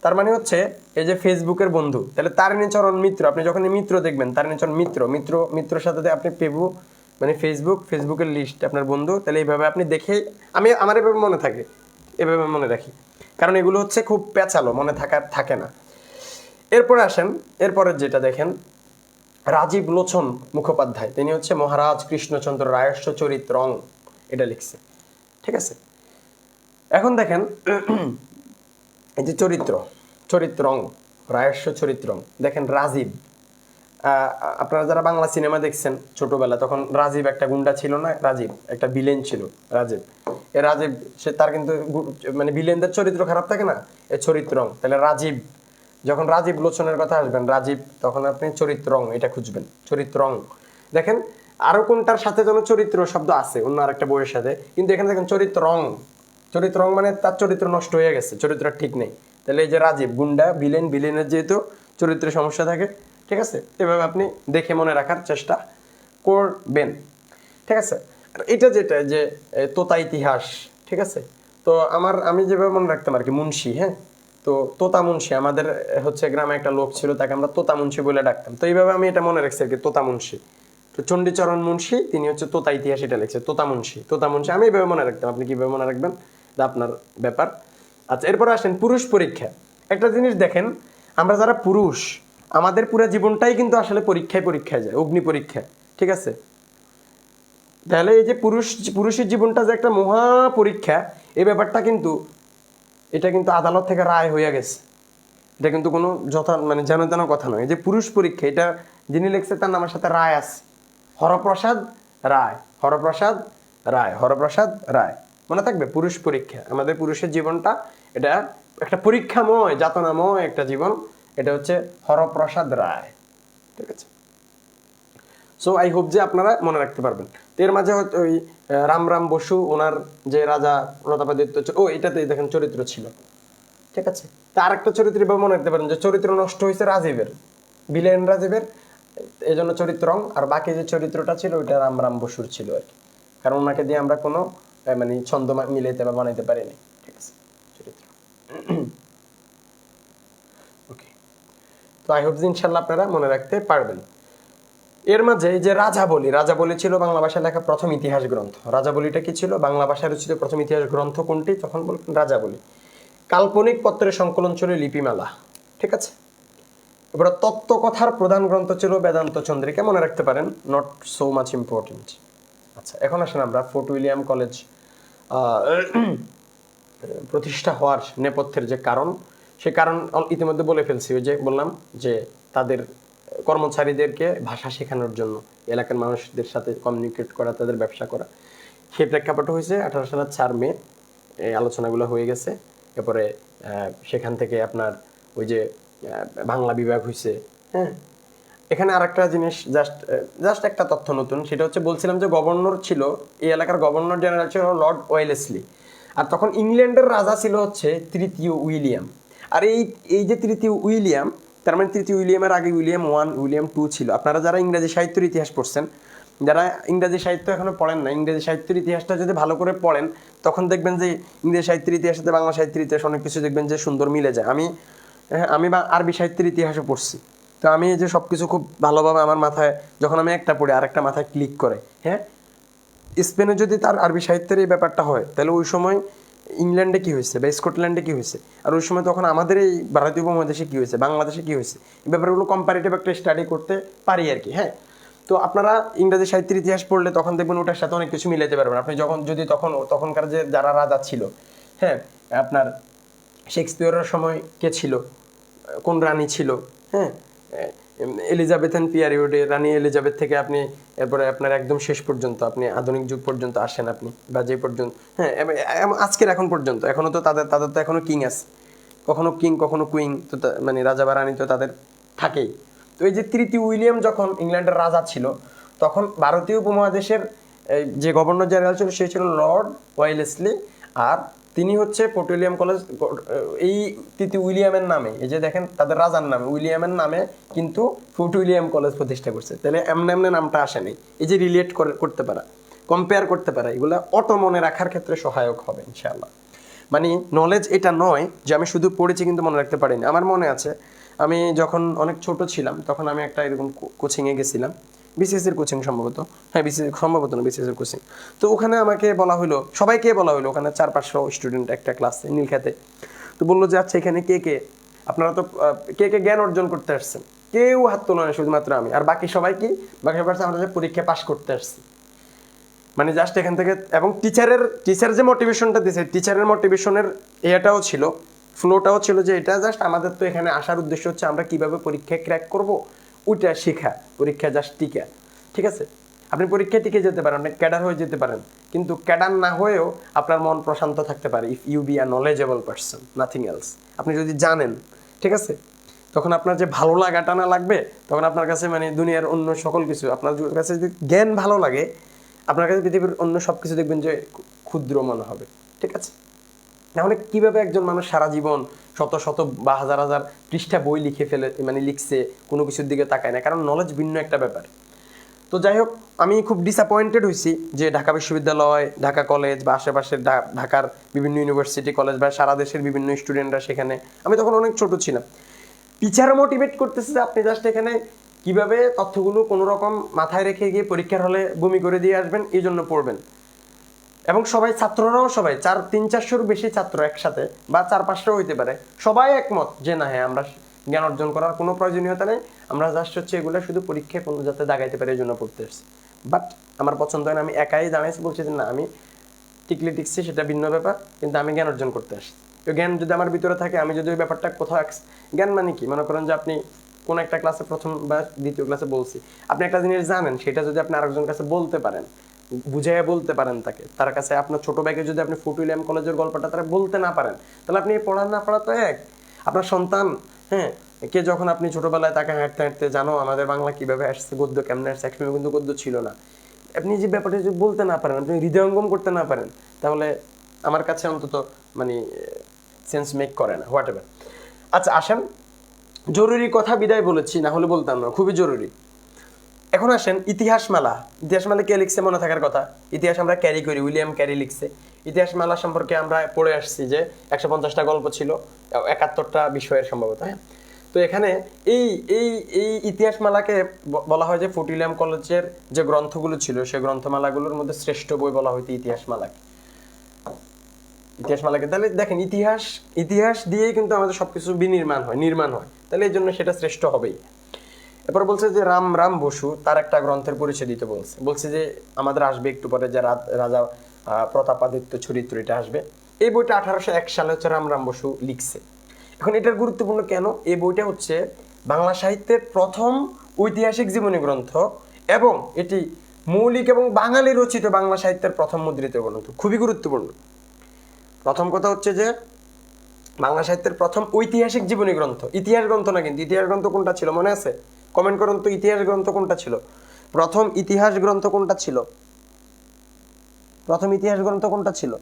তার মানে হচ্ছে এই যে ফেসবুকের বন্ধু। তাহলে তারিণী চরণ মিত্র, আপনি যখন মিত্র দেখবেন তারিণী চরণ মিত্র, মিত্রর সাথে আপনি পেবু মানে ফেসবুকের লিস্ট আপনার বন্ধু। তাহলে এইভাবে আপনি দেখে, আমার এভাবে মনে থাকে, এভাবে মনে রাখি, কারণ এগুলো হচ্ছে খুব পেঁচালো, মনে থাকে না। এরপরে আসেন, এরপরের যেটা দেখেন রাজীব লোচন মুখোপাধ্যায়, তিনি হচ্ছে মহারাজ কৃষ্ণচন্দ্র রায়স্য চরিত্রং, এটা লিখছে, ঠিক আছে। এখন দেখেন এই যে চরিত্রং, রায়স্য চরিত্রং, দেখেন রাজীব। আপনারা যারা বাংলা সিনেমা দেখছেন ছোটবেলা, তখন রাজীব একটা গুন্ডা ছিল না? রাজীব একটা ভিলেন ছিল, রাজীব। এ রাজীব সে তার কিন্তু মানে ভিলেনদের চরিত্র খারাপ থাকে না, এ চরিত্রং। তাহলে রাজীব, যখন রাজীব লোচনের কথা আসবেন রাজীব, তখন আপনি চরিত্রং এটা খুঁজবেন, চরিত্রং। দেখেন আরো কোনটার সাথে যেন চরিত্র শব্দ আছে অন্য আরেকটা বইয়ের সাথে, কিন্তু এখানে দেখেন চরিত্রং। চরিত্রং মানে তার চরিত্র নষ্ট হয়ে গেছে, চরিত্র ঠিক নেই। তাহলে এই যে রাজীব গুন্ডা, ভিলেনের যেহেতু চরিত্রের সমস্যা থাকে, ঠিক আছে, এভাবে আপনি দেখে মনে রাখার চেষ্টা করবেন, ঠিক আছে। আর এটা যেটা যে তোতা ইতিহাস, ঠিক আছে। তো আমি যেভাবে মনে রাখতাম আর কি, মুন্সি, হ্যাঁ, তো তোতা মুন্সি, আমাদের হচ্ছে গ্রামে একটা লোক ছিল, তাকে আমরা তোতা মুন্সি বলে ডাকতাম। তো এইভাবে আমি এটা মনে রাখছি আর কি, তোতা মুন্সি। তো চণ্ডীচরণ মুন্সি তিনি হচ্ছে তোতা ইতিহাস, এটা লিখছে তোতা মুন্সি। আমি এইভাবে মনে রাখতাম, আপনি কিভাবে মনে রাখবেন আপনার ব্যাপার। আচ্ছা এরপর আসেন পুরুষ পরীক্ষা। একটা জিনিস দেখেন, আমরা যারা পুরুষ, আমাদের পুরো জীবনটাই কিন্তু আসলে পরীক্ষায় যায়, অগ্নি পরীক্ষা, ঠিক আছে। তাহলে এই যে পুরুষের জীবনটা যে একটা মহা পরীক্ষা, এই ব্যাপারটা কিন্তু এটা কিন্তু আদালত থেকে রায় হইয়া গেছে। এটা কিন্তু কোনো মানে যেন তেন কথা নয়। এই যে পুরুষ পরীক্ষা, এটা যিনি লিখছে তার নামের সাথে রায় আছে, হরপ্রসাদ রায়, হরপ্রসাদ রায়। মনে থাকবে, পুরুষ পরীক্ষা, আমাদের পুরুষের জীবনটা এটা একটা পরীক্ষাময়, যাতনাময় একটা জীবন। এটা হচ্ছে হরপ্রসাদ রায়, ঠিক আছে। সো আই হোপ যে আপনারা মনে রাখতে পারবেন। তো এর মাঝে হয়তো ওই রামরাম বসু, ওনার যে রাজা প্রতাপাদিত্য, এটাতে দেখেন চরিত্র ছিল, ঠিক আছে। তার একটা চরিত্র মনে রাখতে পারেন যে চরিত্র নষ্ট হয়েছে রাজীবের, ভিলেন রাজীবের, এই জন্য চরিত্রং। আর বাকি যে চরিত্রটা ছিল ওইটা রামরাম বসুর ছিল আর কি, কারণ ওনাকে দিয়ে আমরা কোনো মানে ছন্দ মিলাইতে বা বানাইতে পারিনি, ঠিক আছে, চরিত্র। ওকে, তো আই হোপ যে ইনশাল্লাহ আপনারা মনে রাখতে পারবেন। এর মাঝে যে রাজাবলী ছিল বাংলা ভাষায় লেখা প্রথম ইতিহাস গ্রন্থ। রাজাবলীটা কি ছিল? বাংলা ভাষায় রচিত প্রথম ইতিহাস গ্রন্থ কোনটি? তখন বলবেন রাজাবলী। কাল্পনিক পত্রের সংকলন ছিল লিপিমালা, ঠিক আছে। এবার তত্ত্বকথার প্রধান গ্রন্থ ছিল বেদান্ত চন্দ্রিকা, মনে রাখতে পারেন, নট সো মাচ ইম্পর্টেন্ট। আচ্ছা এখন আসেন আমরা ফোর্ট উইলিয়াম কলেজ প্রতিষ্ঠা হওয়ার নেপথ্যের যে কারণ, সে কারণ ইতিমধ্যে বলে ফেলছি। ওই যে বললাম যে তাদের কর্মচারীদেরকে ভাষা শেখানোর জন্য, এলাকার মানুষদের সাথে কমিউনিকেট করা, তাদের ব্যবসা করা, সেই প্রেক্ষাপট হয়েছে 18 সালের 4 মে এই আলোচনাগুলো হয়ে গেছে। এরপরে সেখান থেকে আপনার ওই যে বাংলা বিভাগ হয়েছে, হ্যাঁ। এখানে আর একটা জিনিস, জাস্ট একটা তথ্য নতুন, সেটা হচ্ছে বলছিলাম যে গভর্নর ছিল, এই এলাকার গভর্নর জেনারেল ছিল লর্ড ওয়েলেসলি। আর তখন ইংল্যান্ডের রাজা ছিল হচ্ছে তৃতীয় উইলিয়াম। আর এই যে তৃতীয় উইলিয়াম, তার মানে তৃতীয় উইলিয়ামের আগে উইলিয়াম 1, উইলিয়াম 2 ছিল। আপনারা যারা ইংরেজি সাহিত্যের ইতিহাস পড়ছেন, যারা ইংরেজি সাহিত্য এখনো পড়েন না, ইংরেজি সাহিত্যের ইতিহাসটা যদি ভালো করে পড়েন, তখন দেখবেন যে ইংরেজি সাহিত্যের ইতিহাসের সাথে বাংলা সাহিত্যের ইতিহাস অনেক কিছু দেখবেন যে সুন্দর মিলে যায়। আমি আরবি সাহিত্যের ইতিহাসও পড়ছি, তো আমি এই যে সব কিছু খুব ভালোভাবে আমার মাথায়, যখন আমি একটা পড়ি আরেকটা মাথায় ক্লিক করে, হ্যাঁ। স্পেনে যদি তার আরবি সাহিত্যের এই ব্যাপারটা হয়, তাহলে ওই সময় ইংল্যান্ডে কি হয়েছে বা স্কটল্যান্ডে কি হয়েছে, আর ওই সময় তখন আমাদের এই ভারতীয় উপমহাদেশে কি হয়েছে, বাংলাদেশে কি হয়েছে, এই ব্যাপারগুলো কম্পারেটিভ একটা স্টাডি করতে পারি আর কি। হ্যাঁ, তো আপনারা ইংরেজি সাহিত্যের ইতিহাস পড়লে তখন দেখবেন ওটার সাথে অনেক কিছু মিলাতে পারবেন। আপনি যখন যদি তখনকার যে যারা রাজা ছিল, হ্যাঁ, আপনার শেক্সপিয়রের সময় কে ছিল, কোন রানী ছিল, হ্যাঁ, এলিজাবেথান পিরিয়ডে রানী এলিজাবেথ থেকে আপনি এরপরে আপনার একদম শেষ পর্যন্ত আপনি আধুনিক যুগ পর্যন্ত আসেন আপনি, বা যে পর্যন্ত, হ্যাঁ, আজকের এখন পর্যন্ত এখনো তো তাদের তো এখনো কিং আছে, কখনো কিং কখনো কুইন, তো মানে রাজা বা রানী তো তাদের থাকেই। তো এই যে তৃতীয় উইলিয়াম যখন ইংল্যান্ডের রাজা ছিল, তখন ভারতীয় উপমহাদেশের যে গভর্নর জেনারেল ছিল সে ছিল লর্ড ওয়েলেসলি, আর তিনি হচ্ছে ফোর্ট উইলিয়াম কলেজ, এই তৃতীয় উইলিয়ামের নামে, এই যে দেখেন তাদের রাজার নামে উইলিয়ামের নামে কিন্তু ফোর্ট উইলিয়াম কলেজ প্রতিষ্ঠা করছে। তাহলে এমনি এমনি নামটা আসেনি। এই যে রিলেট করতে পারা, কম্পেয়ার করতে পারা, এগুলো অটো মনে রাখার ক্ষেত্রে সহায়ক হবে ইনশাআল্লাহ। মানে নলেজ এটা নয় যে আমি শুধু পড়েছি কিন্তু মনে রাখতে পারিনি। আমার মনে আছে আমি যখন অনেক ছোট ছিলাম তখন আমি একটা এরকম কোচিংয়ে গেছিলাম, বিসিএস এর কোচিং সম্ভবত, হ্যাঁ বিসিএস সম্ভবত না, বিসিএস এর কোচিং। তো ওখানে আমাকে বলা হলো, সবাইকে বলা হলো, ওখানে 400-500 স্টুডেন্ট একটা ক্লাসে নীলখাতে। তো বললো যে আচ্ছা এখানে কে কে আপনারা তো কে কে জ্ঞান অর্জন করতে আসছেন, কেউ হাত তোলো না, শুধুমাত্র আমি, আর বাকি সবাই কি, বাকি সবাই আমরা যে পরীক্ষা পাশ করতে আসছি। মানে জাস্ট এখান থেকে, এবং টিচার যে মোটিভেশনটা দিয়েছে, টিচারের মোটিভেশনের এটাও ছিল, ফ্লোটাও ছিল যে এটা জাস্ট আমাদের তো এখানে আসার উদ্দেশ্য হচ্ছে আমরা কিভাবে পরীক্ষায় ক্র্যাক করব ওইটা শেখা, পরীক্ষা জাস্ট টিকা, ঠিক আছে। আপনি পরীক্ষায় টিকে যেতে পারেন, আপনি ক্যাডার হয়ে যেতে পারেন, কিন্তু ক্যাডার না হয়েও আপনার মন প্রশান্ত থাকতে পারে if you be a knowledgeable person, nothing else. আপনি যদি জানেন, ঠিক আছে, তখন আপনার যে ভালো লাগাটা না লাগবে, তখন আপনার কাছে মানে দুনিয়ার অন্য সকল কিছু, আপনার কাছে যদি জ্ঞান ভালো লাগে, আপনার কাছে পৃথিবীর অন্য সব কিছু দেখবেন যে ক্ষুদ্র মনে হবে, ঠিক আছে। তাহলে কিভাবে একজন মানুষ সারা জীবন শত শত বা হাজার হাজার পৃষ্ঠা বই লিখে ফেলে, মানে লিখছে, কোনো কিছুর দিকে তাকায় না, কারণ নলেজ ভিন্ন একটা ব্যাপার। তো যাই হোক, আমি খুব ডিসঅ্যাপয়েন্টেড হয়েছি যে ঢাকা বিশ্ববিদ্যালয়, ঢাকা কলেজ বা আশেপাশের ঢাকার বিভিন্ন ইউনিভার্সিটি কলেজ বা সারা দেশের বিভিন্ন স্টুডেন্টরা সেখানে, আমি তখন অনেক ছোট ছিলাম, টিচারও মোটিভেট করতেছে যে আপনি জাস্ট এখানে কিভাবে তথ্যগুলো কোনো রকম মাথায় রেখে গিয়ে পরীক্ষার হলে বমি করে দিয়ে আসবেন, এই জন্য পড়বেন। এবং সবাই, ছাত্ররাও সবাই 300-400-র বেশি ছাত্র একসাথে, বা 400-500 হইতে পারে, সবাই একমত যে না, হ্যাঁ, আমরা জ্ঞান অর্জন করার কোনো প্রয়োজনীয়তা নেই, আমরা জাস্ট হচ্ছে এগুলো শুধু পরীক্ষায় কোনো যাতে দাগাইতে পারে এই জন্য পড়তে এসেছি। বাট আমার পছন্দ হয় না, আমি একাই দাঁড়াইছি, বলছি যে না, আমি টিকলে টিকছি সেটা ভিন্ন ব্যাপার, কিন্তু আমি জ্ঞান অর্জন করতে আসি। তো জ্ঞান যদি আমার ভিতরে থাকে, আমি যদি ওই ব্যাপারটা কোথাও, জ্ঞান মানে কি, মনে করেন যে আপনি কোন একটা ক্লাসে প্রথম বা দ্বিতীয় ক্লাসে বলছি, আপনি একটা জিনিস জানেন, সেটা যদি আপনি আরেকজনের কাছে বলতে পারেন, বুঝাইয়া বলতে পারেন তাকে, তার কাছে আপনার ছোট ভাইকে যদি আপনি ফোর্ট উইলিয়াম কলেজের গল্পটা তারা বলতে না পারেন, তাহলে আপনি পড়ার না পড়া তো এক। আপনার সন্তান, হ্যাঁ, কে যখন আপনি ছোটবেলায় তাকে হাঁটতে হাঁটতে, জানো আমাদের বাংলা কিভাবে আসছে, গদ্য কেমনে আসছে, একসময় কিন্তু গদ্য ছিল না, আপনি যে ব্যাপারটা যদি বলতে না পারেন, আপনি হৃদয়ঙ্গম করতে না পারেন, তাহলে আমার কাছে অন্তত মানে সেন্স মেক করে না, হোয়াট এভার। আচ্ছা আসেন, জরুরি কথা বিদায় বলেছি, না হলে বলতাম না, খুবই জরুরি। এখন আসেন ইতিহাসমালা। ইতিহাসমালা কে লিখছে মনে থাকার কথা, ইতিহাস আমরা ক্যারি করি, উইলিয়াম ক্যারি লিখছে। ইতিহাসমালা সম্পর্কে আমরা পড়ে আসছি যে 150টা গল্প ছিল, 71টা বিষয়ের সম্ভবত, হ্যাঁ। তো এখানে এই এই এই ইতিহাসমালাকে বলা হয় যে ফোর্ট উইলিয়াম কলেজের যে গ্রন্থগুলো ছিল সেই গ্রন্থমালাগুলোর মধ্যে শ্রেষ্ঠ বই বলা হইতো ইতিহাসমালাকে। ইতিহাসমালাকে, তাহলে দেখেন ইতিহাস দিয়েই কিন্তু আমাদের সবকিছু নির্মাণ হয়, তাহলে এই জন্য সেটা শ্রেষ্ঠ হবেই। এরপর বলছে যে রাম বসু তার একটা গ্রন্থের পরিচয় দিতে বলছে যে আমাদের আসবে একটু পরে যে রাজা প্রতাপাদিত্য চরিত্র, এটা আসবে। এই বইটা 1801 সালে হচ্ছে রাম বসু লিখছে। এখন এটার গুরুত্বপূর্ণ কেন, এই বইটা হচ্ছে বাংলা সাহিত্যের প্রথম ঐতিহাসিক জীবনী গ্রন্থ, এবং এটি মৌলিক এবং বাঙালি রচিত বাংলা সাহিত্যের প্রথম মুদ্রিত গ্রন্থ, খুবই গুরুত্বপূর্ণ। প্রথম কথা হচ্ছে যে বাংলা সাহিত্যের প্রথম ঐতিহাসিক জীবনী গ্রন্থ, ইতিহাস গ্রন্থ না, কিন্তু ইতিহাস গ্রন্থ কোনটা ছিল মনে আছে? কমেন্ট করুন তো, ইতিহাস গ্রন্থ কোনটা ছিল, প্রথম ইতিহাস গ্রন্থ কোনটা ছিল, প্রথম ইতিহাস গ্রন্থ কোনটা ছিল?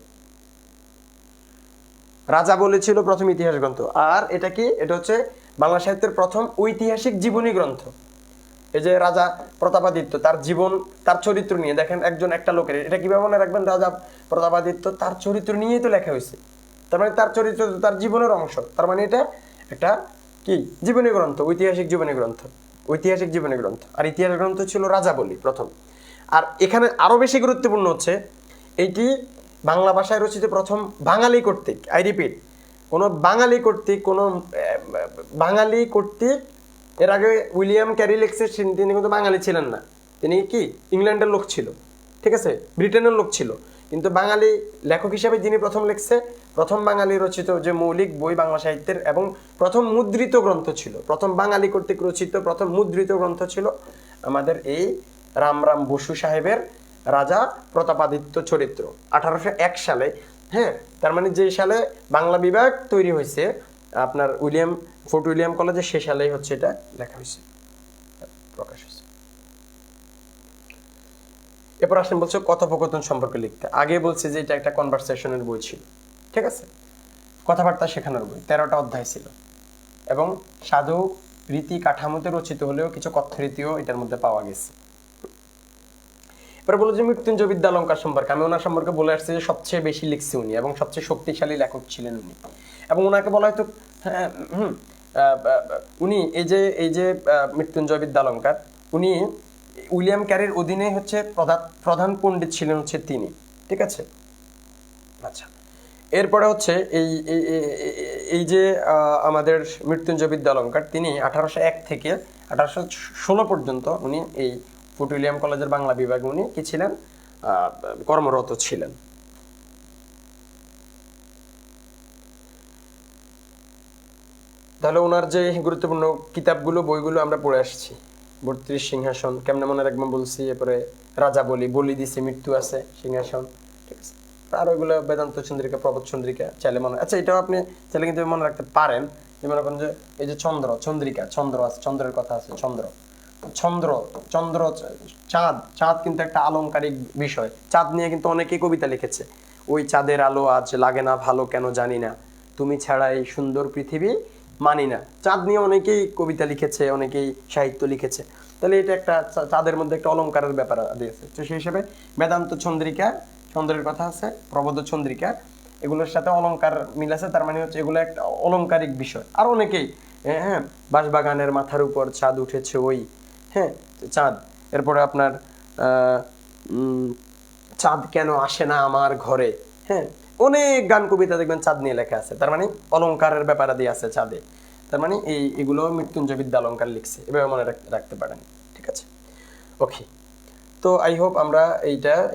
রাজা বলেছিল প্রথম ইতিহাস গ্রন্থ। আর এটা কি, এটা হচ্ছে বাংলা সাহিত্যের প্রথম ঐতিহাসিক জীবনী গ্রন্থ। এই যে রাজা প্রতাপাদিত্য, তার জীবন, তার চরিত্র নিয়ে, দেখেন একটা লোকের, এটা কিভাবে মনে রাখবেন, রাজা প্রতাপাদিত্য তার চরিত্র নিয়েই তো লেখা হয়েছে, তার মানে তার চরিত্র তার জীবনের অংশ, তার মানে এটা একটা কি জীবনী গ্রন্থ, ঐতিহাসিক জীবনী গ্রন্থ, আর ইতিহাস গ্রন্থ ছিল রাজাবলী প্রথম। আর এখানে আরো বেশি গুরুত্বপূর্ণ হচ্ছে এইটি বাংলা ভাষায় রচিত প্রথম বাঙালি কর্তৃক, আই রিপিট, কোনো বাঙালি কর্তৃক, কোনো বাঙালি কর্তৃক, এর আগে উইলিয়াম ক্যারি লিখছে, তিনি কিন্তু বাঙালি ছিলেন না, তিনি কি ইংল্যান্ডের লোক ছিল, ঠিক আছে, ব্রিটেনের লোক ছিল, কিন্তু বাঙালি লেখক হিসাবে যিনি প্রথম লিখছে, প্রথম বাঙালি রচিত যে মৌলিক বই বাংলা সাহিত্যের এবং প্রথম মুদ্রিত গ্রন্থ ছিল, প্রথম বাঙালি কর্তৃক রচিত প্রথম মুদ্রিত গ্রন্থ ছিল আমাদের এই রামরাম বসু সাহেবের রাজা প্রতাপাদিত্য চরিত্র, 1801 সালে। হ্যাঁ, তার মানে যে সালে বাংলা বিভাগ তৈরি হয়েছে আপনার ফোর্ট উইলিয়াম কলেজে, সে সালেই হচ্ছে এটা লেখা হয়েছে, প্রকাশ হয়েছে। এরপর আসেন বলছে কথোপকথন সম্পর্কে লিখতে। আগে বলছে যে এটা একটা কনভারসেশনের বই ছিল, ঠিক আছে, কথাবার্তা শেখানোর বই, 13টা অধ্যায় ছিল এবং সাধু রীতি কাঠামোতে রচিত হলেও কিছু কথ্য রীতিও এটার মধ্যে পাওয়া গেছে। এবার বলো যে মৃত্যুঞ্জয় বিদ্যালঙ্কার সম্পর্কে, আমি ওনার সম্পর্কে বলে আসছি যে সবচেয়ে বেশি লিখছে উনি এবং সবচেয়ে শক্তিশালী লেখক ছিলেন উনি, এবং ওনাকে বলা হয়তো উনি এই যে মৃত্যুঞ্জয় বিদ্যালঙ্কার, উনি উইলিয়াম ক্যারির অধীনে হচ্ছে প্রধান পণ্ডিত ছিলেন হচ্ছে তিনি, ঠিক আছে। আচ্ছা, এরপরে হচ্ছে এই যে আমাদের মৃত্যুঞ্জয় বিদ্যালঙ্কার, তিনি 1801 থেকে 1816 পর্যন্ত উনি এই ফোর্ট উইলিয়াম কলেজের বাংলা বিভাগে উনি কি ছিলেন, কর্মরত ছিলেন। তাহলে ওনার যে গুরুত্বপূর্ণ কিতাবগুলো, বইগুলো আমরা পড়ে আসছি, 32 সিংহাসন কেমনে মনে রাখবো বলছি, এরপরে রাজা বলি দিছে, মৃত্যু আছে, সিংহাসন, ঠিক আছে, আর ওইগুলো বেদান্ত চন্দ্রিকা, প্রবোধ চন্দ্রিকা চাইলে মনে, আচ্ছা এটাও আপনি চাইলে কিন্তু মনে রাখতে পারেন, যে মনে করেন যে এই যে চন্দ্রিকা, চন্দ্র আছে, চন্দ্রের কথা আছে, চন্দ্র চাঁদ কিন্তু একটা আলংকারিক বিষয়, চাঁদ নিয়ে কিন্তু অনেকেই কবিতা লিখেছে, ওই চাঁদের আলো আজ লাগে না ভালো কেন জানি না, তুমি ছাড়া এই সুন্দর পৃথিবী মানি না, চাঁদ নিয়ে অনেকেই কবিতা লিখেছে, অনেকেই সাহিত্য লিখেছে। তাহলে এটা একটা চাঁদের মধ্যে একটা অলংকারের ব্যাপার দিয়েছে, তো সেই হিসেবে বেদান্ত চন্দ্রিকা, চন্দ্রের কথা আছে, প্রবোধ চন্দ্রিকা, এগুলোর সাথে অলংকার মিল আছে, তার মানে হচ্ছে এগুলো একটা অলংকারিক বিষয়। আর অনেকেই হ্যাঁ, বাঁশবাগানের মাথার উপর চাঁদ উঠেছে ওই, হ্যাঁ চাঁদ, এরপরে আপনার চাঁদ কেন আসে না আমার ঘরে, হ্যাঁ, অনেক গান কবিতা দেখবেন চাঁদ নিয়ে লেখা আছে, তার মানে অলংকারের ব্যাপার দিয়ে আছে চাঁদে, তার মানে এগুলো মৃত্যুঞ্জয় বিদ্যালঙ্কার লিখছে, এভাবে মনে রাখতে পারেন, ঠিক আছে। ওকে, তো আই হোপ আমরা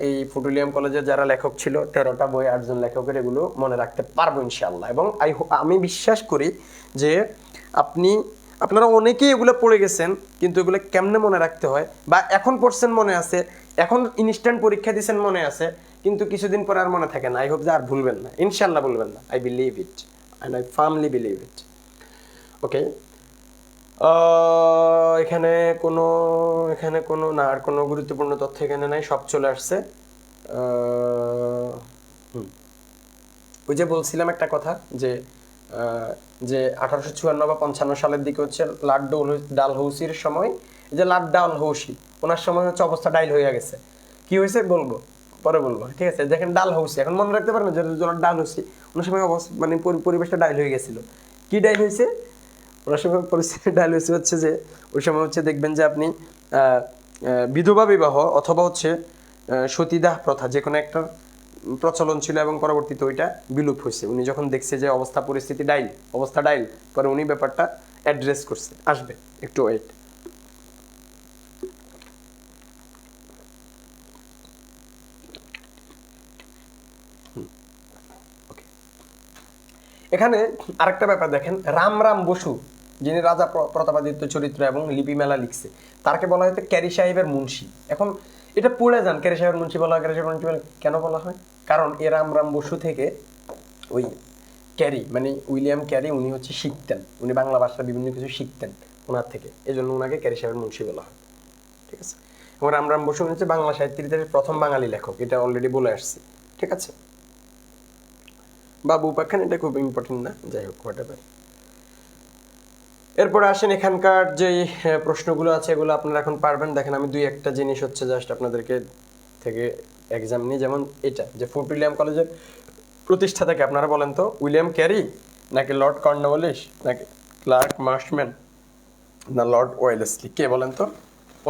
এই ফোর্ট উইলিয়াম কলেজের যারা লেখক ছিল, 13টা বই, 8জন লেখকের, এগুলো মনে রাখতে পারবো ইনশাআল্লাহ। এবং আমি বিশ্বাস করি যে আপনারা অনেকেই এগুলো পড়ে গেছেন, কিন্তু এগুলো কেমনে মনে রাখতে হয়, বা এখন পড়ছেন মনে আছে, এখন ইনস্ট্যান্ট পরীক্ষা দিচ্ছেন মনে আছে, কিন্তু কিছুদিন পরে আর মনে থাকে না। আই হোপ যে আর ভুলবেন না, ইনশাআল্লাহ ভুলবেন না, I believe it and I firmly believe it. Okay, এখানে কোনো না, আর কোনো গুরুত্বপূর্ণ তথ্য এখানে নাই, সব চলে আসছে। ওই যে বলছিলাম একটা কথা, যে 1854 বা 55 সালের দিকে হচ্ছে লার্ড ডালহৌসির সময়, যে লার্ড ডালহৌসি, ওনার সময় হচ্ছে অবস্থা ডাইল হয়ে গেছে। কি হয়েছে বলবো, পরে বলবো, ঠিক আছে। দেখেন ডালহৌসি, এখন মনে রাখতে পারেন যে ডালহৌসি, ওনার সময় অবস্থা মানে পরিবেশটা ডাইল হয়ে গেছিল। কি ডাইল হয়েছে ওনার সময়, পরিস্থিতি ডাইল হয়েছে হচ্ছে যে ওই সময় হচ্ছে দেখবেন যে আপনি বিধবা বিবাহ অথবা হচ্ছে সতীদাহ প্রথা, যে কোনো একটা প্রচলন ছিল এবং পরবর্তীতে ওইটা বিলুপ হয়েছে। উনি যখন দেখছে যে অবস্থা ডাইল, পরে উনি ব্যাপারটা অ্যাড্রেস করছে। আসবে, একটু ওয়েট। এখানে আরেকটা ব্যাপার দেখেন, রামরাম বসু, যিনি রাজা প্রতাপাদিত্য চরিত্র এবং লিপিমেলা লিখছে, তাকে বলা হয় ক্যারি সাহেবের মুন্সি। এখন এটা পড়ে যান, ক্যারি সাহেবের মুন্সি বলা হয়, ক্যারি সাহেবের মুন্সি কেন বলা হয়? কারণ এ রামরাম বসু থেকে ওই ক্যারি মানে উইলিয়াম ক্যারি, উনি হচ্ছে শিখতেন, উনি বাংলা ভাষার বিভিন্ন কিছু শিখতেন ওনার থেকে, এই জন্য ওনাকে ক্যারি সাহেবের মুন্সি বলা হয়, ঠিক আছে। এবং রামরাম বসু হচ্ছে বাংলা সাহিত্যের ইতিহাসের প্রথম বাঙালি লেখক, এটা অলরেডি বলে আসছি, ঠিক আছে। বাবু উপাখ্যান, এটা খুব ইম্পর্টেন্ট না, যাই হোক, হোয়াটএভার। এরপরে আসেন এখানকার যে প্রশ্নগুলো আছে, এগুলো আপনারা এখন পারবেন। দেখেন, আমি 2-1টা জিনিস হচ্ছে জাস্ট আপনাদেরকে থেকে এক্সাম নিই। যেমন এটা, যে ফোর্ট উইলিয়াম কলেজের প্রতিষ্ঠাতাকে আপনারা বলেন তো, উইলিয়াম ক্যারি নাকি লর্ড কর্নওয়ালিস নাকি ক্লার্ক মার্শম্যান না লর্ড ওয়েলেসলি, কে বলেন তো?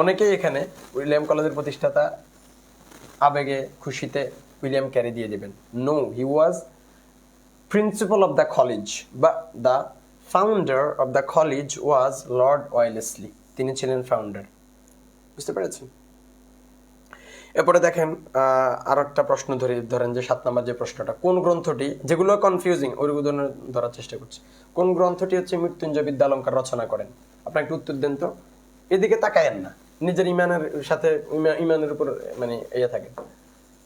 অনেকেই এখানে উইলিয়াম কলেজের প্রতিষ্ঠাতা আবেগে খুশিতে উইলিয়াম ক্যারি দিয়ে দেবেন। No, he was principal of the college, বা the founder of the college was Lord Wellesley. তিনি ছিলেন ফাউন্ডার। বুঝতে পেরেছেন? এরপরে দেখেন আর একটা প্রশ্ন ধরেন যে 7 নম্বর যে প্রশ্নটা, কোন গ্রন্থটি, যেগুলো কনফিউজিং ওইগুলো ধরার চেষ্টা করছি, কোন গ্রন্থটি হচ্ছে মৃত্যুঞ্জয় বিদ্যালঙ্কার রচনা করেন? আপনার একটু উত্তর দেন তো। এদিকে তাকায়েন না, নিজের ইমানের সাথে ইমানের উপর মানে থাকেন,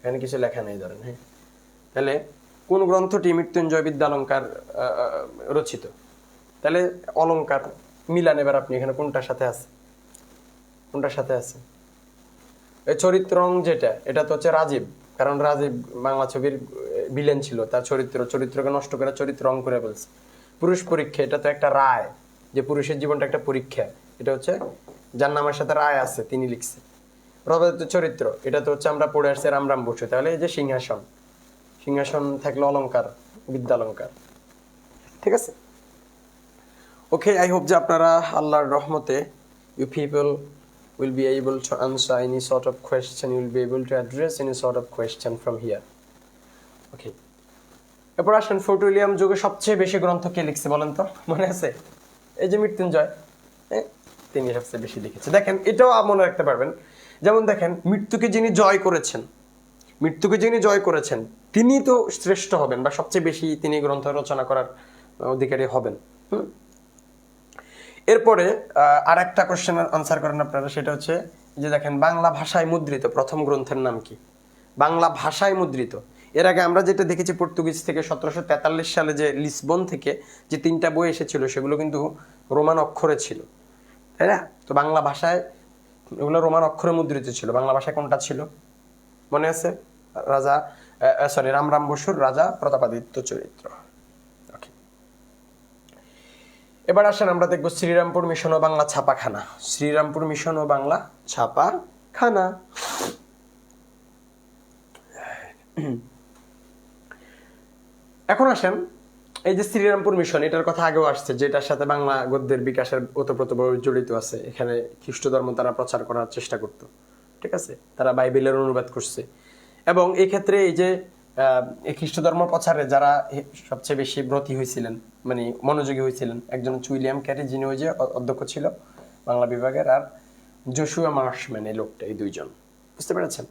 এখানে কিছু লেখা নেই ধরেন। হ্যাঁ, তাহলে কোন গ্রন্থটি মৃত্যুঞ্জয় বিদ্যালঙ্কার রচিত? তাহলে অলঙ্কার মিলান এবার আপনি, এখানে কোনটার সাথে আছে, কোনটার সাথে আছে? এই চরিত্রং যেটা, এটা তো হচ্ছে রাজীব, কারণ রাজীব বাংলা ছবির ভিলেন ছিল, তার চরিত্রকে নষ্ট করে চরিত্র রং করে ফেলছে। পুরুষ পরীক্ষা, এটা তো একটা রায়, যে পুরুষের জীবনটা একটা পরীক্ষা, এটা হচ্ছে যার নামের সাথে রায় আছে তিনি লিখছে। প্রভাবিত চরিত্র, এটা তো হচ্ছে আমরা পড়ে আসছি রামরাম বসু। তাহলে এই যে সিংহাসন, সিংহাসন থাকলো অলঙ্কার, বিদ্যালঙ্কার। ঠিক আছে? ওকে, আই হোপ যে আপনারা আল্লাহর রহমতে you people will be able to answer any sort of question, you will be able to address any sort of question from here. Okay. এরপর আসেন, ফোর্ট উইলিয়াম যুগে সবচেয়ে বেশি গ্রন্থ কে লিখছে বলেন তো, মনে আছে? এই যে মৃত্যুঞ্জয়, তিনি সবচেয়ে বেশি লিখেছে। দেখেন, এটাও মনে রাখতে পারবেন। যেমন দেখেন, মৃত্যুকে যিনি জয় করেছেন তিনি তো শ্রেষ্ঠ হবেন, বা সবচেয়ে বেশি তিনি গ্রন্থ রচনা করার অধিকারী হবেন। এরপরে আর একটা কোশ্চেনের আনসার করেন আপনারা, সেটা হচ্ছে যে দেখেন, বাংলা ভাষায় মুদ্রিত প্রথম গ্রন্থের নাম কি? বাংলা ভাষায় মুদ্রিত। এর আগে আমরা যেটা দেখেছি, পর্তুগিজ থেকে 1743 সালে যে লিসবন থেকে যে 3টা বই এসেছিল, সেগুলো কিন্তু রোমান অক্ষরে ছিল, তাই না? তো বাংলা ভাষায় এগুলো রোমান অক্ষরে মুদ্রিত ছিল। বাংলা ভাষায় কোনটা ছিল মনে আছে? রামরাম বসুর রাজা প্রতাপাদিত্য চরিত্র। এবার আসেন, আমরা দেখবো শ্রীরামপুর মিশন ও বাংলা ছাপাখানা। শ্রীরামপুর মিশন ও বাংলা ছাপাখানা। এখন আসেন, এই যে শ্রীরামপুর মিশন, এটার কথা আগেও আসছে, যেটার সাথে বাংলা গদ্যের বিকাশের ওতপ্রোতভাবে জড়িত আছে। এখানে খ্রিস্ট ধর্ম তারা প্রচার করার চেষ্টা করত, ঠিক আছে? তারা বাইবেলের অনুবাদ করছে, এবং এই ক্ষেত্রে এই যে খ্রিস্ট ধর্ম প্রচারে যারা সবচেয়ে বেশি ব্রতী হয়েছিলেন, মানে মনোযোগী হয়েছিলেন, একজন হচ্ছে উইলিয়াম ক্যারি, যিনি ওই যে অধ্যক্ষ ছিল বাংলা বিভাগের, আর জোশুয়া মার্শম্যান, এই লোকটা, এই দুইজন। বুঝতে পেরেছেন?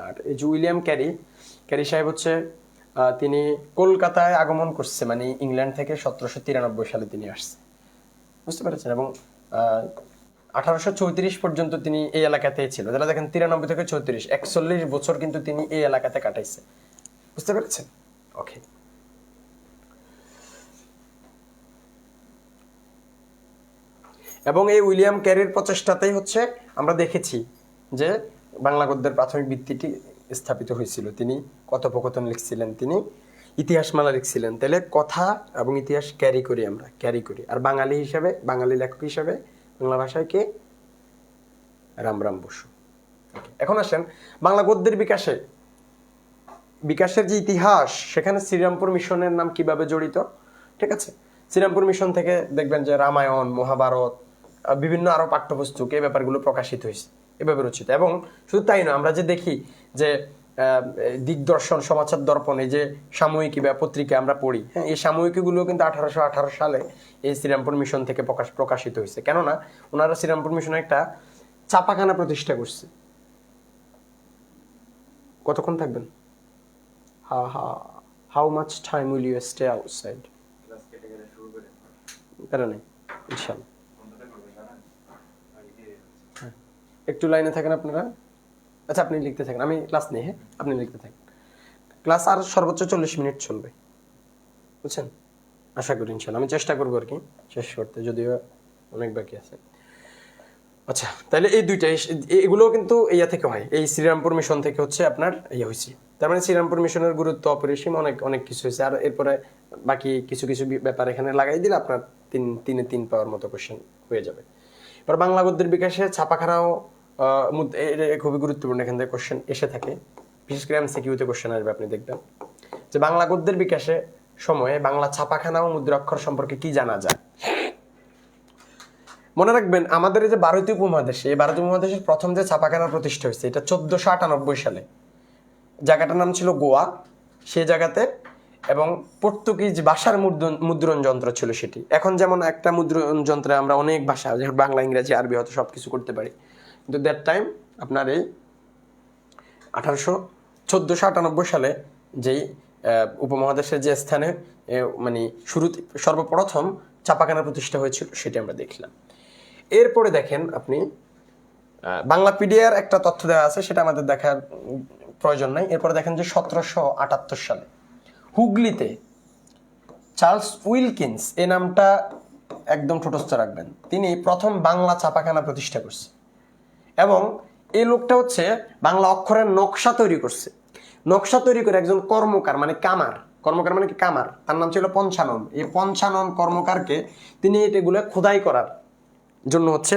আর এই যে উইলিয়াম ক্যারি সাহেব হচ্ছে তিনি কলকাতায় আগমন করছে, মানে ইংল্যান্ড থেকে 1793 সালে তিনি আসছে। বুঝতে পেরেছেন? এবং 1834 পর্যন্ত তিনি এই এলাকাতেই ছিল। যারা দেখেন 93 থেকে 34, 41 বছর কিন্তু তিনি এই এলাকাতে কাটাইছে। বুঝতে পেরেছেন? ওকে। এবং এই উইলিয়াম ক্যারির প্রচেষ্টাতেই হচ্ছে আমরা দেখেছি যে বাংলা গদ্যের প্রাথমিক ভিত্তিটি স্থাপিত হয়েছিল। তিনি কথোপকথন লিখছিলেন, তিনি ইতিহাসমালা লিখছিলেন। তাহলে কথা এবং ইতিহাস ক্যারি করি, আর বাঙালি হিসাবে, বাঙালি লেখক হিসাবে বাংলা ভাষায় কে? রামরাম বসু। এখন আসেন, বাংলা গদ্যের বিকাশের যে ইতিহাস, সেখানে শ্রীরামপুর মিশনের নাম কিভাবে জড়িত? ঠিক আছে, শ্রীরামপুর মিশন থেকে দেখবেন যে রামায়ণ, মহাভারত, বিভিন্ন আরো পাঠ্যপুস্তক, এই ব্যাপারগুলো প্রকাশিত হয়েছে, এভাবে রচিত। এবং শুধু তাই নয়, আমরা যে দেখি যে দিগদর্শন, সমাচার দর্পণ, এই যে সাময়িকী বা পত্রিকা আমরা পড়ি, হ্যাঁ, এই সাময়িকীগুলো কিন্তু 1818 সালে এই শ্রীরামপুর মিশন থেকে প্রকাশিত হয়েছে। কেননা ওনারা শ্রীরামপুর মিশনে একটা ছাপাখানা প্রতিষ্ঠা করছে। কতক্ষণ থাকবেন? How much time will you stay outside? ইনশাআল্লাহ একটু লাইনে থাকেন আপনারা। আচ্ছা, আপনি লিখতে থাকেন, আমি ক্লাস নেই। হ্যাঁ, আপনি লিখতে থাকেন। ক্লাস আর সর্বোচ্চ 40 মিনিট চলবে, বুঝছেন? আশা করি ইনশাআল্লাহ। আমি চেষ্টা করবো আর কি শেষ করতে, যদিও অনেক বাকি আছে। আচ্ছা, তাহলে এই দুইটা, এগুলো কিন্তু ইয়া থেকে হয়, এই শ্রীরামপুর মিশন থেকে হচ্ছে আপনার ইয়ে হয়েছে। তার মানে শ্রীরামপুর মিশনের গুরুত্ব অপরিসীম, অনেক কিছু হয়েছে। আর এরপরে বাকি কিছু ব্যাপার এখানে লাগাই দিলে আপনার তিনে 3 পাওয়ার মতো কোশ্চেন হয়ে যাবে। এবার বাংলা গদ্যের বিকাশে ছাপাখানাও খুবই গুরুত্বপূর্ণ, এখান থেকে কোশ্চেন এসে থাকে, বিশেষ করে এমসিকিউতে কোশ্চেন আসবে। আপনি দেখবেন যে বাংলা গদ্যের বিকাশে সময়ে বাংলা ছাপাখানা ও মুদ্রাক্ষর সম্পর্কে কি জানা যায়। মনে রাখবেন, আমাদের এই যে ভারতীয় উপমহাদেশে, এই ভারতীয় উপমহাদেশের প্রথম যে ছাপাখানা প্রতিষ্ঠা হয়েছে, এটা 1498 সালে। জায়গাটার নাম ছিল গোয়া, সেই জায়গাতে, এবং পর্তুগিজ ভাষার মুদ্রণ যন্ত্র ছিল সেটি। এখন যেমন একটা মুদ্রণ যন্ত্রে আমরা অনেক ভাষা, যেমন বাংলা, ইংরেজি, আরবি হয়তো সব কিছু করতে পারি, কিন্তু দ্যাট টাইম আপনার এই 1498 সালে যেই উপমহাদেশের যে স্থানে মানে শুরুতে সর্বপ্রথম ছাপাখানা প্রতিষ্ঠা হয়েছিল সেটি আমরা দেখলাম। এরপরে দেখেন আপনি বাংলাপিডিয়ার একটা তথ্য দেওয়া আছে, সেটা আমাদের দেখার প্রয়োজন নাই। এরপরে দেখেন যে 1778 সালে হুগলিতে চার্লস উইলকিন্স, এই নামটা একদম ঠোঁটস্থ রাখবেন, তিনি প্রথম বাংলা ছাপাখানা প্রতিষ্ঠা করছে, এবং এই লোকটা হচ্ছে বাংলা অক্ষরের নকশা তৈরি করছে। নকশা তৈরি করে একজন কর্মকার, মানে কামার, কর্মকার মানে কি কামার, তার নাম ছিল পঞ্চানন। এই পঞ্চানন কর্মকারকে তিনি এগুলো খোদাই করার জন্য হচ্ছে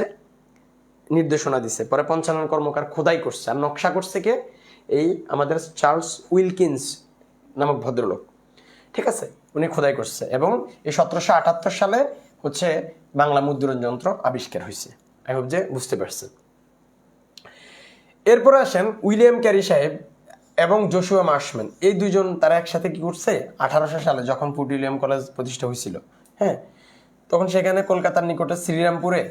নির্দেশনা দিছে। পরে পঞ্চানন কর্মকার খোদাই করছে, আর নকশা করছে কে? এই আমাদের চার্লস উইলকিন্স নামক ভদ্রলোক, ঠিক আছে, উনি খোদাই করছে। এবং এই 1778 সালে হচ্ছে বাংলা মুদ্রণ যন্ত্র আবিষ্কার হয়েছে। আই হোপ যে বুঝতে পারছেন। এরপরে আসেন উইলিয়াম ক্যারি সাহেব এবং জোশুয়া মার্শম্যান, এই দুইজন তারা একসাথে কি করছে, 1800 সালে যখন ফোর্ট উইলিয়াম কলেজ প্রতিষ্ঠা হয়েছিল, হ্যাঁ, তখন সেখানে কলকাতার নিকটে শ্রীরামপুরে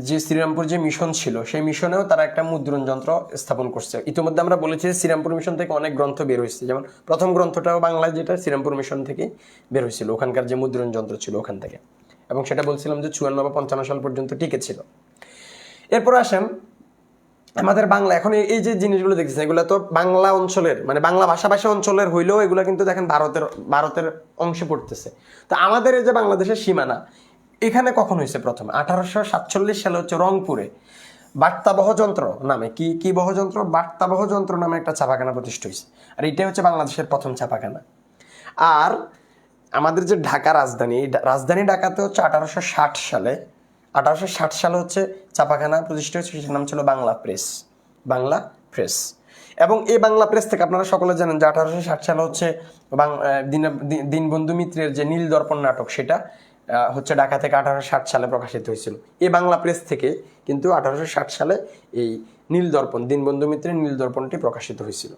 যে শ্রীরামপুর যে মিশন ছিল, সেই মিশনেও তারা একটা মুদ্রণ যন্ত্র স্থাপন করছে। ইতিমধ্যে আমরা বলেছি শ্রীরামপুর মিশন থেকে অনেক গ্রন্থ বের হয়েছে, যেমন প্রথম গ্রন্থটাও বাংলায়, যেটা শ্রীরামপুর মিশন থেকে বের হয়েছিল, ওখানকার যে মুদ্রণ যন্ত্র ছিল ওখান থেকে, এবং সেটা বলছিলাম যে 54 বা 55 সাল পর্যন্ত টিকে ছিল। এরপর আসেন আমাদের বাংলা, এখন এই যে জিনিসগুলো দেখতেছেন, এগুলো তো বাংলা অঞ্চলের, মানে বাংলা ভাষাভাষী অঞ্চলের হইলেও এগুলো কিন্তু দেখেন ভারতের অংশে পড়তেছে। তো আমাদের এই যে বাংলাদেশের সীমানা, এখানে কখন হয়েছে প্রথম? 1847 সালে হচ্ছে রংপুরে বার্তাবহ যন্ত্র নামে, কি বহ যন্ত্র, বার্তাবহ যন্ত্র নামে একটা ছাপাখানা প্রতিষ্ঠা হয়েছে, আর এটাই হচ্ছে বাংলাদেশের প্রথম ছাপাখানা। আর আমাদের যে ঢাকা রাজধানী ঢাকাতে হচ্ছে 1860 সালে হচ্ছে ছাপাখানা প্রতিষ্ঠা হয়েছে, সেটার নাম ছিল বাংলা প্রেস। এবং এই বাংলা প্রেস থেকে আপনারা সকলে জানেন যে 1860 সালে হচ্ছে দীনবন্ধু মিত্রের যে নীল দর্পণ নাটক, সেটা হচ্ছে ঢাকা থেকে 1860 সালে প্রকাশিত হয়েছিল। এই বাংলা প্রেস থেকে কিন্তু 1860 সালে এই দীনবন্ধু মিত্রের নীল দর্পণটি প্রকাশিত হয়েছিল।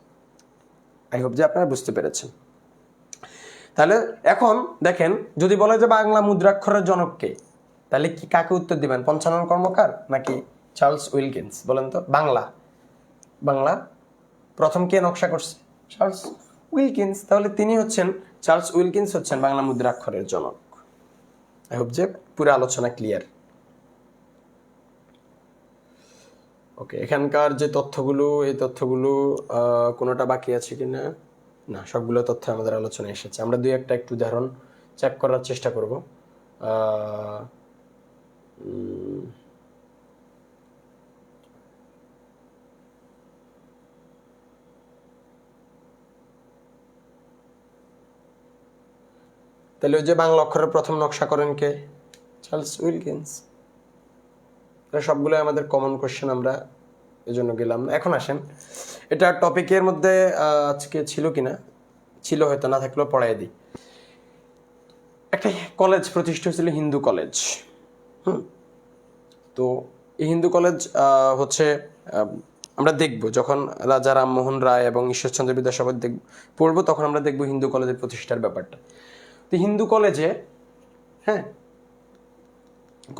আই হোপ যে আপনারা বুঝতে পেরেছেন। তাহলে এখন দেখেন, যদি বলে যে বাংলা মুদ্রাক্ষরের জনককে, তাহলে কি কাকে উত্তর দিবেন? পঞ্চানন কর্মকার নাকি চার্লস উইলকিন্স? বলেন তো। বাংলা প্রথম কে নকশা করছে? Charles Wilkins. তাহলে চার্লস উইলকিন্স হচ্ছেন বাংলা মুদ্রাক্ষরের জনক। আই হোপ যে পুরো আলোচনা ক্লিয়ার। ওকে, এখানকার যে তথ্যগুলো, এই তথ্যগুলো কোনোটা বাকি আছে কিনা? না, সবগুলো তথ্য আমাদের আলোচনায় এসেছে। আমরা দুই একটা একটু উদাহরণ চেক করার চেষ্টা করব। তাহলে ওই যে বাংলা অক্ষরের প্রথম নকশা করেন কে? Charles Wilkins. সবগুলো আমাদের কমন কোশ্চেন, আমরা এজন্য গেলাম না। এখন আসেন, এটা টপিকের মধ্যে আজকে ছিল কিনা, ছিল হয়তো, না থাকলেও পড়াই দিই। একটা কলেজ প্রতিষ্ঠা হয়েছিল, হিন্দু কলেজ। তো এই হিন্দু কলেজ হচ্ছে আমরা দেখব যখন রাজা রামমোহন রায় এবং ঈশ্বরচন্দ্র বিদ্যাসাগর পড়বো, তখন আমরা দেখব হিন্দু কলেজের প্রতিষ্ঠার ব্যাপারটা। তো হিন্দু কলেজে, হ্যাঁ,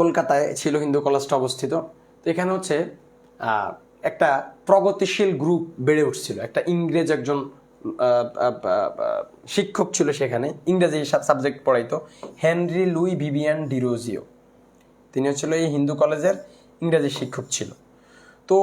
কলকাতায় ছিল হিন্দু কলেজটা অবস্থিত। তো এখানে হচ্ছে একটা প্রগতিশীল গ্রুপ বেড়ে উঠছিল। একটা ইংরেজ একজন শিক্ষক ছিল সেখানে, ইংরেজি সাবজেক্ট পড়াইতো, হেনরি লুই ভিভিয়ান ডিরোজিও। তিনি হচ্ছিল এই হিন্দু কলেজের ইংরেজি শিক্ষক ছিল। তো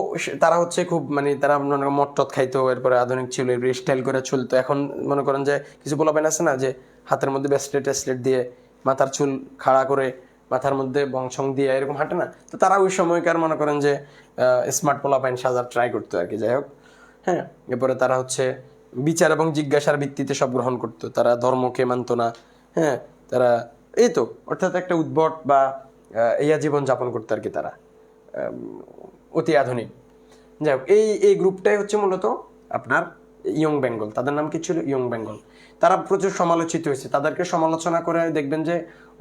তারা হচ্ছে খুব, মানে তারা মটটত খাইতো, এরপরে আধুনিক ছিল, এরপরে স্টাইল করে চলতো। এখন মনে করেন যে কিছু পোলাপাইন আছে না, যে হাতের মধ্যে ব্রেসলেট দিয়ে, মাথার চুল খাড়া করে, মাথার মধ্যে বংশং দিয়ে এরকম হাঁটে না, তো তারা ওই সময়কার মনে করেন যে স্মার্ট পোলাপাইন সাজার ট্রাই করতো আর কি। যাই হোক, হ্যাঁ, এরপরে তারা হচ্ছে বিচার এবং জিজ্ঞাসার ভিত্তিতে সব গ্রহণ করতো, তারা ধর্মকে মানত না। হ্যাঁ, তারা এই তো অর্থাৎ একটা উদ্ভট বা ইয়া জীবন যাপন করতো আর কি, তারা অতি আধুনিক। যাই হোক, এই গ্রুপটাই হচ্ছে মূলত আপনার ইয়ং বেঙ্গল। তাদের নাম কি ছিল? ইয়ং বেঙ্গল। তারা প্রচুর সমালোচিত হয়েছে। তাদেরকে সমালোচনা করে দেখবেন যে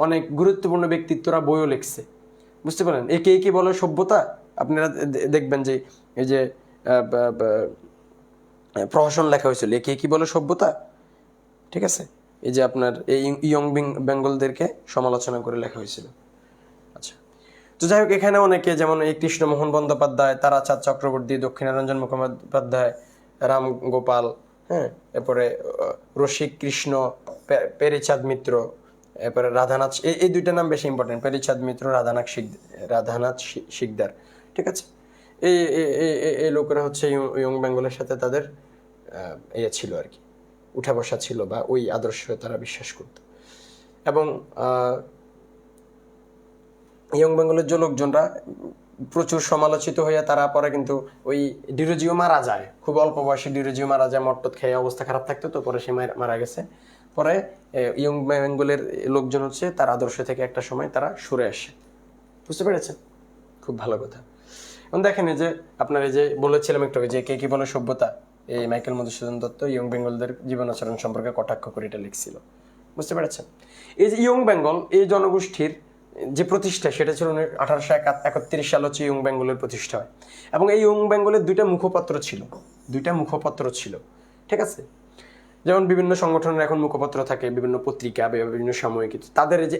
অনেক গুরুত্বপূর্ণ ব্যক্তিত্বরা বইও লিখছে, বুঝতে পারেন। একে বলে সভ্যতা। আপনারা দেখবেন যে এই যে প্রহসন লেখা হয়েছিল, একে কি বলে সভ্যতা, ঠিক আছে, এই যে আপনার এই ইয়ং বেঙ্গলদেরকে সমালোচনা করে লেখা হয়েছিল। আচ্ছা, তো যাই হোক, এখানে অনেকে যেমন এই কৃষ্ণমোহন বন্দ্যোপাধ্যায়, তারাচাঁদ চক্রবর্তী, দক্ষিণারঞ্জন মুখোপাধ্যায়, রাম গোপাল, হ্যাঁ, এরপরে রসিক কৃষ্ণ, পেরিচাঁদ মিত্র, এরপরে রাধানাথ, এই দুইটা নাম বেশি ইম্পর্টেন্ট, পেরিচাঁদ মিত্র, রাধানাথ শিকদার, ঠিক আছে। এই এই লোকেরা হচ্ছে ইয়ং বেঙ্গলের সাথে তাদের ইয়ে ছিল আর কি, উঠা বসা ছিল, বা ওই আদর্শে তারা বিশ্বাস করত। এবং ইয়ং বেঙ্গলের যে লোকজনরা প্রচুর সমালোচিত হইয়া তারা পরে কিন্তু ওই ডিরোজিও মারা যায়, খুব অল্প বয়সে ডিরোজিও মারা যায়, মট্টত খেয়ে অবস্থা খারাপ থাকতো, তো পরে সে মারা গেছে। পরে ইয়ং বেঙ্গলের লোকজন হচ্ছে তার আদর্শ থেকে একটা সময় তারা সরে আসে, বুঝতে পেরেছেন? খুব ভালো কথা। এবং দেখেন, এই যে আপনার এই যে বলেছিলাম একটু যে কে কি বলে সভ্যতা, এই মাইকেল মধুসূদন দত্ত ইয়ং বেঙ্গলদের জীবনাচরণ সম্পর্কে কটাক্ষ করে এটা লিখছিল, বুঝতে পেরেছেন? এই যে ইয়ং বেঙ্গল এই জনগোষ্ঠীর যে প্রতিষ্ঠা, সেটা ছিল 1831 সাল হচ্ছে ইয়ং বেঙ্গলের প্রতিষ্ঠা হয়। এবং এই ইয়ং বেঙ্গলের দুইটা মুখপত্র ছিল, ঠিক আছে। যেমন বিভিন্ন সংগঠনের এখন মুখপত্র থাকে, বিভিন্ন পত্রিকা বা বিভিন্ন সাময়িকী, তাদের এই যে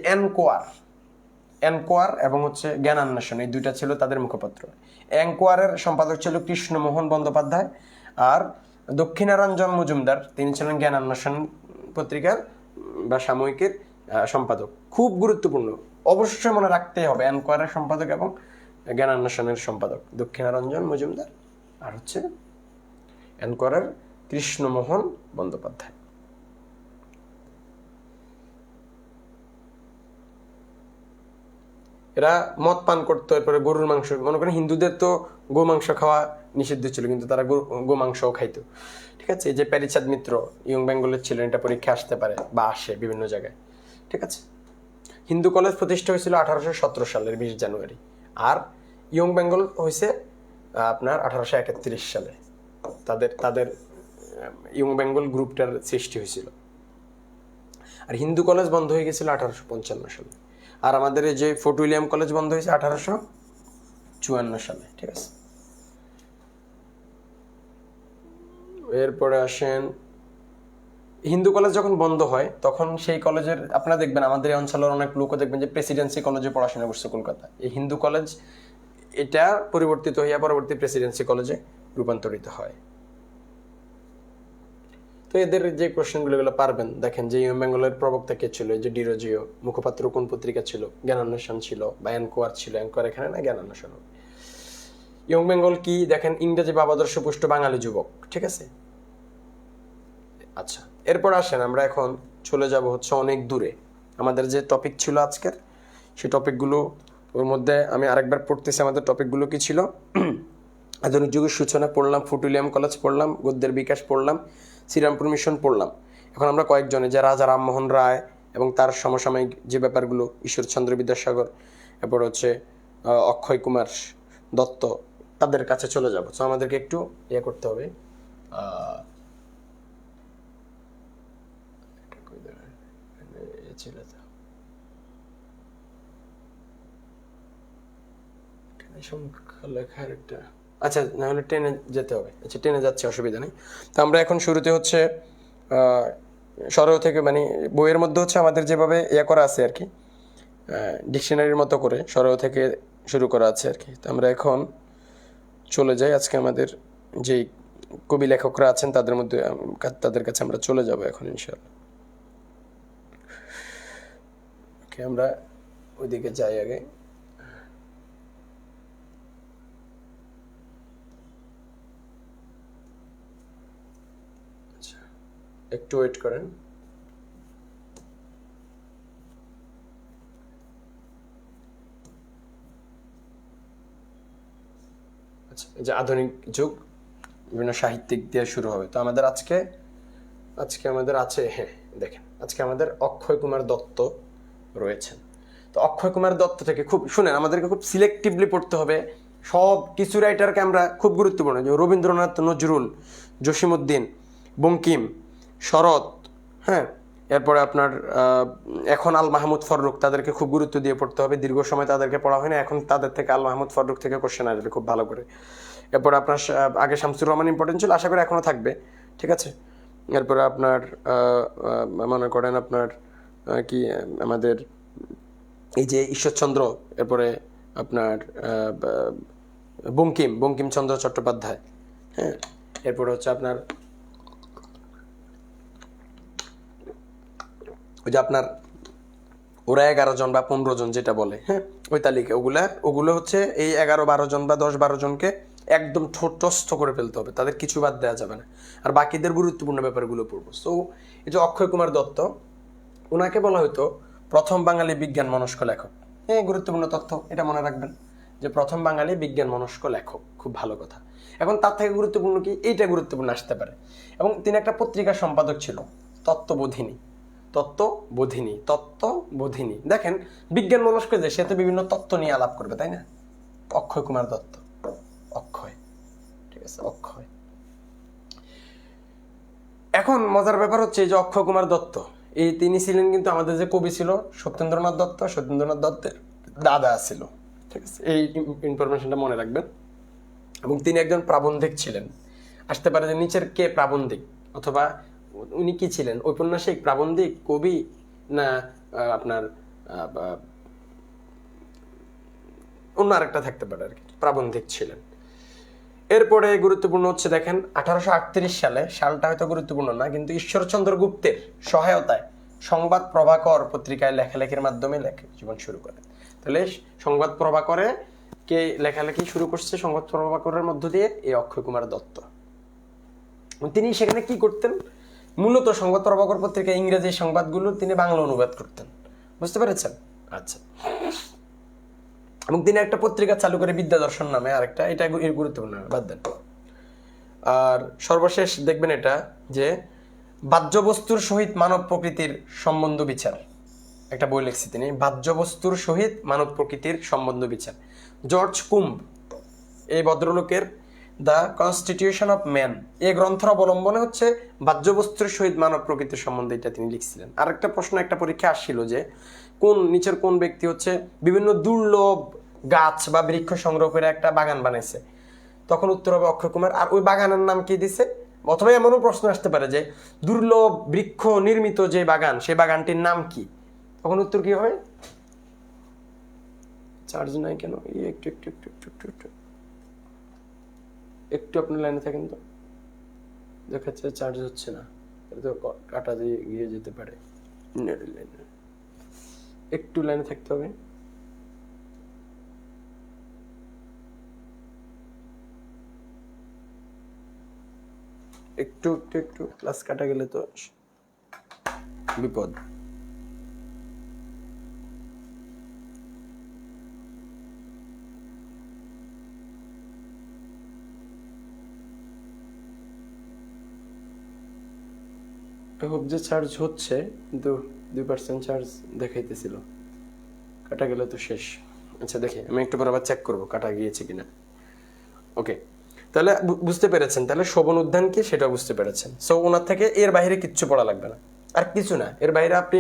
এনকোয়ার এবং হচ্ছে জ্ঞানান্বেষণ, এই দুইটা ছিল তাদের মুখপত্র। এনকোয়ারের সম্পাদক ছিল কৃষ্ণমোহন বন্দ্যোপাধ্যায়, আর দক্ষিণারঞ্জন মজুমদার, তিনি ছিলেন জ্ঞানান্বেষণ পত্রিকার বা সাময়িকীর সম্পাদক। খুব গুরুত্বপূর্ণ, অবশ্যই মনে রাখতেই হবে, এনকোয়ারের সম্পাদক এবং জ্ঞানান্বেষণের সম্পাদক দক্ষিণারঞ্জন মজুমদার, আর হচ্ছে এনকোয়ারের কৃষ্ণমোহন বন্দ্যোপাধ্যায়। এরা মদ পান করতো, এরপরে গরুর মাংস, মনে করেন হিন্দুদের তো গো মাংস খাওয়া নিষিদ্ধ ছিল, কিন্তু তারা গো মাংসও খাইতো, ঠিক আছে। এই যে পেরিচাঁদ মিত্র ইয়ং বেঙ্গলের ছিলেন, এটা পরীক্ষা আসতে পারে বা আসে বিভিন্ন জায়গায়, ঠিক আছে। হিন্দু কলেজ প্রতিষ্ঠা হয়েছিল 1817 সালের 20 জানুয়ারি, আর ইয়ং বেঙ্গল হয়েছে আপনার 1831 সালে। তাদের ইয়ং বেঙ্গল গ্রুপটার সৃষ্টি হয়েছিল। আর হিন্দু কলেজ বন্ধ হয়ে গেছিল 1855 সালে, আর আমাদের এই যে ফোর্ট উইলিয়াম কলেজ বন্ধ হয়েছে 1854 সালে, ঠিক আছে। এরপরে আসেন, হিন্দু কলেজ যখন বন্ধ হয় তখন সেই কলেজের, আপনারা দেখবেন আমাদের এই অঞ্চলের অনেক লোকও দেখবেন যে প্রেসিডেন্সি কলেজে পড়াশোনা করছে কলকাতা, এই হিন্দু কলেজ এটা পরিবর্তিত হইয়া পরবর্তী প্রেসিডেন্সি কলেজে রূপান্তরিত হয়। তো এদের যে কোশ্চেনগুলো পারবেন, দেখেন যে ইয়ং বেঙ্গলের প্রবক্তা কে ছিল, এই যে ডিরোজিও, মুখপাত্র কোন পত্রিকা ছিল, জ্ঞানান্বেষণ ছিল, বা এনকোয়ার ছিল, এনকোয়ার এখানে না, জ্ঞানান্বেষণ। ইয়ং বেঙ্গল কি দেখেন, ইংরেজি ভাবাদর্শ পুষ্ট বাঙালি যুবক, ঠিক আছে। আচ্ছা, এরপর আসেন আমরা এখন চলে যাব হচ্ছে অনেক দূরে। আমাদের যে টপিক ছিল আজকের, সেই টপিকগুলো ওর মধ্যে আমি আরেকবার পড়তেছি। আমাদের টপিকগুলো কি ছিল? আধুনিক যুগের সূচনা পড়লাম, ফোর্ট উইলিয়াম কলেজ পড়লাম, গদ্যের বিকাশ পড়লাম, শ্রীরামপুর মিশন পড়লাম। এখন আমরা কয়েকজনে, যে রাজা রামমোহন রায় এবং তার সমসাময়িক যে ব্যাপারগুলো, ঈশ্বরচন্দ্র বিদ্যাসাগর, এরপর হচ্ছে অক্ষয় কুমার দত্ত, তাদের কাছে চলে যাব। তো আমাদেরকে একটু ইয়ে করতে হবে, লেখার একটা, আচ্ছা, না হলে ট্রেনে যেতে হবে। আচ্ছা, ট্রেনে যাচ্ছে, অসুবিধা নেই। তো আমরা এখন শুরুতে হচ্ছে সরহ থেকে, মানে বইয়ের মধ্যে হচ্ছে আমাদের যেভাবে ইয়ে করা আছে আর কি, ডিকশনারির মতো করে সরহ থেকে শুরু করা আছে আর কি। তো আমরা এখন চলে যাই, আজকে আমাদের যেই কবি লেখকরা আছেন তাদের মধ্যে, তাদের কাছে আমরা চলে যাব এখন ইনশাআল্লাহ। ওকে, আমরা ওইদিকে যাই আগে। আচ্ছা, একটু ওয়েট করেন। আচ্ছা, যে আধুনিক যুগ বিভিন্ন সাহিত্যিক দিয়ে শুরু হবে। তো আমাদের আজকে আমাদের আছে, হ্যাঁ দেখেন, আজকে আমাদের অক্ষয় কুমার দত্ত রয়েছেন। তো অক্ষয় কুমার দত্ত থেকে খুব শুনেন, আমাদেরকে খুব সিলেক্টিভলি পড়তে হবে। সব কিছু রাইটারকে আমরা খুব গুরুত্বপূর্ণ, যে রবীন্দ্রনাথ, নজরুল, জসিমউদ্দিন, বঙ্কিম, শরৎ, হ্যাঁ, এরপরে আপনার এখন আল মাহমুদ ফররুখ, তাদেরকে খুব গুরুত্ব দিয়ে পড়তে হবে। দীর্ঘ সময় তাদেরকে পড়া হয় না, এখন তাদের থেকে আল মাহমুদ ফররুখ থেকে কোশ্চেন আসবে খুব ভালো করে। এরপর আপনার আগে শামসুর রহমান ইম্পর্টেন্ট ছিল, আশা করি এখনো থাকবে, ঠিক আছে। এরপরে আপনার মনে করেন আপনার কি আমাদের এই যে ঈশ্বরচন্দ্র, এরপরে আপনার বঙ্কিমচন্দ্র চট্টোপাধ্যায়, হ্যাঁ। এরপরে হচ্ছে আপনার ওই যে আপনার ওরা 11 জন বা 15 জন যেটা বলে, হ্যাঁ, ওই তালিকা, ওগুলো হচ্ছে এই 11-12 জন বা 10-12 জনকে একদম ঠোঁটস্থ করে ফেলতে হবে, তাদের কিছু বাদ দেওয়া যাবে না, আর বাকিদের গুরুত্বপূর্ণ ব্যাপারগুলো পড়বো। সো এই যে অক্ষয় কুমার দত্ত, ওনাকে বলা হতো প্রথম বাঙালি বিজ্ঞান মনস্ক লেখক। হ্যাঁ, গুরুত্বপূর্ণ তথ্য, এটা মনে রাখবেন যে প্রথম বাঙালি বিজ্ঞান মনস্ক লেখক, খুব ভালো কথা। এখন তার থেকে গুরুত্বপূর্ণ কি, এইটা গুরুত্বপূর্ণ আসতে পারে। এবং তিনি একটা পত্রিকার সম্পাদক ছিল, তত্ত্ববোধিনী। দেখেন বিজ্ঞান মনস্ক যে, সে তো বিভিন্ন তত্ত্ব নিয়ে আলাপ করবে, তাই না? অক্ষয় কুমার দত্ত, অক্ষয়, ঠিক আছে, অক্ষয়। এখন মজার ব্যাপার হচ্ছে যে অক্ষয় কুমার দত্ত, তিনি ছিলেন কিন্তু আমাদের যে কবি ছিল সত্যেন্দ্রনাথ দত্তের দাদা ছিল, ঠিক আছে, এই ইনফরমেশনটা মনে রাখবেন। এবং তিনি একজন প্রাবন্ধিক ছিলেন। আসতে পারে যে নিচের কে প্রাবন্ধিক, অথবা উনি কি ছিলেন, ঔপন্যাসিক, প্রাবন্ধিক, কবি, না আপনার অন্য আরেকটা থাকতে পারে আর কি, প্রাবন্ধিক ছিলেন। এরপরে গুরুত্বপূর্ণ হচ্ছে দেখেন 1838 সালে, সালটা হয়তো গুরুত্বপূর্ণ না, কিন্তু ঈশ্বরচন্দ্র গুপ্তের সহায়তায় সংবাদ প্রভাকর পত্রিকায় লেখালেখির মাধ্যমে জীবন শুরু করেন। তাহলে সংবাদ প্রভাকরে কে লেখালেখি শুরু করছে, সংবাদ প্রভাকরের মধ্য দিয়ে এই অক্ষয় কুমার দত্ত। তিনি সেখানে কি করতেন, মূলত সংবাদ প্রভাকর পত্রিকা ইংরেজি সংবাদগুলো তিনি বাংলা অনুবাদ করতেন, বুঝতে পেরেছেন? আচ্ছা। এবং তিনি একটা পত্রিকা চালু করে বিদ্যাদর্শন নামে আরেকটা, এটা গুরুত্বপূর্ণ, বাদ দেন। আর সর্বশেষ দেখবেন এটা যে বাহ্যবস্তুর সহিত মানব প্রকৃতির সম্বন্ধ বিচার, একটা বই লিখছি তিনি, বাহ্যবস্তুর সহিত মানব প্রকৃতির সম্বন্ধ বিচার। জর্জ কুম্ব, এই ভদ্রলোকের দ্য কনস্টিটিউশন অফ ম্যান, এই গ্রন্থের অবলম্বনে হচ্ছে বাহ্যবস্তুর সহিত মানব প্রকৃতির সম্বন্ধে এটা তিনি লিখছিলেন। আর একটা প্রশ্ন একটা পরীক্ষা আসছিল যে নিচের কোন ব্যক্তি হচ্ছে বিভিন্ন দুর্লভ গাছ বা বৃক্ষ সংগ্রহ করে একটা বাগান বানাইছে, তখন উত্তর হবে অক্ষয় কুমার। আর ওই বাগানের নাম কি দিছে, অথবা এমনও প্রশ্ন আসতে পারে যে দুর্লভ বৃক্ষ নির্মিত যে বাগান, সেই বাগানটির নাম কি, তখন উত্তর কি হবে? চার্জ নাই কেন, একটু একটু একটু একটু একটু একটু একটু আপনি লাইনে থাকেন তো, দেখাচ্ছে চার্জ হচ্ছে না, এটা তো কাটা দিয়ে গিয়ে যেতে পারে, একটু লাইনে থাকতে হবে। একটু একটু একটু ক্লাস কাটা গেলে তো বিপদ। হোপ যে চার্জ হচ্ছে, কিন্তু 2% চার্জ দেখাইতেছিল, কাটা গেলে তো শেষ। আচ্ছা দেখি, আমি একটু পর আবার চেক করবো কাটা গিয়েছে কিনা। ওকে, তাহলে বুঝতে পেরেছেন, তাহলে শোভন উদ্যান কি সেটা বুঝতে পেরেছেন। সো ওনার থেকে এর বাইরে কিচ্ছু পড়া লাগবে না, আর কিছু না, এর বাইরে আপনি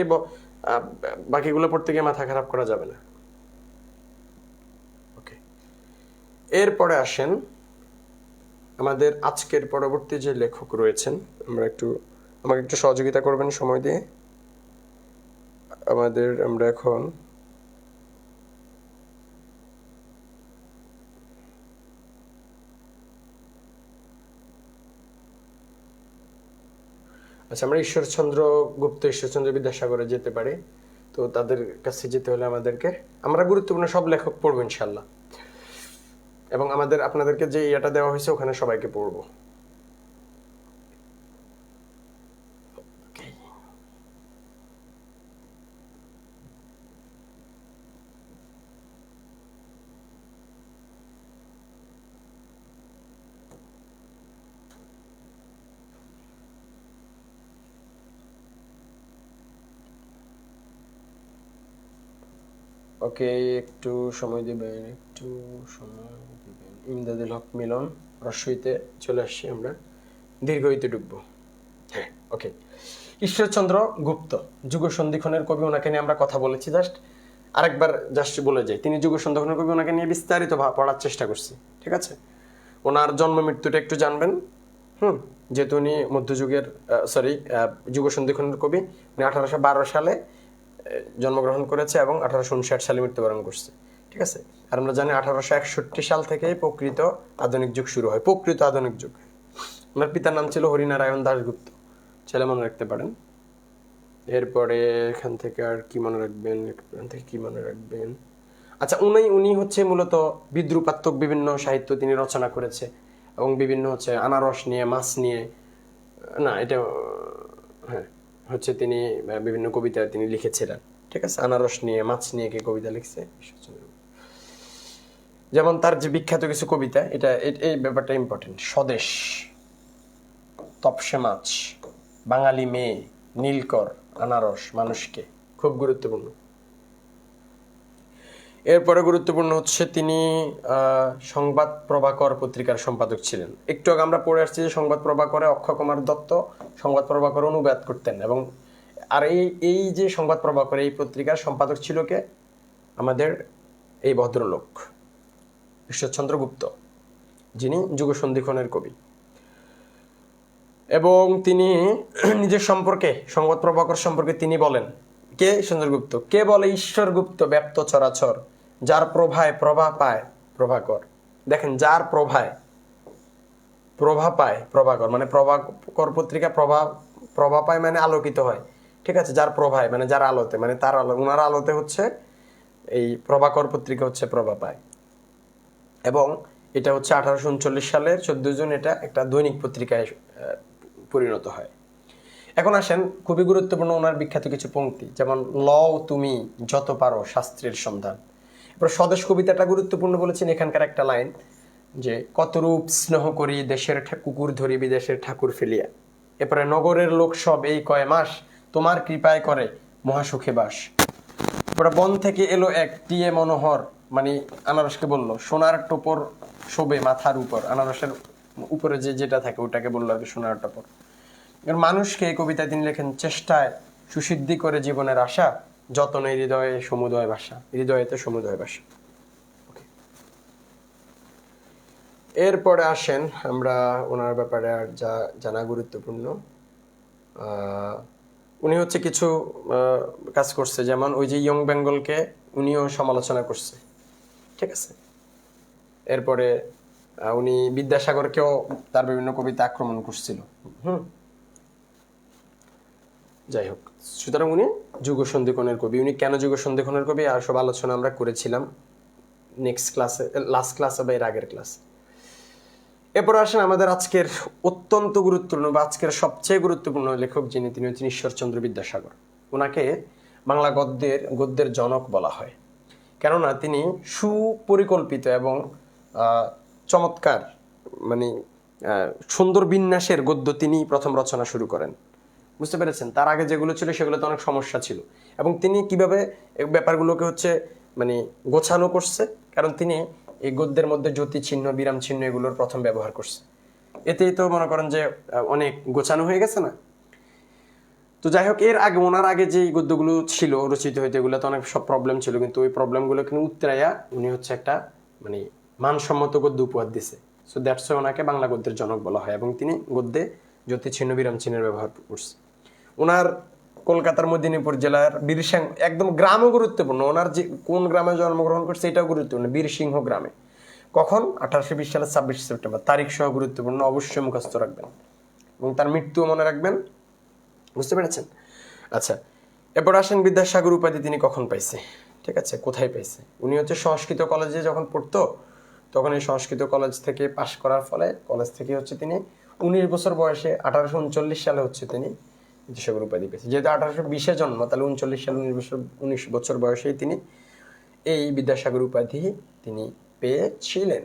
বাকিগুলো পড়তে গিয়ে মাথা খারাপ করা যাবে না। ওকে, এরপরে আসেন আমাদের আজকের পরবর্তী যে লেখক রয়েছেন, আমাকে একটু সহযোগিতা করবেন সময় দিয়ে। আমরা এখন আচ্ছা, আমরা ঈশ্বরচন্দ্র গুপ্ত, ঈশ্বরচন্দ্র বিদ্যাসাগরে যেতে পারি। তো তাদের কাছে যেতে হলে আমরা গুরুত্বপূর্ণ সব লেখক পড়বো ইনশাল্লাহ, এবং আপনাদেরকে যে ইয়েটা দেওয়া হয়েছে ওখানে সবাইকে পড়বো। ওকে, একটু সময় দিবেন। ইমদাদুল হক মিলন, রস্বইতে চলে আসছি, আমরা দীর্ঘইতে ডুববো। হ্যাঁ, ওকে। ঈশ্বরচন্দ্র গুপ্ত যুগ সন্ধিক্ষণের কবি, ওনাকে নিয়ে আমরা কথা বলেছি, আরেকবার বলে যাই, তিনি যুগ সন্ধিক্ষণের কবি, ওনাকে নিয়ে বিস্তারিত পড়ার চেষ্টা করছি, ঠিক আছে। ওনার জন্ম মৃত্যুটা একটু জানবেন। যেহেতু উনি মধ্যযুগের যুগ সন্ধিক্ষণের কবি। উনি 1812 সালে জন্মগ্রহণ করেছে এবং 1859 সালে মৃত্যুবরণ করছে। ঠিক আছে। আর আমরা জানি 1861 সাল থেকেই প্রকৃত আধুনিক যুগ শুরু হয়, প্রকৃত আধুনিক যুগ। ওনার পিতার নাম ছিল হরিনারায়ণ দাশগুপ্ত, ছেলে মনে রাখতে পারেন। এরপরে এখান থেকে আর কি মনে রাখবেন, এখান থেকে কি মনে রাখবেন, আচ্ছা উনি হচ্ছে মূলত বিদ্রুপাত্মক বিভিন্ন সাহিত্য তিনি রচনা করেছে এবং বিভিন্ন হচ্ছে আনারস নিয়ে, মাছ নিয়ে, না এটা হ্যাঁ হচ্ছে তিনি বিভিন্ন কবিতা তিনি লিখেছিলেন। ঠিক আছে, আনারস নিয়ে, মাছ নিয়ে কি কবিতা লিখছে। যেমন তার যে বিখ্যাত কিছু কবিতা, এই ব্যাপারটা ইম্পর্টেন্ট। স্বদেশ, তপসে মাছ, বাঙালি মেয়ে, নীলকর, আনারস, মানুষকে, খুব গুরুত্বপূর্ণ। এরপরে গুরুত্বপূর্ণ হচ্ছে তিনি সংবাদ প্রভাকর পত্রিকার সম্পাদক ছিলেন। একটু আগে আমরা পড়ে আসছি যে সংবাদ প্রভাকরে অক্ষয় কুমার দত্ত সংবাদ প্রভাকর অনুবাদ করতেন, এবং আর এই যে সংবাদ প্রভাকর এই পত্রিকার সম্পাদক ছিল কে, আমাদের এই ভদ্রলোক ঈশ্বরচন্দ্র গুপ্ত, যিনি যুগ সন্ধিক্ষণের কবি। এবং তিনি নিজের সম্পর্কে, সংবাদ প্রভাকর সম্পর্কে তিনি বলেন, কে চন্দ্রগুপ্ত, কে বলে ঈশ্বর গুপ্ত ব্যাপ্ত চরাচর, যার প্রভায় প্রভা পায় প্রভাকর। দেখেন, যার প্রভায় প্রভা পায় প্রভাকর, মানে প্রভাকর পত্রিকা প্রভা পায় মানে আলোকিত হয়। ঠিক আছে, যার প্রভায় মানে যার আলোতে, মানে তার আলো, ওনার আলোতে হচ্ছে এই প্রভাকর পত্রিকা হচ্ছে প্রভা পায়। এবং এটা হচ্ছে 1839 সালের 14 জুন এটা একটা দৈনিক পত্রিকায় পরিণত হয়। এখন আসেন, খুবই গুরুত্বপূর্ণ ওনার বিখ্যাত কিছু পংক্তি, যেমন লও তুমি যত পারো শাস্ত্রের সন্ধান। এরপর স্বদেশ কবিতাটা গুরুত্বপূর্ণ বলেছেন, এখানকার একটা লাইন যে কতরূপ স্নেহ করি দেশের কুকুর ধরি বিদেশের ঠাকুর ফেলিয়া। এরপরে নগরের লোক সব এই কয় মাস তোমার কৃপায় করে মহাসুখে বাস। এরপরে বন থেকে এলো এক টিয়ে মনোহর, মানে আনারসকে বললো সোনার টোপর শোবে মাথার উপর, আনারসের উপরে যেটা থাকে ওটাকে বললো আর কি সোনার টোপর। মানুষকে এই কবিতায় তিনি লেখেন চেষ্টায় সুসিদ্ধি করে জীবনের আশা, যতনে হৃদয়ে সমুদয় ভাষা, হৃদয়েতে সমুদয় ভাষা। এরপরে আসেন আমরা ওনার ব্যাপারে আর যা জানা গুরুত্বপূর্ণ, উনি হচ্ছে কিছু কাজ করছে, যেমন ওই যে ইয়ং বেঙ্গলকে উনিও সমালোচনা করছে। ঠিক আছে। এরপরে উনি বিদ্যাসাগরকেও তার বিভিন্ন কবিতা আক্রমণ করছিল। যাই হোক, সুতরাং উনি যুগ সন্ধিক্ষণের কবি। উনি কেন যুগ সন্ধিক্ষণের কবি আর সব আলোচনা আমরা করেছিলাম নেক্সট ক্লাসে, লাস্ট ক্লাসে বা এর আগের ক্লাস। এরপর আসেন আমাদের আজকের অত্যন্ত গুরুত্বপূর্ণ বা আজকের সবচেয়ে গুরুত্বপূর্ণ লেখক যিনি, তিনি হচ্ছেন ঈশ্বরচন্দ্র বিদ্যাসাগর। ওনাকে বাংলা গদ্যের জনক বলা হয়, কেননা তিনি সুপরিকল্পিত এবং চমৎকার, মানে সুন্দর বিন্যাসের গদ্য তিনি প্রথম রচনা শুরু করেন। বুঝতে পেরেছেন? তার আগে যেগুলো ছিল সেগুলোতে অনেক সমস্যা ছিল, এবং তিনি কিভাবে ব্যাপারগুলোকে হচ্ছে মানে গোছানো করছে, কারণ তিনি এই গদ্যের মধ্যে জ্যোতি চিহ্ন, বিরাম চিহ্ন এগুলোর প্রথম ব্যবহার করছে। এতেই তো মনে করেন যে অনেক গোছানো হয়ে গেছে না। তো যাই হোক, এর আগে ওনার আগে যে গদ্যগুলো ছিল রচিত হইতে, এগুলো তো অনেক সব প্রবলেম ছিল, কিন্তু ওই প্রবলেমগুলো কিন্তু উত্তরাইয়া উনি হচ্ছে একটা মানে মানসম্মত গদ্য উপহার দিছে। সো দ্যাটস ওয়াই ওনাকে বাংলা গদ্যের জনক বলা হয়, এবং তিনি গদ্যে জ্যোতি চিহ্ন, বিরাম চিহ্নের ব্যবহার করছে। ওনার কলকাতার মদিনীপুর জেলার বীরসিংহ, একদম গ্রামও গুরুত্বপূর্ণ, ওনার যে কোন গ্রামে জন্মগ্রহণ করছে এটাও গুরুত্বপূর্ণ, বীরসিংহ গ্রামে। কখন? 1820 সালের 26 সেপ্টেম্বর। তারিখ সহ গুরুত্বপূর্ণ, অবশ্যই মুখস্থ রাখবেন, এবং তার মৃত্যুও মনে রাখবেন। বুঝতে পেরেছেন? আচ্ছা, এরপর আসেন বিদ্যাসাগর উপাধি তিনি কখন পাইছে। ঠিক আছে, কোথায় পাইছে? উনি হচ্ছে সংস্কৃত কলেজে যখন পড়তো, তখন এই সংস্কৃত কলেজ থেকে পাশ করার ফলে কলেজ থেকে হচ্ছে তিনি 19 বছর বয়সে 1839 সালে হচ্ছে তিনি বিদ্যাসাগর উপাধি পেয়েছে। যেহেতু 1820-এ জন্ম, তাহলে 39 সালে 19 বছর বয়সেই তিনি এই বিদ্যাসাগর উপাধি তিনি পেয়েছিলেন।